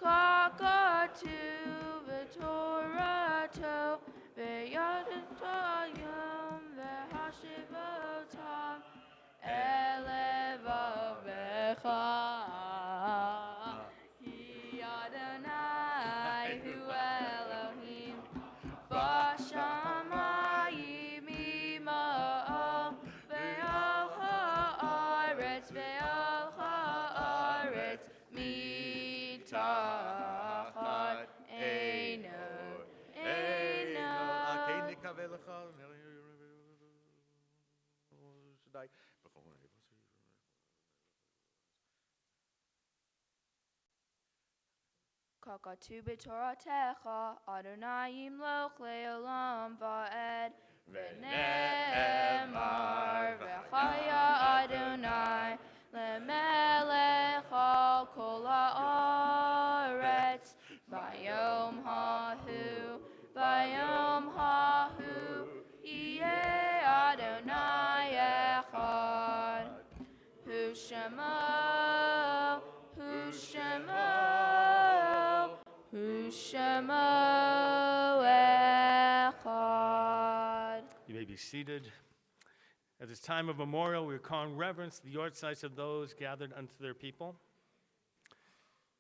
Kakatu V'Torato V'Yadutayim V'Hashivotam Elevavecha Hi Adonai Hu Elohim Bashamayim Ima'ah Ve'al ha'aretz Ve'al ha'aretz Mitachat Einot Kakatu b'Toratecha Adonai yimloch le'olam va'ed V'ne'emar v'chaya Adonai le'melech al kol ha'aretz Vayom hahu yeh Adonai echad Hu shemo echad. You may be seated. At this time of memorial, we are calling reverence to the yortzites of those gathered unto their people.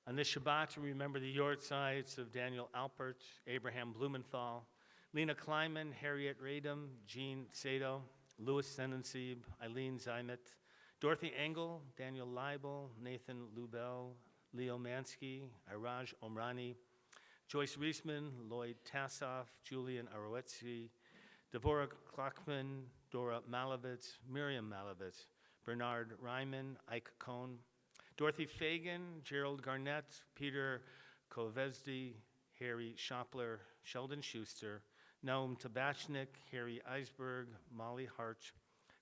On this Shabbat, we remember the yortzites of Daniel Alpert, Abraham Blumenthal, Lena Kleiman, Harriet Radom, Jean Sado, Louis Senensieb, Eileen Zimet, Dorothy Engel, Daniel Leibel, Nathan Lubell, Leo Mansky, Iraj Omrani, Joyce Reisman, Lloyd Tassoff, Julian Arowetsky, Devorah Klockman, Dora Malovitz, Miriam Malovitz, Bernard Ryman, Ike Cohn, Dorothy Fagan, Gerald Garnett, Peter Kovezdi, Harry Shopler, Sheldon Schuster, Naum Tabachnik, Harry Eisberg, Molly Harch,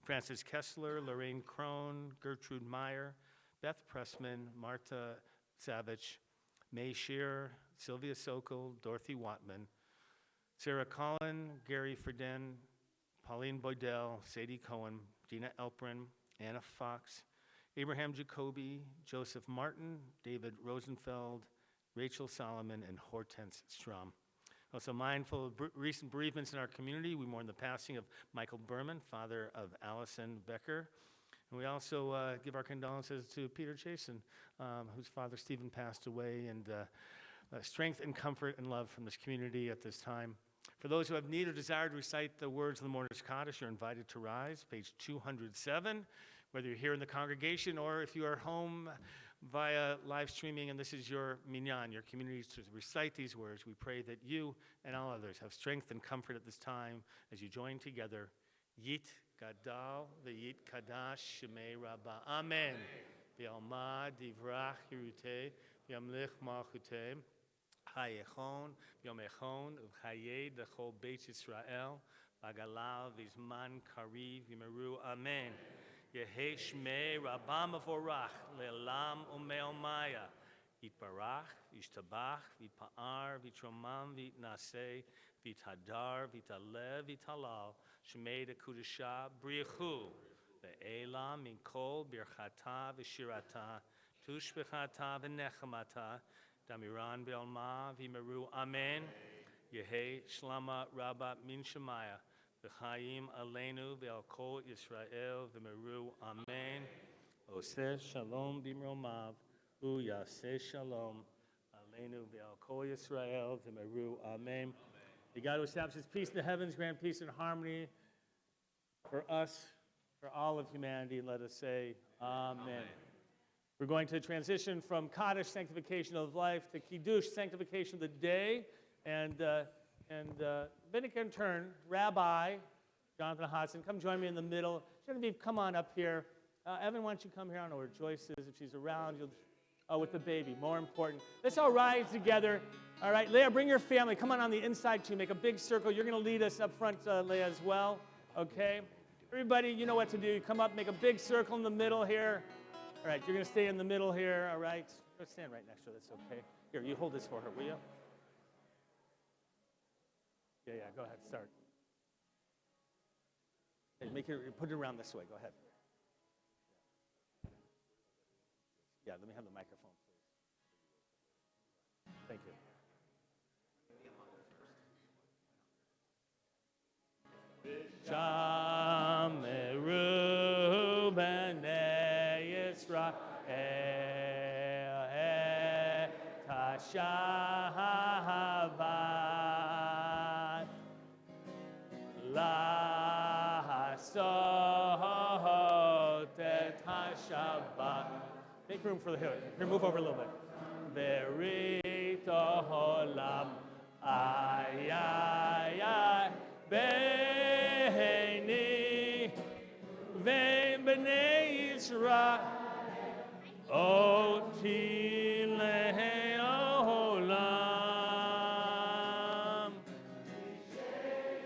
Francis Kessler, Lorraine Krohn, Gertrude Meyer, Beth Pressman, Marta Savage, May Shearer, Sylvia Sokol, Dorothy Watman, Sarah Collin, Gary Freden, Pauline Boydell, Sadie Cohen, Gina Elprin, Anna Fox, Abraham Jacoby, Joseph Martin, David Rosenfeld, Rachel Solomon, and Hortense Strom. Also mindful of recent bereavements in our community, we mourn the passing of Michael Berman, father of Allison Becker. And we also give our condolences to Peter Jason, whose father Stephen passed away, and strength and comfort and love from this community at this time. For those who have need or desire to recite the words of the Mourner's Kaddish, you're invited to rise, page 207, whether you're here in the congregation or if you are home via live streaming and this is your minyan, your community to recite these words. We pray that you and all others have strength and comfort at this time as you join together. Yit Gadal v'yit Kadash Shemei Rabbah. Amen. V'yalma divrach hirutei v'yamlich malchutei hayechon v'yomechon v'chayei d'chol Beit Yisrael v'agalav v'zman kariv v'meru. Amen. Yehi Shmei Rabbah Mevorach le'olam u'me'omaya. Yitbarach, Yishtabach, Yitpa'ar, Yitromam, Yitnaseh, Yithadar, Yitalev, Yitalal, Shmei Dekudesha, Briachu, Ve'ela, Minkol, Birchata, V'shirata, Tushbechata, V'nechamata, Damiran, Be'alma, V'meru. Amen. Yehi Shlama Rabba Min Shemaya, V'chaim Aleinu, Ve'al Kol Yisrael, V'meru. Amen. Oseh Shalom B'mromav. Uyaseh shalom. Aleinu ve'al kol Yisrael v'meru. Amen. May God who establishes peace in the heavens grant peace and harmony for us, for all of humanity. Let us say amen. We're going to transition from Kaddish, sanctification of life, to Kiddush, sanctification of the day. And Rabbinic intern, Rabbi Jonathan Hodson, come join me in the middle. Genevieve, come on up here. Evan, why don't you come here? I don't know where Joyce is. If she's around, with the baby, more important. Let's all rise together. All right, Leah, bring your family. Come on the inside too. Make a big circle. You're going to lead us up front, Leah, as well. Okay? Everybody, you know what to do. Come up, make a big circle in the middle here. All right, you're going to stay in the middle here. All right? Go stand right next to her. That's okay. Here, you hold this for her, will you? Yeah, go ahead. Start. Hey, put it around this way. Go ahead. Yeah, let me have the microphone, please. Thank you. Shameru b'nei Yisrael et hashavat la'asot et hashavat. Make room for the hill. Here, move over a little bit. Berito holam ayayay beini vein b'nei Yisrael oti le'olam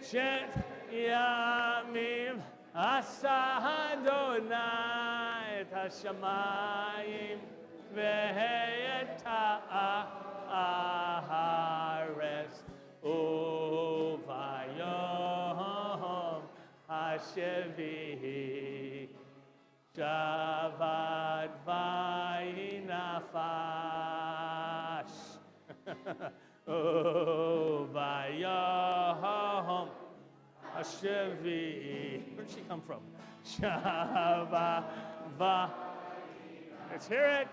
shet yamim asa Adonai et hashamayim ve'et ha'aretz uvayom hashevihi Shabbat vayinafash uvayom hashevihi. Where'd she come from? Shabbat va. Let's hear it.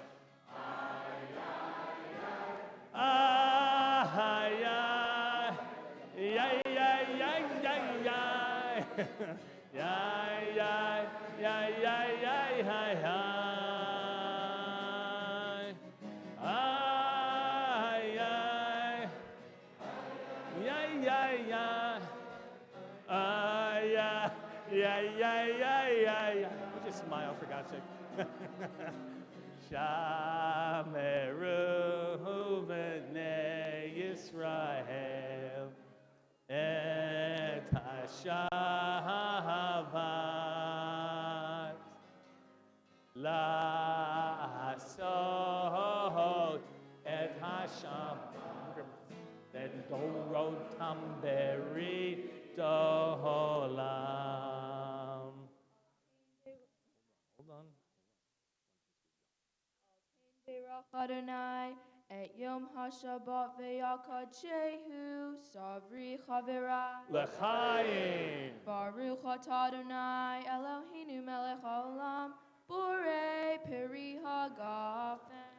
Just smile, for God's sake. Shameru b'nei Yisrael et hashavat la'asot et hashavat v'dorotam berito holam. Hold on. Adonai et Yom HaShabbat ve'yakachehu savri chavera L'chaim. Baruch atah Adonai Eloheinu melech haolam borei peri hagafen.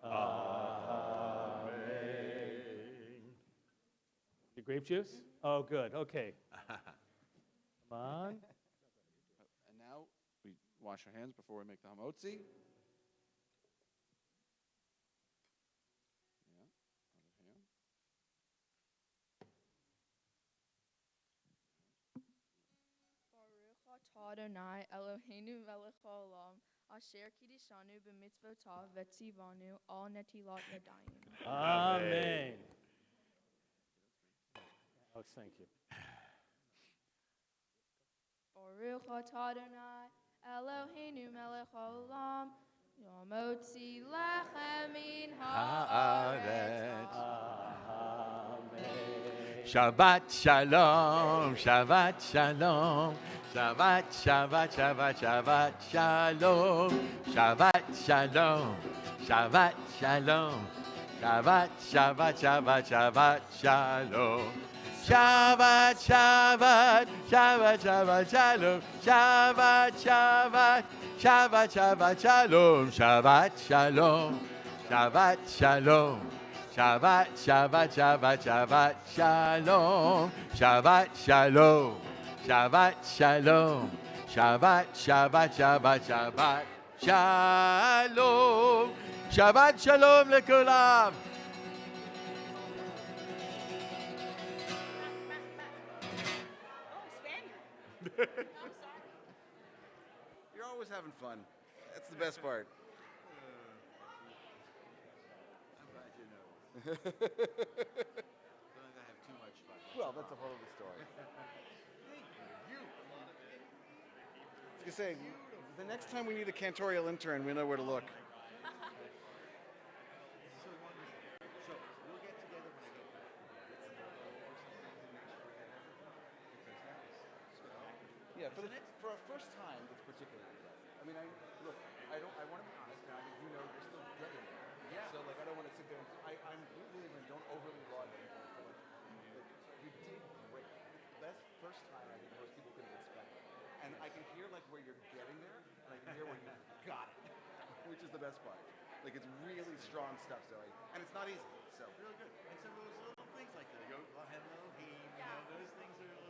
Amen. The grape juice? Oh, good. Okay. Come on. And now we wash our hands before we make the hamotzi. Adonai Eloheinu melech haolam asher kiddishanu b'mitzvotav v'tzivanu al netilat yadayim. Amen. Alex, thank you. Baruch atah Adonai Eloheinu melech haolam yomotzi lechem min haaretz. Amen. Shabbat shalom, Shabbat shalom. Shabbat, Shabbat, Shabbat, Shabbat, Shalom. Shabbat, Shalom. Shabbat, Shalom. Shabbat, Shabbat, Shabbat, Shabbat, Shalom. Shabbat, Shabbat, Shabbat, Shabbat, Shalom. Shabbat, Shabbat, Shabbat, Shabbat, Shalom. Shabbat, Shalom. Shabbat shalom. Shabbat, Shabbat, Shabbat, Shabbat shalom. Shabbat shalom. Shabbat shalom. Shabbat, Shabbat, Shabbat, Shabbat shalom. Shabbat shalom lekulam. You're always having fun. That's the best part. I'm glad you know. Don't I have too much fun. Well, that's a whole other story. I was going to say, the next time we need a cantorial intern, we know where to look. So we'll get together when I get back. Yeah, for a first time, it's particularly rough. I mean, I want to be honest now. You know, you're still getting there. Yeah. So, I don't want to sit there and I'm really don't overly laud you. You did great. That's the first time I think most people could have expected. And I can hear where you're getting there, and I can hear where you got it, which is the best part. It's really strong stuff, Zoe, and it's not easy. So Real good. And some of those little things like that. Go, hello, he, those things are